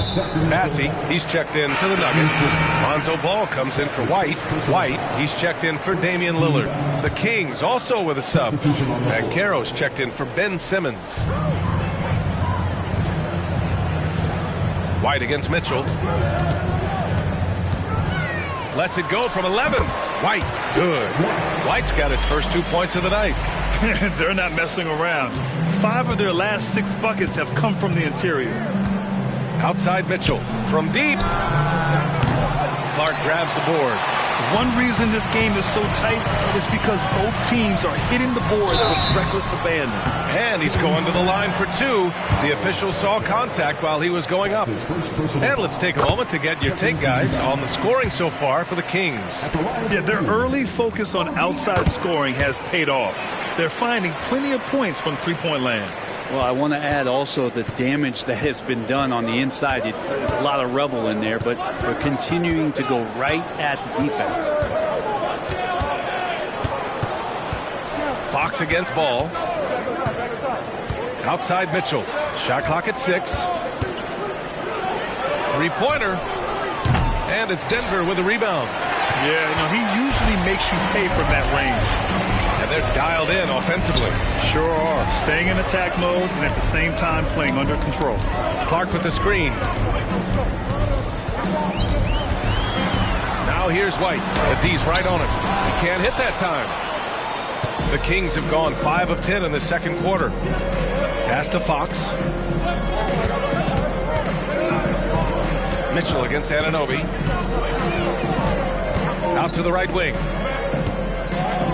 Massey, he's checked in for the Nuggets. Lonzo Ball comes in for White. White, he's checked in for Damian Lillard. The Kings also with a sub. And Caro's checked in for Ben Simmons. White against Mitchell. Lets it go from 11. White, good. White's got his first 2 points of the night. They're not messing around. 5 of their last 6 buckets have come from the interior. Outside Mitchell from deep. Clark grabs the board. One reason this game is so tight is because both teams are hitting the boards with reckless abandon. And he's going to the line for 2. The official saw contact while he was going up. And let's take a moment to get your take, guys, on the scoring so far for the Kings. Yeah, their early focus on outside scoring has paid off. They're finding plenty of points from three-point land. Well, I want to add also the damage that has been done on the inside. It's a lot of rubble in there, but they're continuing to go right at the defense. Fox against Ball. Outside Mitchell. Shot clock at 6. Three-pointer. And it's Denver with a rebound. Yeah, he usually makes you pay from that range. And they're dialed in offensively. Sure are. Staying in attack mode and at the same time playing under control. Clark with the screen. Now here's White. The D's right on him. He can't hit that time. The Kings have gone 5 of 10 in the second quarter. Pass to Fox. Mitchell against Anunoby. Out to the right wing.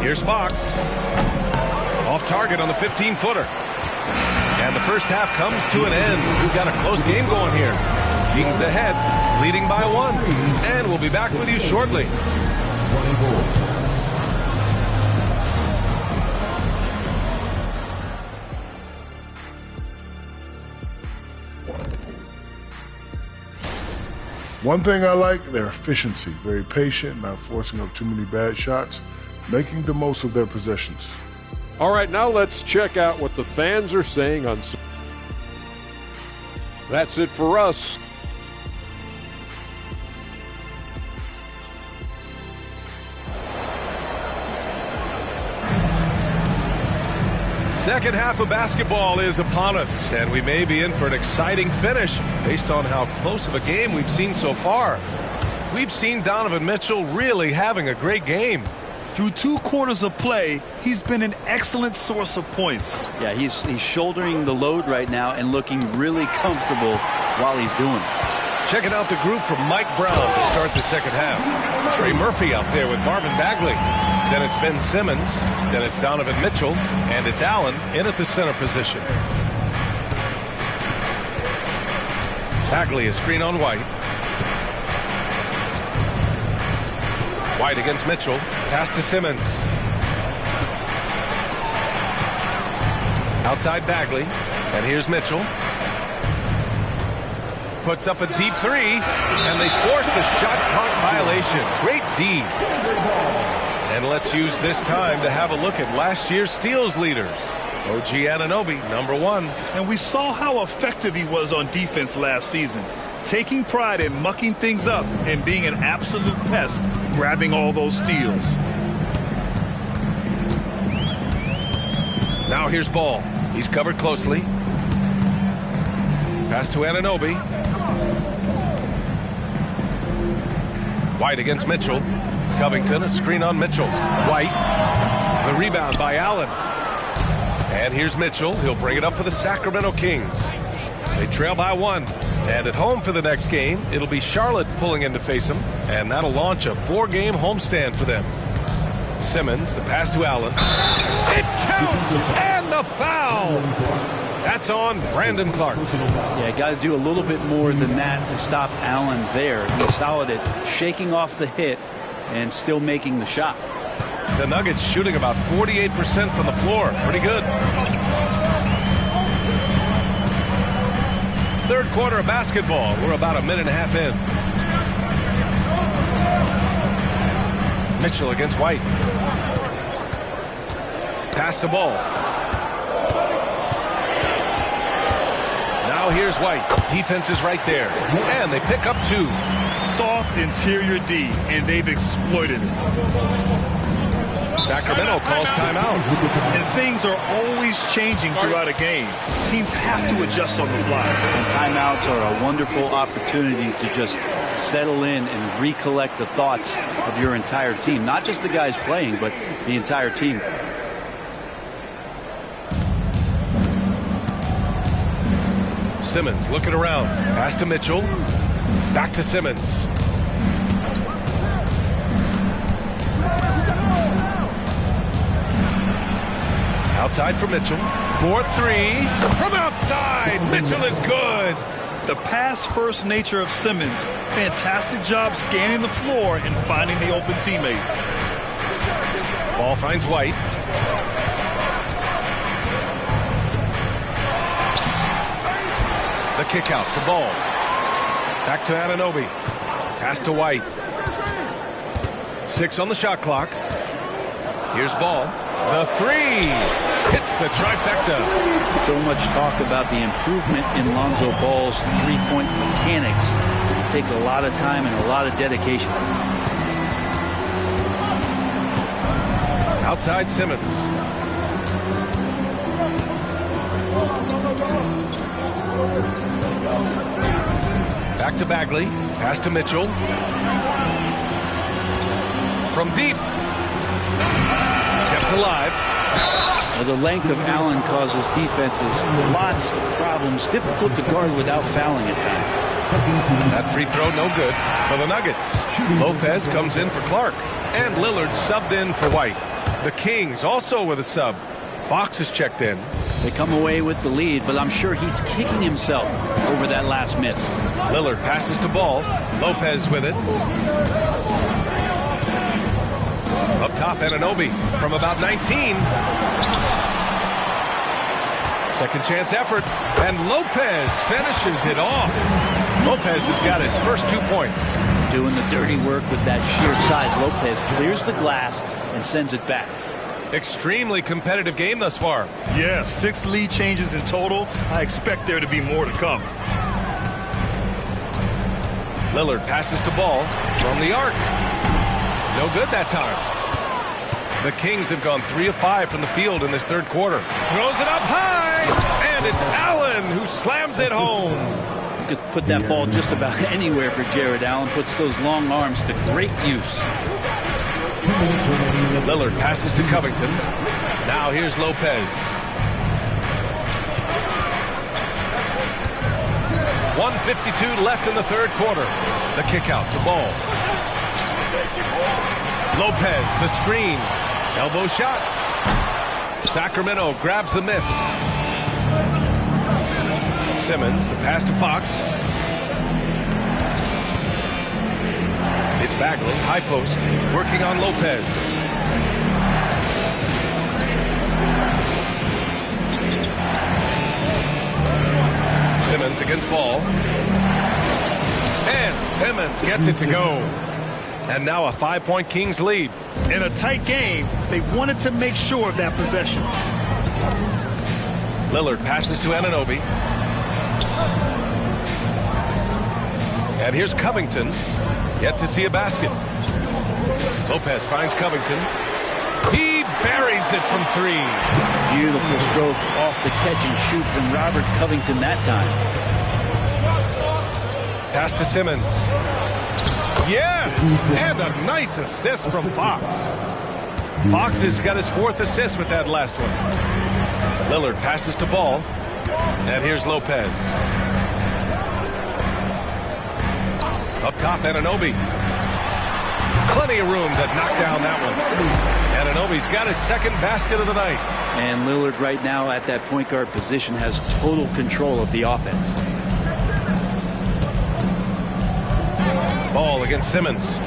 Here's Fox. Off target on the 15-footer. And the first half comes to an end. We've got a close game going here. Kings ahead, leading by 1. And we'll be back with you shortly. One thing I like, their efficiency. Very patient, not forcing up too many bad shots, making the most of their possessions. All right, now let's check out what the fans are saying on. That's it for us. Second half of basketball is upon us, and we may be in for an exciting finish based on how close of a game we've seen so far. We've seen Donovan Mitchell really having a great game. Through 2 quarters of play, he's been an excellent source of points. Yeah, he's shouldering the load right now and looking really comfortable while he's doing it. Checking out the group from Mike Brown to start the second half. Trey Murphy out there with Marvin Bagley. Then it's Ben Simmons. Then it's Donovan Mitchell. And it's Allen in at the center position. Bagley a screen on White. White against Mitchell. Pass to Simmons. Outside Bagley. And here's Mitchell. Puts up a deep 3. And they force the shot clock violation. Great D. And let's use this time to have a look at last year's steals leaders. OG Anunoby, number 1. And we saw how effective he was on defense last season. Taking pride in mucking things up and being an absolute pest, grabbing all those steals. Now here's Ball. He's covered closely. Pass to Anunoby. White against Mitchell. Covington, a screen on Mitchell. White. The rebound by Allen. And here's Mitchell. He'll bring it up for the Sacramento Kings. They trail by 1. And at home for the next game, it'll be Charlotte pulling in to face them. And that'll launch a 4-game homestand for them. Simmons, the pass to Allen. It counts! And the foul! That's on Brandon Clark. Yeah, got to do a little bit more than that to stop Allen there. He's solid at shaking off the hit and still making the shot. The Nuggets shooting about 48% from the floor. Pretty good. Third quarter of basketball. We're about a minute and a half in. Mitchell against White. Pass to Ball. Now here's White. Defense is right there. And they pick up 2. Soft interior D, and they've exploited it. Sacramento calls timeout. And things are always changing throughout a game. Teams have to adjust on the fly. And timeouts are a wonderful opportunity to just settle in and recollect the thoughts of your entire team. Not just the guys playing, but the entire team. Simmons looking around. Pass to Mitchell. Back to Simmons. Outside for Mitchell. 4-3 from outside. Mitchell is good. The pass-first nature of Simmons. Fantastic job scanning the floor and finding the open teammate. Ball finds White. The kick out to Ball. Back to Anunoby. Pass to White. 6 on the shot clock. Here's Ball. The 3 hits the trifecta. So much talk about the improvement in Lonzo Ball's three-point mechanics. It takes a lot of time and a lot of dedication. Outside Simmons. Back to Bagley. Pass to Mitchell. From deep. Kept alive. Well, the length of Allen causes defenses lots of problems. Difficult to guard without fouling at times. That free throw no good for the Nuggets. Lopez comes in for Clark. And Lillard subbed in for White. The Kings also with a sub. Fox is checked in. They come away with the lead, but I'm sure he's kicking himself over that last miss. Lillard passes to Ball. Lopez with it. Up top, Anunoby from about 19. Second chance effort, and Lopez finishes it off. Lopez has got his first 2 points. Doing the dirty work with that sheer size. Lopez clears the glass and sends it back. Extremely competitive game thus far. Yeah, 6 lead changes in total. I expect there to be more to come. Lillard passes to Ball from the arc. No good that time. The Kings have gone 3 of 5 from the field in this third quarter. Throws it up high, and it's Allen who slams it home. You could put that ball just about anywhere for Jared Allen. Puts those long arms to great use. Lillard passes to Covington. Now here's Lopez. 1:52 left in the third quarter. The kick out to Ball. Lopez, the screen. Elbow shot. Sacramento grabs the miss. Simmons, the pass to Fox. It's Bagley, high post, working on Lopez. Simmons against Ball. And Simmons gets it to go. And now a 5-point Kings lead. In a tight game, they wanted to make sure of that possession. Lillard passes to Anunoby. And here's Covington. Yet to see a basket. Lopez finds Covington. He buries it from 3. Beautiful stroke off the catch and shoot from Robert Covington that time. Pass to Simmons. Yes! And a nice assist from Fox. Fox has got his 4th assist with that last one. Lillard passes to Ball. And here's Lopez. Up top, Anunoby. Plenty of room to knock down that one. Anunoby's got his 2nd basket of the night. And Lillard right now at that point guard position has total control of the offense. Ball against Simmons.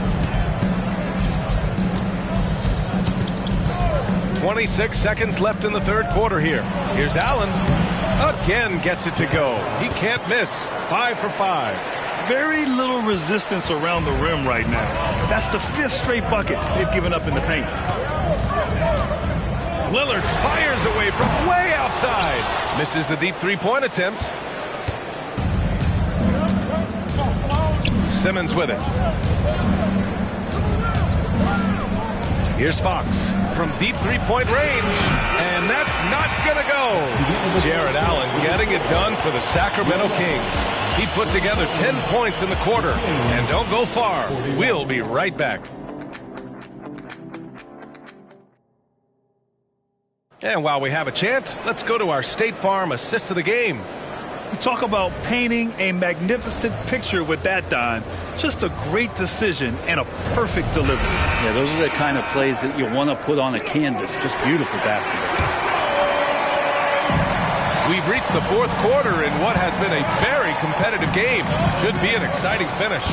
26 seconds left in the third quarter here. Here's Allen. Again gets it to go. He can't miss. 5 for 5. Very little resistance around the rim right now. That's the 5th straight bucket they've given up in the paint. Lillard fires away from way outside. Misses the deep 3-point attempt. Simmons with it. Here's Fox from deep 3-point range. And that's not going to go. Jared Allen getting it done for the Sacramento Kings. He put together 10 points in the quarter. And don't go far. We'll be right back. And while we have a chance, let's go to our State Farm assist of the game. You talk about painting a magnificent picture with that, Don. Just a great decision and a perfect delivery. Yeah, those are the kind of plays that you want to put on a canvas. Just beautiful basketball. We've reached the fourth quarter in what has been a very competitive game. Should be an exciting finish.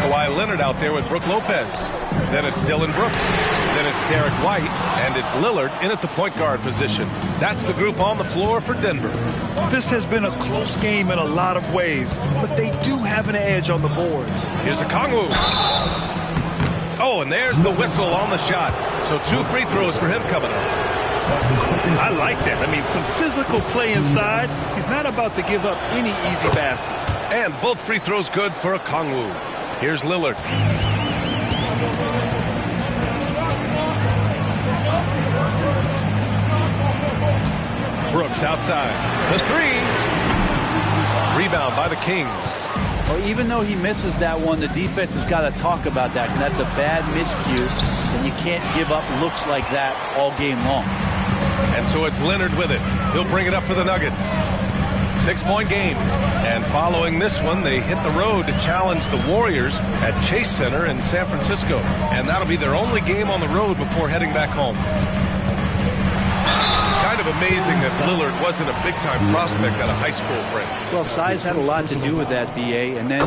Kawhi Leonard out there with Brook Lopez. Then it's Dylan Brooks. Then it's Derek White. And it's Lillard in at the point guard position. That's the group on the floor for Denver. This has been a close game in a lot of ways, but they do have an edge on the boards. Here's Okongwu. Oh, and there's the whistle on the shot. So 2 free throws for him coming up. I like that. I mean, some physical play inside. He's not about to give up any easy baskets. And both free throws good for Okongwu. Here's Lillard. Brooks outside. The three. Rebound by the Kings. Well, even though he misses that one, the defense has got to talk about that. And that's a bad miscue. And you can't give up looks like that all game long. And so it's Leonard with it. He'll bring it up for the Nuggets. 6-point game. And following this one, they hit the road to challenge the Warriors at Chase Center in San Francisco. And that'll be their only game on the road before heading back home. Kind of amazing that Lillard wasn't a big-time prospect at a high school break. Well, size had a lot to do with that, BA. And then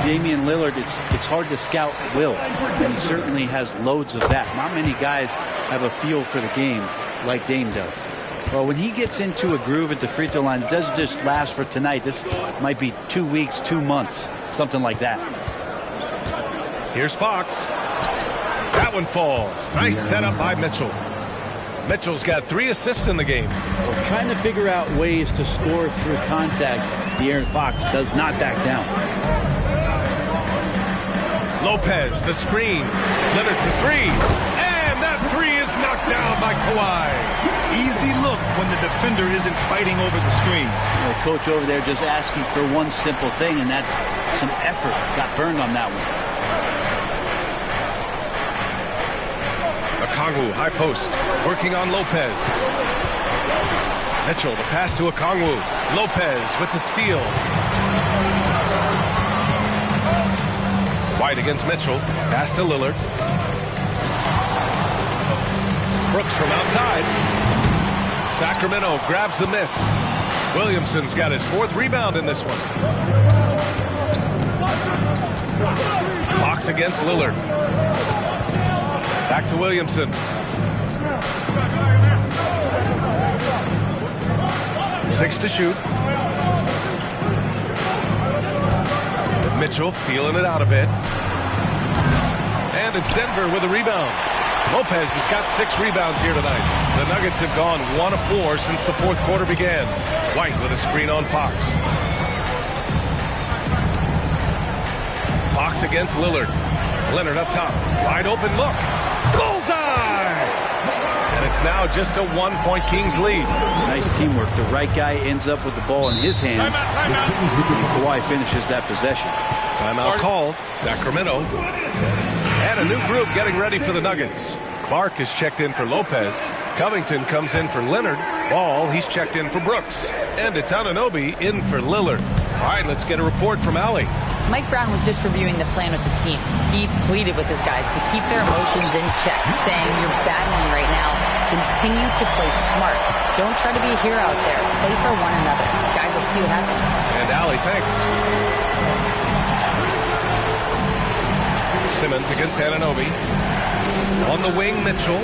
Damian Lillard, it's hard to scout will. And he certainly has loads of that. Not many guys have a feel for the game like Dame does. Well, when he gets into a groove at the free throw line, it doesn't just last for tonight. This might be 2 weeks, 2 months, something like that. Here's Fox. That one falls. Nice setup by Mitchell. Mitchell's got 3 assists in the game. Well, trying to figure out ways to score through contact, De'Aaron Fox does not back down. Lopez, the screen. Leonard for 3. And that 3 is knocked down by Kawhi. Easy look when the defender isn't fighting over the screen. The coach over there just asking for one simple thing, and that's some effort. Got burned on that one. Okongwu, high post, working on Lopez. Mitchell, the pass to Okongwu. Lopez with the steal. White against Mitchell. Pass to Lillard. Brooks from outside. Sacramento grabs the miss. Williamson's got his 4th rebound in this one. Fox against Lillard. Back to Williamson. Six to shoot. Mitchell feeling it out a bit. And it's Denver with a rebound. Lopez has got 6 rebounds here tonight. The Nuggets have gone 1 of 4 since the 4th quarter began. White with a screen on Fox. Fox against Lillard. Leonard up top. Wide open look. Bullseye! And it's now just a 1-point Kings lead. Nice teamwork. The right guy ends up with the ball in his hands. And Kawhi finishes that possession. Timeout called. Sacramento. And a new group getting ready for the Nuggets. Clark is checked in for Lopez. Covington comes in for Leonard. Ball, he's checked in for Brooks. And it's Anunoby in for Lillard. All right, let's get a report from Allie. Mike Brown was just reviewing the plan with his team. He pleaded with his guys to keep their emotions in check, saying, "You're battling right now. Continue to play smart. Don't try to be a hero out there. Play for one another." Guys, let's see what happens. And Allie, thanks. Simmons against Anunoby. On the wing, Mitchell.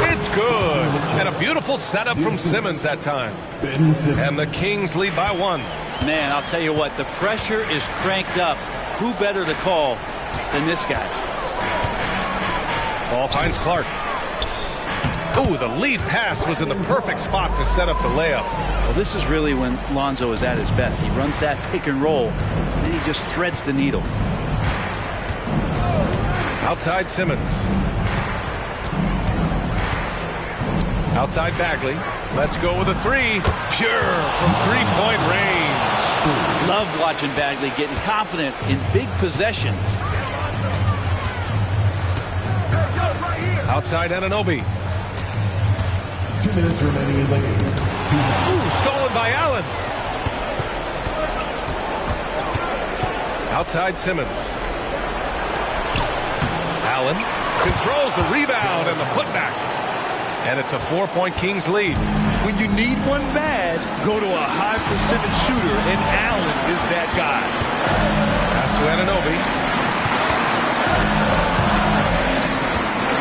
It's good. And a beautiful setup from Simmons that time. And the Kings lead by 1. Man, I'll tell you what, the pressure is cranked up. Who better to call than this guy? Ball finds Clark. Ooh, the lead pass was in the perfect spot to set up the layup. Well, this is really when Lonzo is at his best. He runs that pick and roll, and then he just threads the needle. Outside Simmons. Outside Bagley. Let's go with a 3. Pure from 3-point range. Love watching Bagley getting confident in big possessions. Outside Anunoby. 2 minutes remaining in the game. Ooh, stolen by Allen. Outside Simmons. Allen controls the rebound and the putback. And it's a 4-point Kings lead. When you need one bad, go to a high percentage shooter, and Allen is that guy. Pass to Anunoby.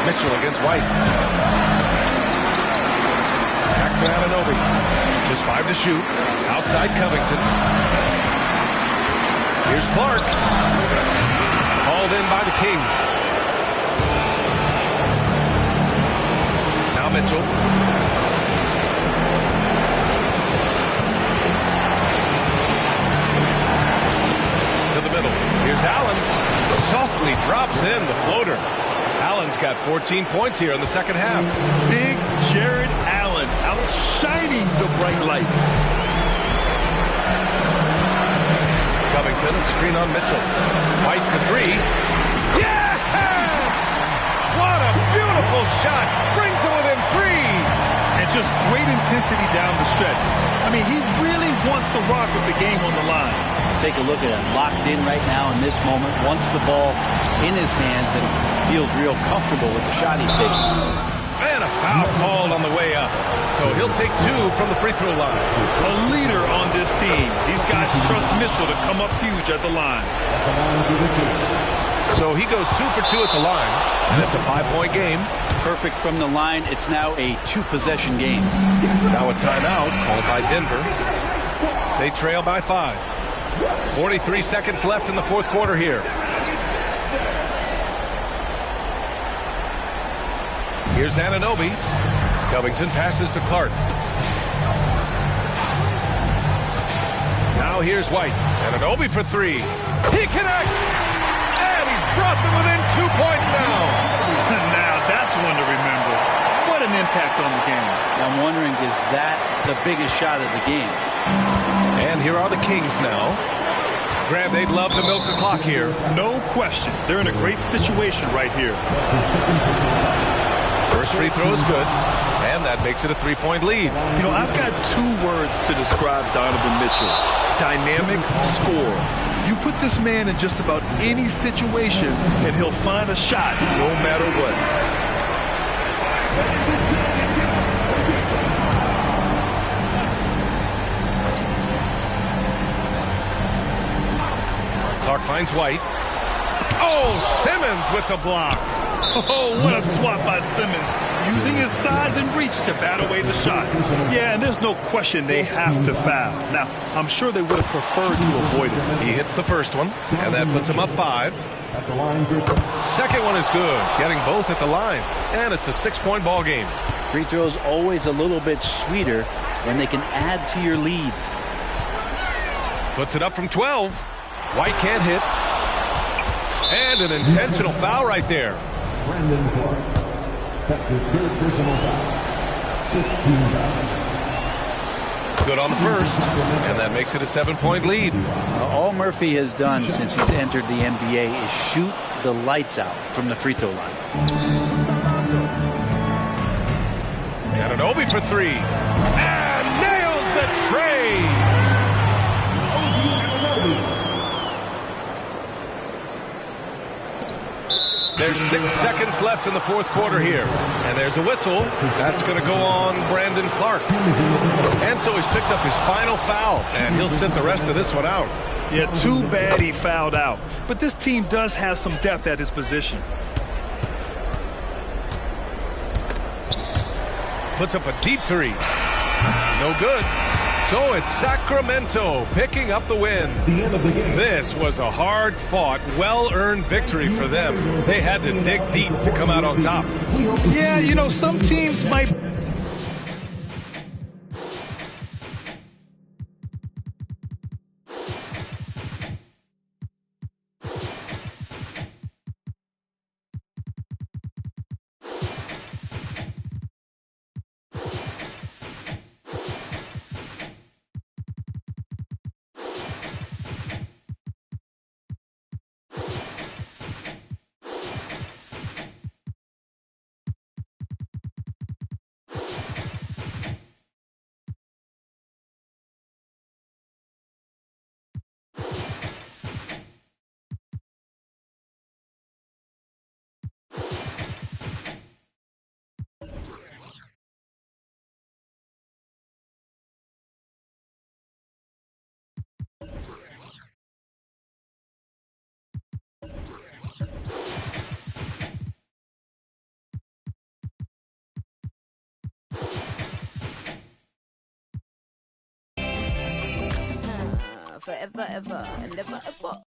Mitchell against White. Back to Anunoby. Just 5 to shoot. Outside Covington. Here's Clark. Called in by the Kings. Now Mitchell. To the middle. Here's Allen. Softly drops in the floater. Allen's got 14 points here in the second half. Big Jared Allen outshined shining the bright lights. Covington, screen on Mitchell. White for three. Yes! What a beautiful shot. Brings it within three. And just great intensity down the stretch. I mean, he really wants to rock with the game on the line. Take a look at him, locked in right now in this moment, wants the ball in his hands and feels real comfortable with the shot he's taking. And a foul called on the way up. So he'll take two from the free throw line. A leader on this team. These guys trust Mitchell to come up huge at the line. So he goes 2 for 2 at the line, and it's a 5-point game. Perfect from the line. It's now a 2-possession game. Now a timeout called by Denver. They trail by 5. 43 seconds left in the fourth quarter here. Here's Anunoby. Covington passes to Clark. Now here's White. Anunoby for three. He connects! And he's brought them within 2 points now. Now that's one to remember. What an impact on the game. I'm wondering, is that the biggest shot of the game? And here are the Kings now. Grant, they'd love to milk the clock here. No question. They're in a great situation right here. First free throw is good, and that makes it a 3-point lead. You know, I've got 2 words to describe Donovan Mitchell. Dynamic scorer. You put this man in just about any situation, and he'll find a shot no matter what. Clark finds White. Oh, Simmons with the block. Oh, what a swat by Simmons, using his size and reach to bat away the shot. Yeah, and there's no question they have to foul. Now, I'm sure they would have preferred to avoid it. He hits the first one, and that puts him up 5. Second one is good, getting both at the line, and it's a 6-point ball game. Free throws always a little bit sweeter when they can add to your lead. Puts it up from 12. White can't hit. And an intentional foul right there. Brandon Clark. That's his 3rd personal foul. 15 foul. Good on the first, and that makes it a 7-point lead. All Murphy has done since he's entered the NBA is shoot the lights out from the free throw line. Anunoby for three, and nails the tray. There's 6 seconds left in the fourth quarter here. And there's a whistle. That's going to go on Brandon Clark. And so he's picked up his final foul, and he'll sit the rest of this one out. Yeah, too bad he fouled out. But this team does have some depth at his position. Puts up a deep three. No good. So it's Sacramento picking up the win. This was a hard-fought, well-earned victory for them. They had to dig deep to come out on top. Yeah, you know, some teams might... Forever, ever, and never, ever.